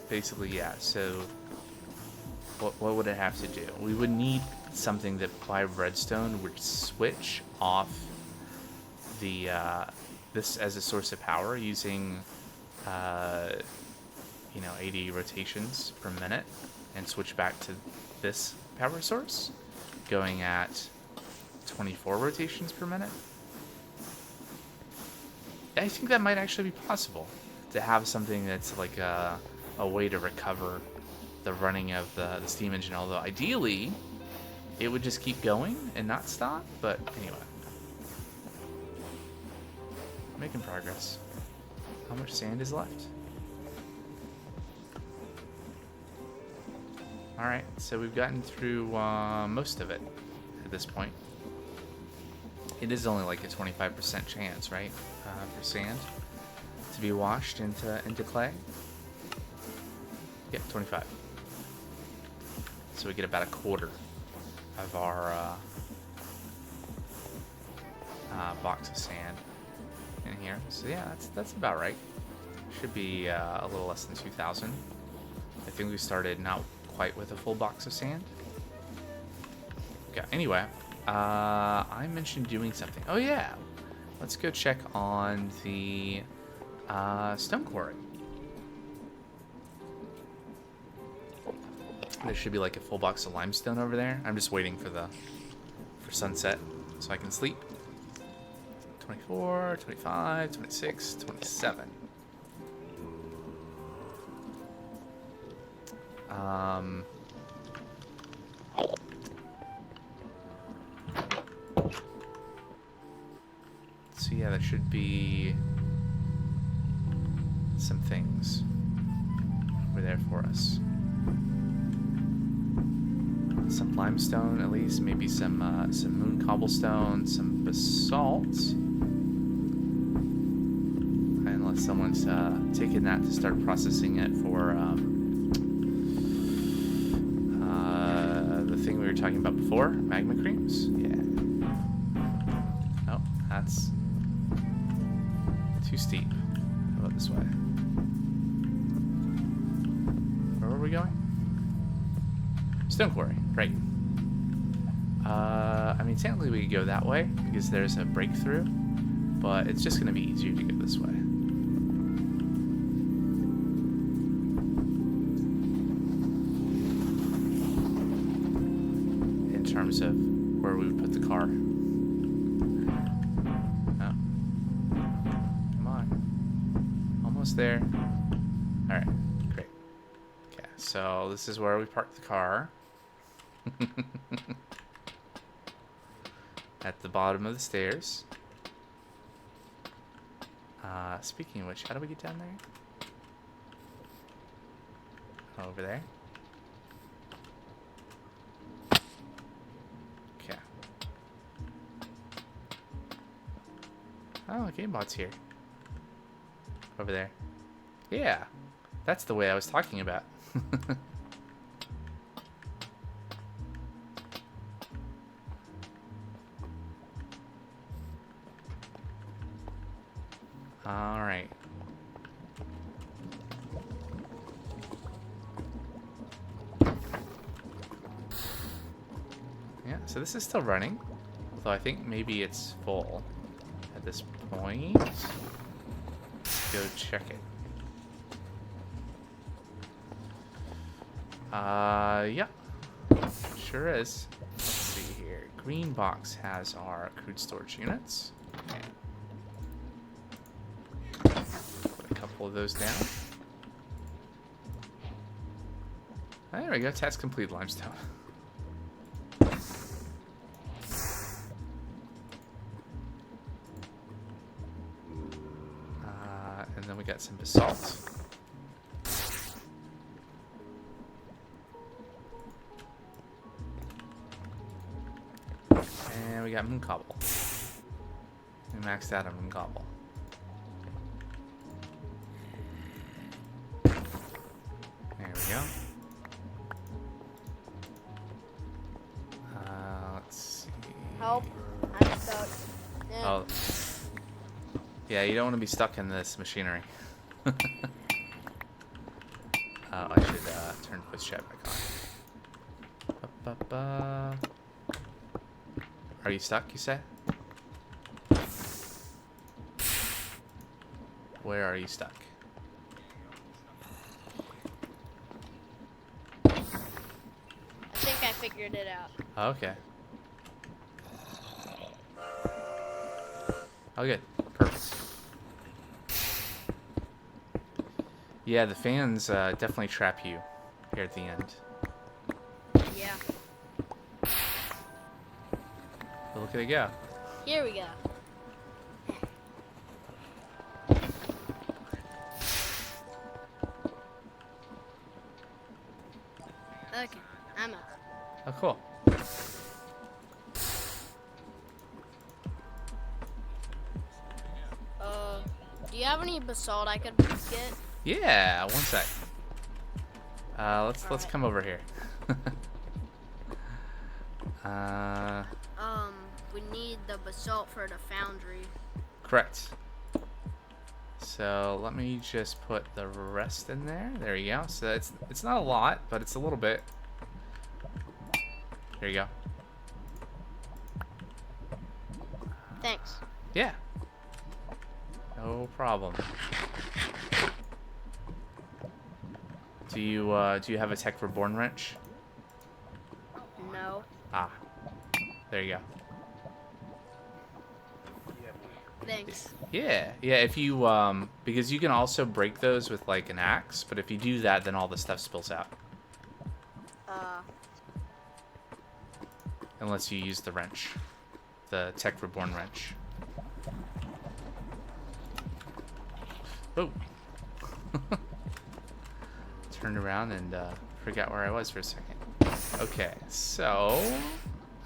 Speaker 1: basically, yeah. So what would it have to do? We would need something that by redstone would switch off the this as a source of power using 80 rotations per minute, and switch back to this power source going at 24 rotations per minute. I think that might actually be possible, to have something that's like a way to recover the running of the steam engine, although ideally it would just keep going and not stop. But anyway, making progress. How much sand is left? Alright, so we've gotten through most of it at this point. It is only like a 25% chance, right, for sand to be washed into clay. Yeah, 25. So we get about a quarter of our box of sand in here. So yeah, that's about right. Should be a little less than 2,000. I think we started not quite with a full box of sand. Okay, anyway, I mentioned doing something. Oh yeah, let's go check on the stone quarry. There should be like a full box of limestone over there. I'm just waiting for sunset so I can sleep. 24, 25, 26, 27. So yeah, there should be some things over there for us. Some limestone, at least, maybe some moon cobblestone, some basalt. Unless someone's taken that to start processing it for the thing we were talking about before, magma creams. Yeah. Oh, that's too steep. How about this way? Where were we going? Stone quarry, right. I mean, technically we could go that way because there's a breakthrough, but it's just going to be easier to go this way. In terms of where we would put the car. Oh. Come on. Almost there. Alright, great. Okay, so this is where we parked the car. At the bottom of the stairs. Speaking of which, how do we get down there? Over there. Okay. Oh, GameBot's here. Over there. Yeah, that's the way I was talking about. Alright. Yeah, so this is still running. Although I think maybe it's full at this point. Let's go check it. Yeah. Sure is. Let's see here. Green box has our crude storage units. couple of those down. There we go. Task complete, limestone. And then we got some basalt. And we got moon cobble. We maxed out on moon cobble. There we go. Let's see.
Speaker 2: Help. I'm stuck. Yeah.
Speaker 1: Oh. Yeah, you don't want to be stuck in this machinery. I should turn voice chat back on. Ba-ba-ba. Are you stuck, you say? Where are you stuck?
Speaker 2: I think I figured it out.
Speaker 1: Oh, okay. Oh, good. Perfect. Yeah, the fans definitely trap you here at the end.
Speaker 2: Yeah.
Speaker 1: But look at it go.
Speaker 2: Here we go. Okay, I'm up.
Speaker 1: Oh, cool.
Speaker 2: Do you have any basalt I could get?
Speaker 1: Yeah, one sec. Let's
Speaker 2: Alright.
Speaker 1: come over here.
Speaker 2: We need the basalt for the foundry.
Speaker 1: Correct. So let me just put the rest in there. There you go. So it's not a lot, but it's a little bit. There you go.
Speaker 2: Thanks.
Speaker 1: Yeah. No problem. Do you have a Tech Reborn wrench?
Speaker 2: No.
Speaker 1: Ah. There you go.
Speaker 2: Thanks.
Speaker 1: Yeah. Yeah, if you because you can also break those with like an axe, but if you do that then all the stuff spills out. Unless you use the wrench. The Tech Reborn wrench. Oh. Turned around and forgot where I was for a second. Okay, so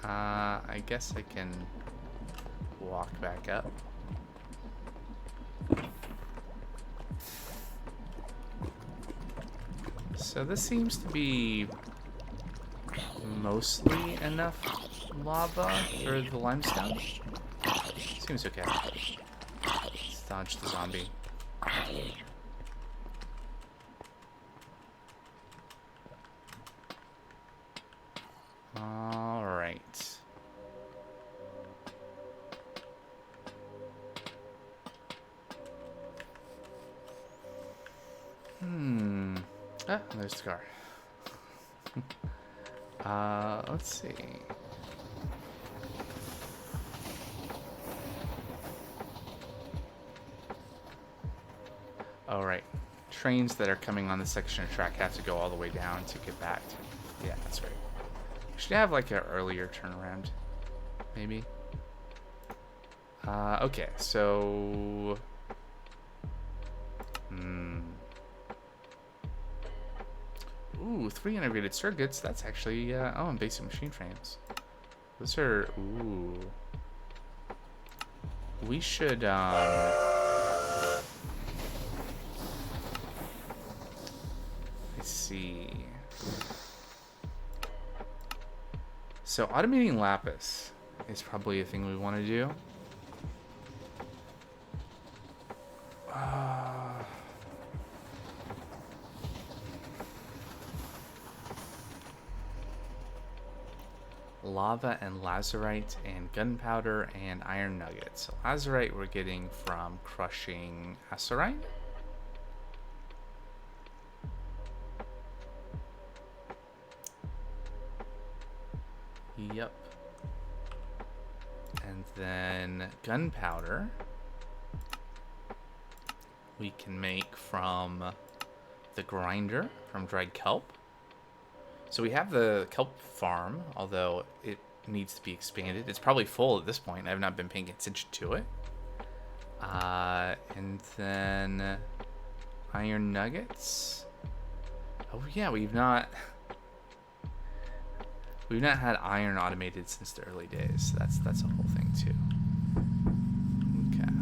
Speaker 1: I guess I can walk back up. So this seems to be mostly enough lava for the limestone. Seems okay. Let's dodge the zombie. All right. Ah, there's the car. Let's see. All right. Trains that are coming on this section of track have to go all the way down to get back to. Yeah, that's right. We should have like an earlier turnaround, maybe. Okay, so. Ooh, 3 integrated circuits. That's actually oh, and basic machine frames. Those are we should let's see. So automating lapis is probably a thing we want to do. Lava and lazurite and gunpowder and iron nuggets. So lazurite we're getting from crushing asurite. Yep. And then gunpowder we can make from the grinder from dried kelp. So we have the kelp farm, although it needs to be expanded. It's probably full at this point. I have not been paying attention to it. And then iron nuggets. Oh yeah, we've not had iron automated since the early days. That's a whole thing too. Okay.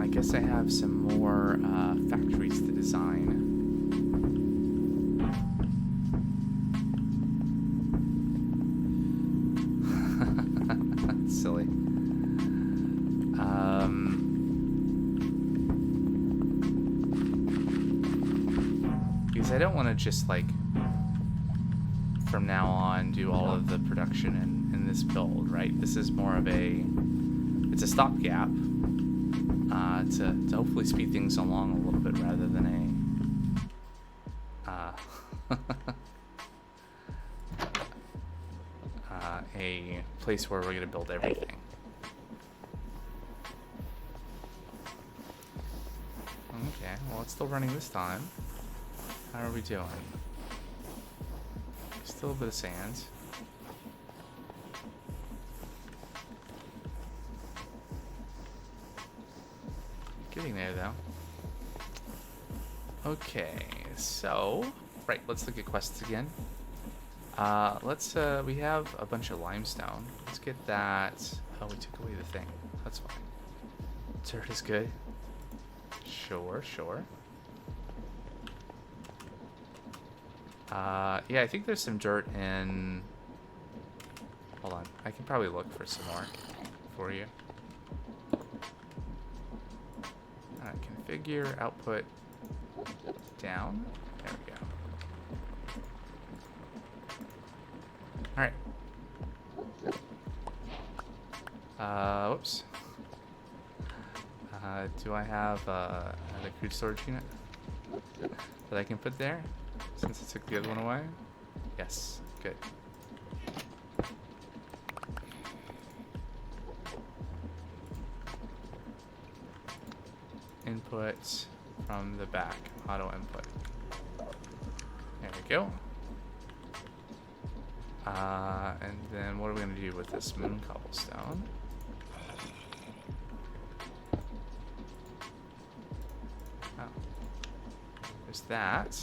Speaker 1: I guess I have some more factories to design. That's silly. Because I don't want to just like from now on do all of the production in this build, right? This is more of it's a stopgap to hopefully speed things along a little bit rather than a place where we're going to build everything. Okay, well, it's still running this time. How are we doing? Still a bit of sand. Getting there, though. Okay, so... Right, let's look at quests again. We have a bunch of limestone. Let's get that. Oh, we took away the thing. That's fine. Dirt is good. Sure. Yeah, I think there's some dirt in... Hold on. I can probably look for some more for you. Configure output down. There we go. Alright. Whoops. Do I have a crude storage unit that I can put there since I took the other one away? Yes. Good. Input from the back. Auto input. There we go. And then what are we going to do with this moon cobblestone? Oh. There's that.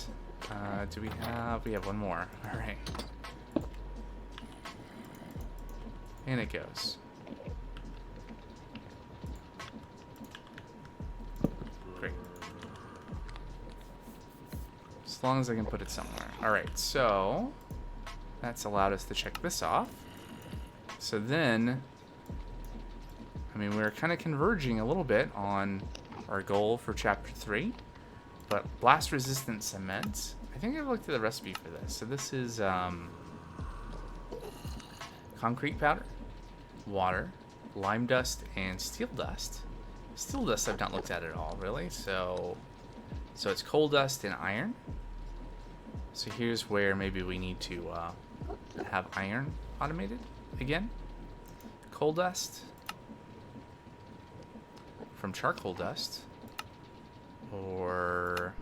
Speaker 1: Do we have... We have one more. Alright. And it goes. Great. As long as I can put it somewhere. Alright, so... That's allowed us to check this off. So then... I mean, we're kind of converging a little bit on our goal for Chapter 3. But blast-resistant cement... I think I've looked at the recipe for this. So this is concrete powder, water, lime dust, and steel dust. Steel dust I've not looked at all, really. So it's coal dust and iron. So here's where maybe we need to have iron automated again. Coal dust from charcoal dust, or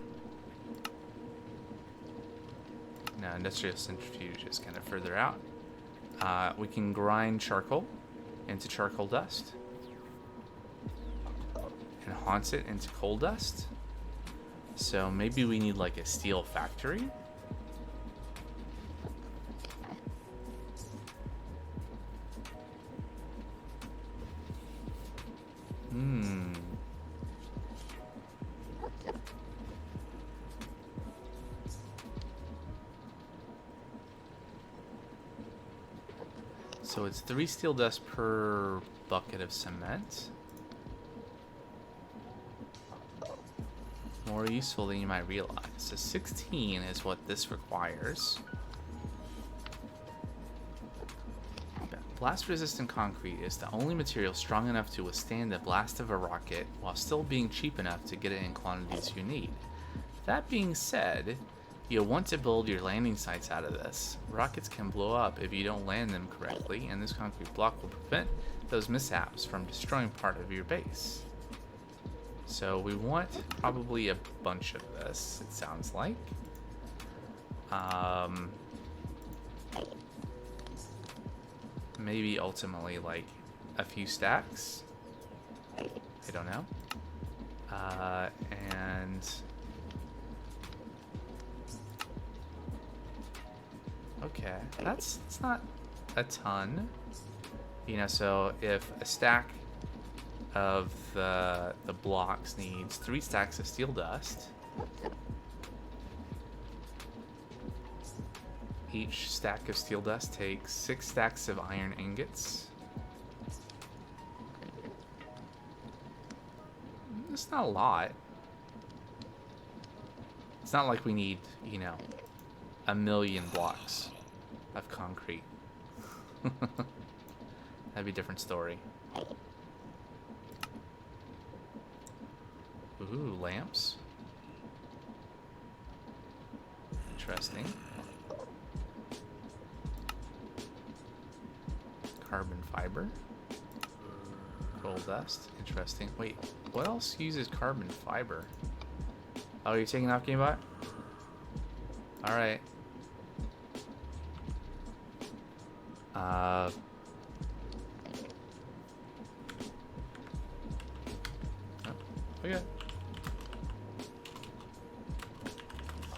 Speaker 1: no, industrial centrifuge is kind of further out. We can grind charcoal into charcoal dust, enhance it into coal dust. So maybe we need like a steel factory. So it's 3 steel dust per bucket of cement. More useful than you might realize. So 16 is what this requires. Blast-resistant concrete is the only material strong enough to withstand the blast of a rocket while still being cheap enough to get it in quantities you need. That being said, You'll want to build your landing sites out of this. Rockets can blow up if you don't land them correctly, and this concrete block will prevent those mishaps from destroying part of your base. So we want probably a bunch of this, it sounds like. Maybe ultimately like a few stacks. I don't know. And okay, that's not a ton. You know, so if a stack of the blocks needs 3 stacks of steel dust, each stack of steel dust takes 6 stacks of iron ingots. It's not a lot. It's not like we need, you know, 1,000,000 blocks of concrete. That'd be a different story. Ooh, lamps. Interesting. Carbon fiber. Coal dust. Interesting. Wait, what else uses carbon fiber? Oh, you're taking off, Gamebot? Alright. Oh, okay.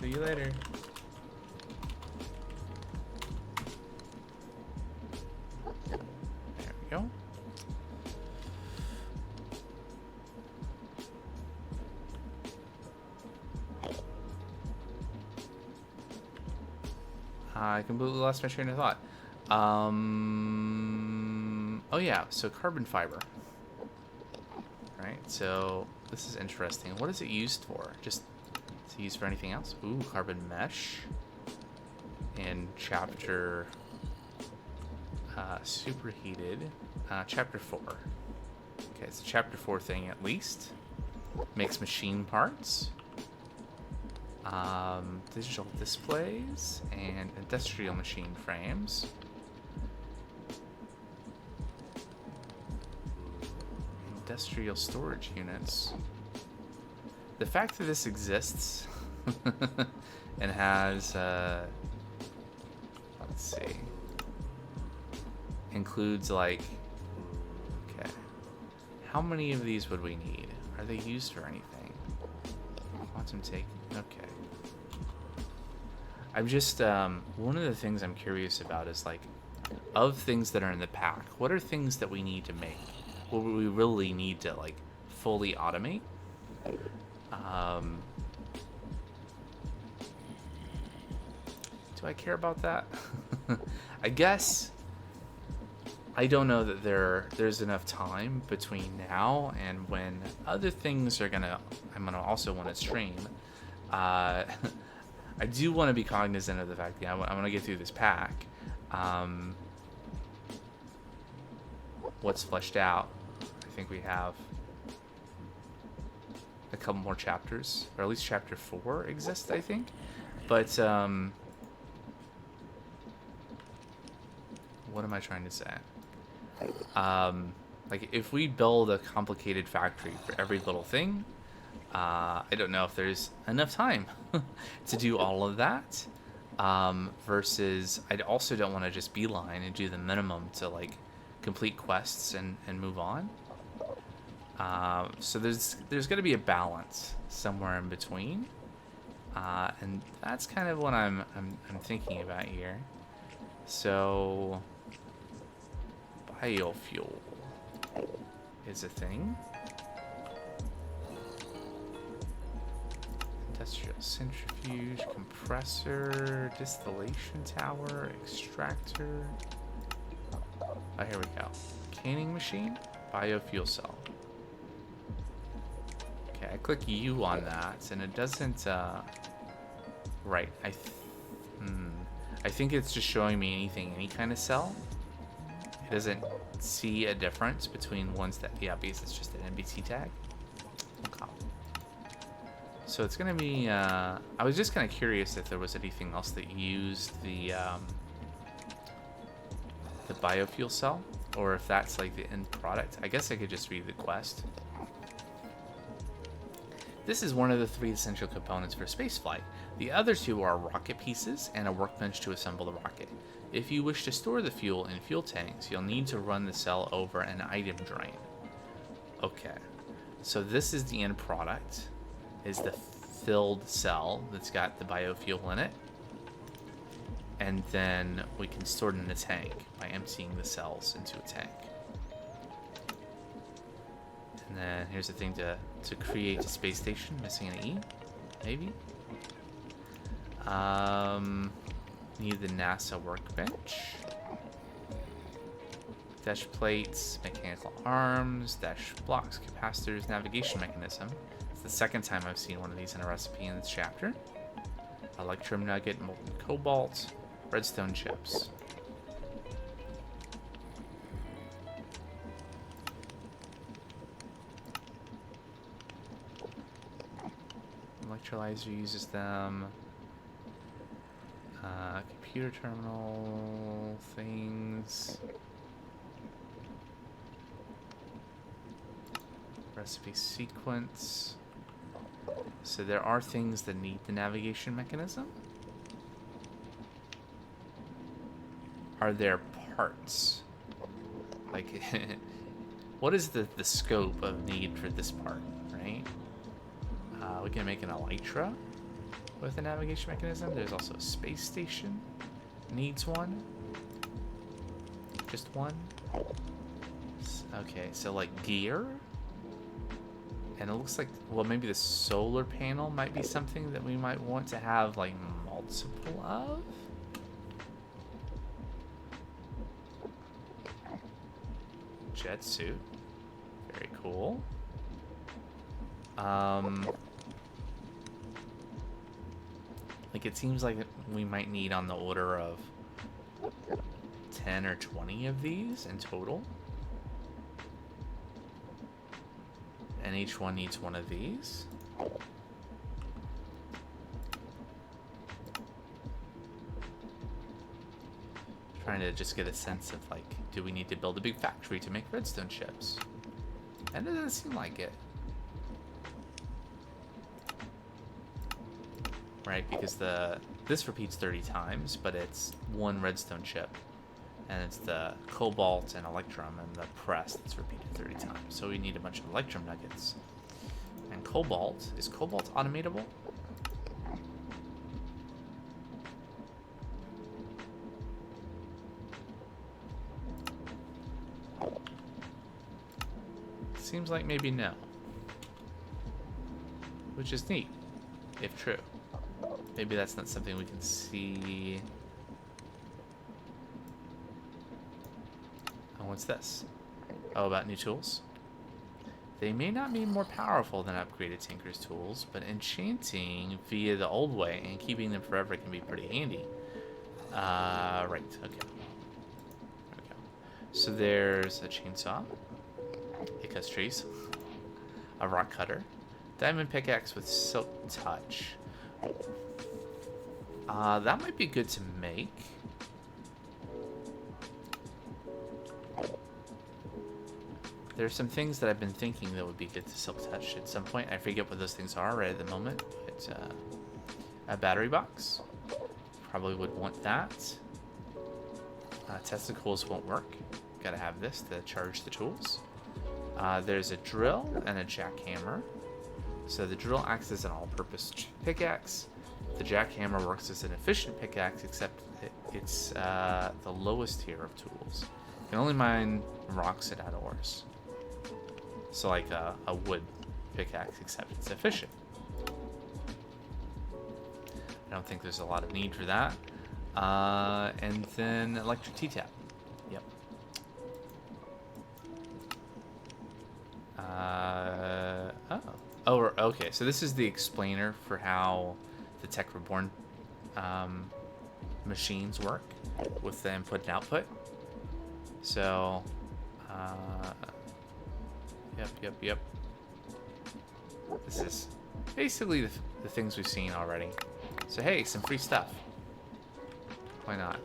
Speaker 1: See you later. There we go. I completely lost my train of thought. Oh yeah, so carbon fiber. Right, so this is interesting. What is it used for? Just to use for anything else? Ooh, carbon mesh. In chapter superheated. Chapter 4. Okay, it's a chapter 4 thing at least. Makes machine parts. Digital displays and industrial machine frames. Industrial storage units. The fact that this exists and has let's see, includes like, okay, how many of these would we need? Are they used for anything? Quantum take, okay. I'm just one of the things I'm curious about is like, of things that are in the pack, what are things that we need to make? What we really need to like fully automate? Do I care about that? I guess I don't know that there's enough time between now and when other things are I'm gonna also want to stream. I do want to be cognizant of the fact that I'm going to get through this pack. What's fleshed out? I think we have a couple more chapters, or at least chapter 4 exists, I think. But what am I trying to say? Like, if we build a complicated factory for every little thing, I don't know if there's enough time to do all of that. Versus, I also don't want to just beeline and do the minimum to like complete quests and move on. So there's going to be a balance somewhere in between, and that's kind of what I'm thinking about here. So biofuel is a thing. Industrial centrifuge, compressor, distillation tower, extractor. Oh, here we go. Canning machine, biofuel cell. Okay, I click U on that, and it doesn't. Right. I think it's just showing me any kind of cell. It doesn't see a difference between ones that, yeah, because it's just an NBC tag. Okay. So it's gonna be, I was just kind of curious if there was anything else that used the biofuel cell, or if that's like the end product. I guess I could just read the quest. This is one of the 3 essential components for spaceflight. The other 2 are rocket pieces and a workbench to assemble the rocket. If you wish to store the fuel in fuel tanks, you'll need to run the cell over an item drain. Okay, so this is the end product, is the filled cell that's got the biofuel in it. And then we can store it in a tank by emptying the cells into a tank. And then here's the thing to create a space station, missing an E, maybe. Need the NASA workbench. Dash plates, mechanical arms, dash blocks, capacitors, navigation mechanism. It's the 2nd time I've seen one of these in a recipe in this chapter. Electrum nugget, molten cobalt, redstone chips. Electrolyzer uses them. Computer terminal things. Recipe sequence. So there are things that need the navigation mechanism. Are there parts? Like, what is the scope of need for this part, right? We can make an elytra with a navigation mechanism. There's also a space station. Needs one. Just one. Okay, so like gear. And it looks like, well, maybe the solar panel might be something that we might want to have like multiple of. Jet suit. Very cool. Like it seems like we might need on the order of 10 or 20 of these in total. And each one needs one of these. Trying to just get a sense of like, do we need to build a big factory to make redstone chips? And it doesn't seem like it. Right, because this repeats 30 times, but it's one redstone chip. And it's the cobalt and electrum and the press that's repeated 30 times. So we need a bunch of electrum nuggets. And cobalt, is cobalt automatable? Seems like maybe no. Which is neat, if true. Maybe that's not something we can see. Oh, what's this? Oh, about new tools? They may not be more powerful than upgraded Tinker's tools, but enchanting via the old way and keeping them forever can be pretty handy. Right, okay. There we go. So there's a chainsaw. It cuts trees. A rock cutter. Diamond pickaxe with silk touch. That might be good to make. There's some things that I've been thinking that would be good to silk touch at some point. I forget what those things are right at the moment. But, a battery box. Probably would want that. Testicles won't work. Gotta have this to charge the tools. There's a drill and a jackhammer. So the drill acts as an all-purpose pickaxe. The jackhammer works as an efficient pickaxe, except it's the lowest tier of tools. You can only mine rocks and add ores. So like a wood pickaxe, except it's efficient. I don't think there's a lot of need for that. And then electric T-tap. Yep. Oh, okay. So this is the explainer for how the Tech Reborn machines work with the input and output. So, yep. This is Basically the things we've seen already. So hey, some free stuff. Why not?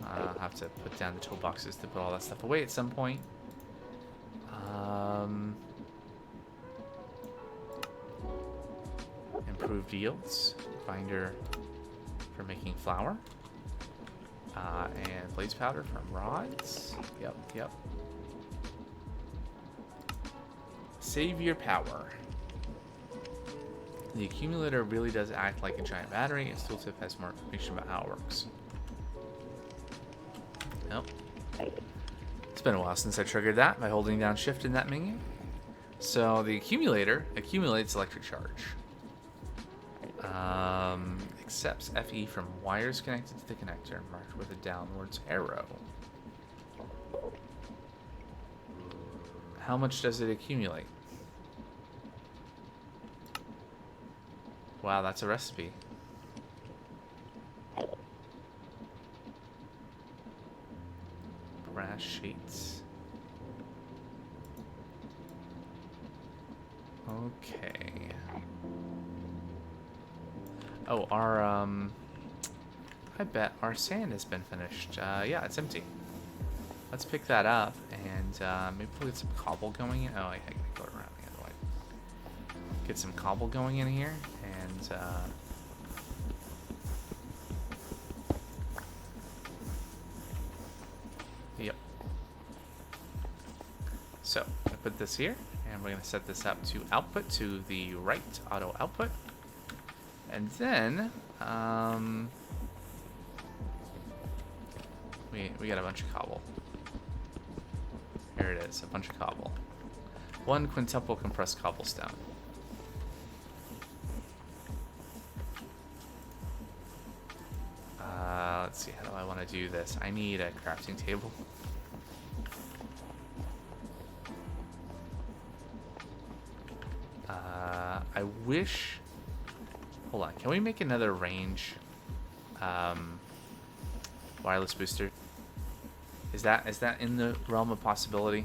Speaker 1: I'll have to put down the toolboxes to put all that stuff away at some point. Improved yields. Binder for making flour. And blaze powder from rods. Yep. Save your power. The accumulator really does act like a giant battery. Its tooltip has more information about how it works. Nope. It's been a while since I triggered that by holding down shift in that menu. So the accumulator accumulates electric charge. Accepts FE from wires connected to the connector marked with a downwards arrow. How much does it accumulate? Wow, that's a recipe. Brass sheets. Okay. Oh, I bet our sand has been finished. Yeah, it's empty. Let's pick that up and maybe we'll get some cobble going in. Oh, I gotta go around the other way. Get some cobble going in here and yep. So I put this here and we're gonna set this up to output to the right auto output. And then, we got a bunch of cobble. Here it is, a bunch of cobble. 1 quintuple compressed cobblestone. Let's see, how do I want to do this? I need a crafting table. I wish... Hold on, can we make another range wireless booster? Is that in the realm of possibility?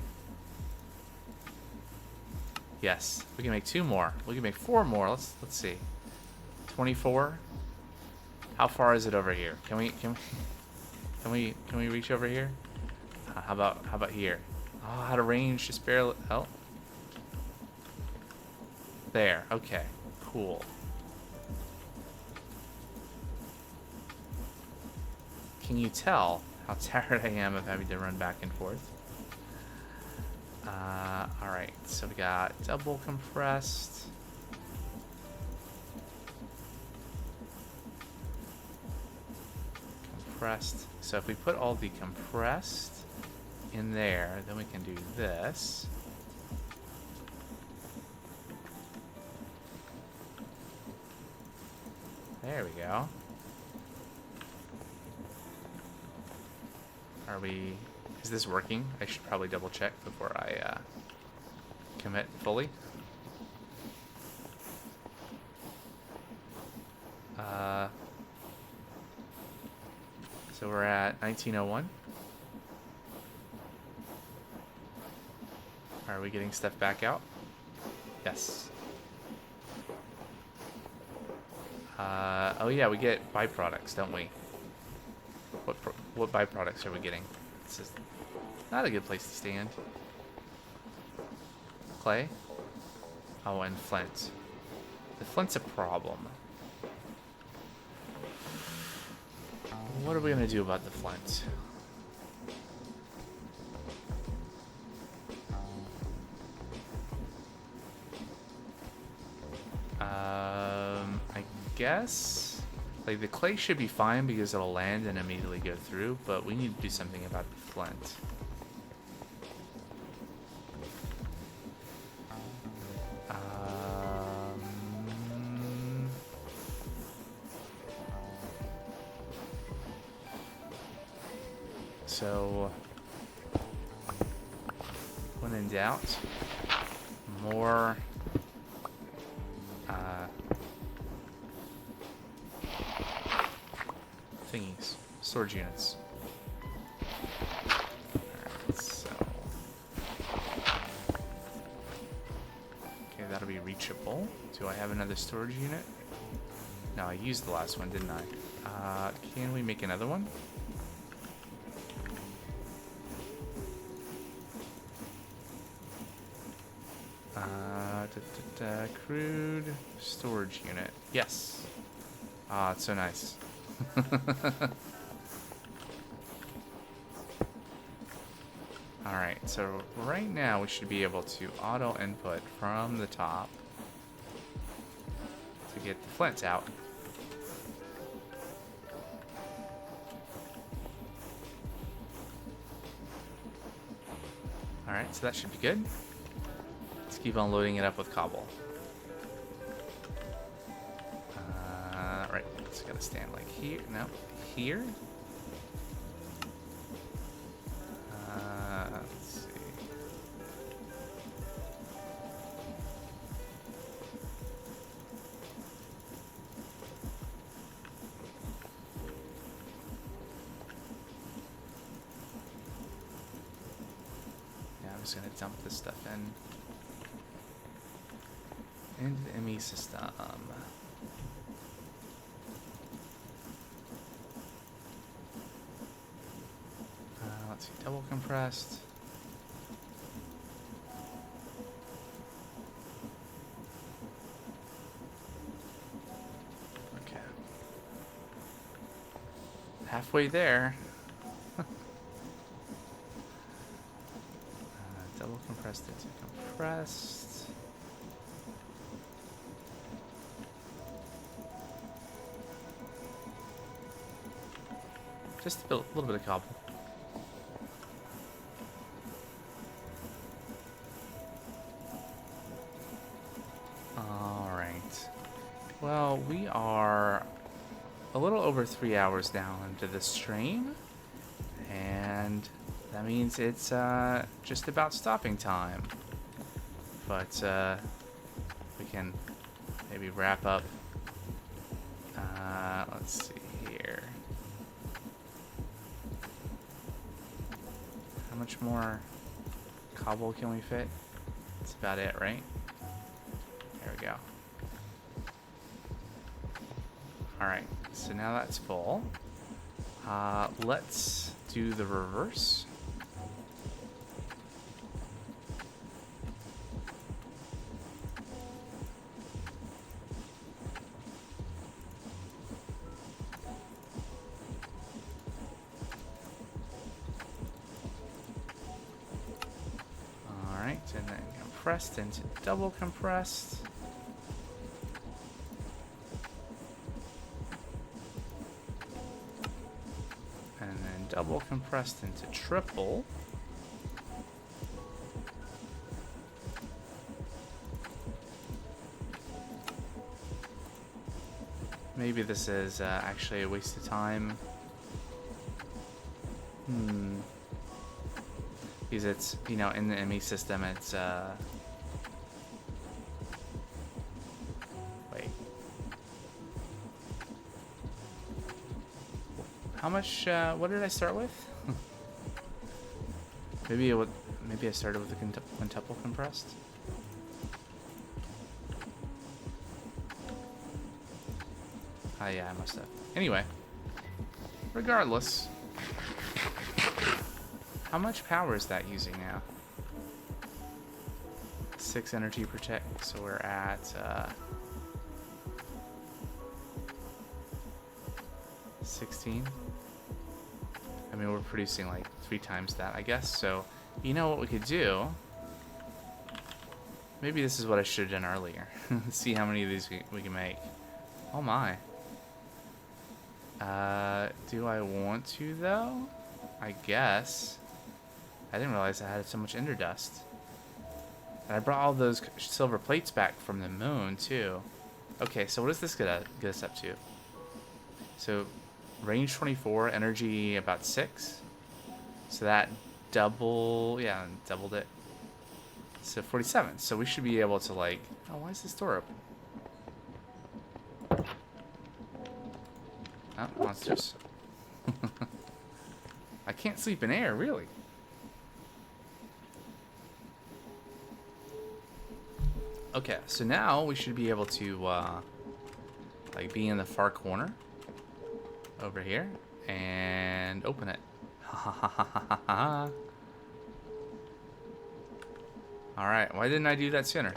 Speaker 1: Yes, we can make 2 more. We can make 4 more. Let's see. 24. How far is it over here? Can we reach over here? How about here? Oh, out of range, just barely. Oh, there. Okay, cool. Can you tell how tired I am of having to run back and forth? Alright, so we got double compressed. Compressed. So if we put all the compressed in there, then we can do this. There we go. Is this working? I should probably double check before I commit fully. So we're at 1901. Are we getting stuff back out? Yes. Oh yeah, we get byproducts, don't we? What byproducts are we getting? This is not a good place to stand. Clay? Oh, and flint. The flint's a problem. What are we gonna do about the flint? I guess like the clay should be fine because it'll land and immediately go through, but we need to do something about the flint. So when in doubt, more thingies, storage units. Alright, so okay, that'll be reach reachable. Do I have another storage unit? No, I used the last one, didn't I? Can we make another one? Crude storage unit. Yes. Ah, it's so nice. Alright, so right now we should be able to auto input from the top to get the flints out. Alright, so that should be good. Let's keep on loading it up with cobble. Right, it's gotta stand like here. No, here. Let's see. Yeah, I'm just gonna dump this stuff into the ME system. Let's see, double compressed. Okay. Halfway there. Double compressed into compressed. Just a little bit of cobble. Alright. Well, we are a little over 3 hours down into the stream. And that means it's just about stopping time. But we can maybe wrap up. Let's see here. How much more cobble can we fit? That's about it, right? There we go. Alright, so now that's full. Let's do the reverse. Alright, and then compressed into double compressed. And then double compressed into triple. Maybe this is actually a waste of time. Because it's, you know, in the ME system, it's, wait. How much, what did I start with? Maybe I started with the quintuple compressed. Ah, yeah, I must have. Anyway, regardless. How much power is that using now? 6 energy per tick, so we're at 16. I mean, we're producing like 3 times that, I guess. So, you know what we could do? Maybe this is what I should have done earlier. See how many of these we can make. Oh my. Do I want to though? I guess. I didn't realize I had so much ender dust. And I brought all those silver plates back from the moon, too. Okay, so what does this get us up to? So, range 24, energy about 6. So that doubled it. So 47. So we should be able to, like... Oh, why is this door open? Oh, monsters. I can't sleep in air, really. Okay, so now we should be able to like be in the far corner over here and open it. All right, why didn't I do that sooner?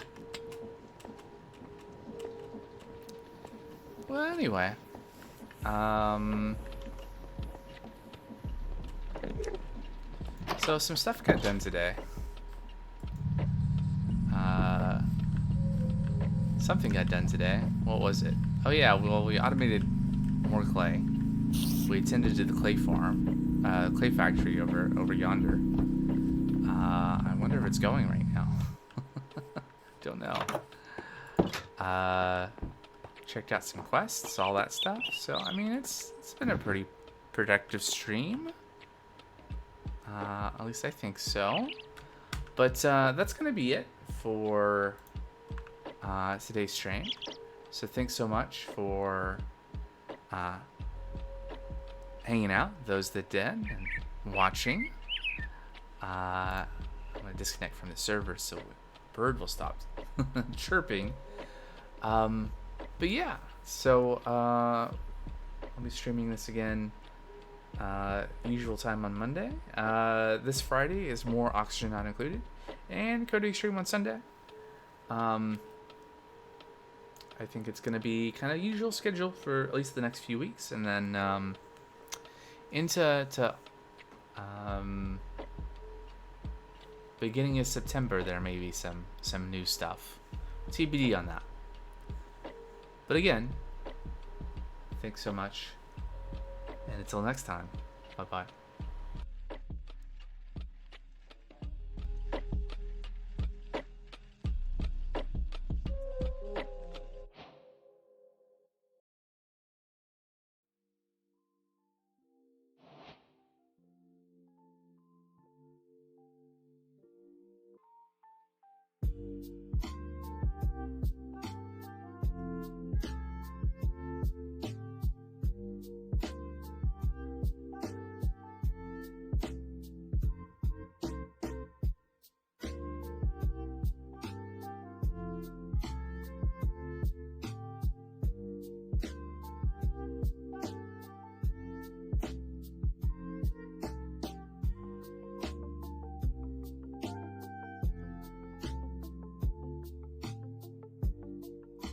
Speaker 1: Well, anyway, so some stuff got done today. Something got done today. What was it? Oh yeah, well, we automated more clay. We attended to the clay farm, clay factory over yonder. I wonder if it's going right now. Don't know. Checked out some quests, all that stuff. So I mean, it's been a pretty productive stream. At least I think so. But that's gonna be it for today's stream. So thanks so much for hanging out, those that did, and watching. I'm gonna disconnect from the server so the bird will stop chirping. But yeah, so I'll be streaming this again usual time on Monday. This Friday is more Oxygen Not Included, and Coding stream on Sunday. I think it's going to be kind of usual schedule for at least the next few weeks, and then into beginning of September there may be some new stuff. TBD on that. But again, thanks so much, and until next time, bye bye.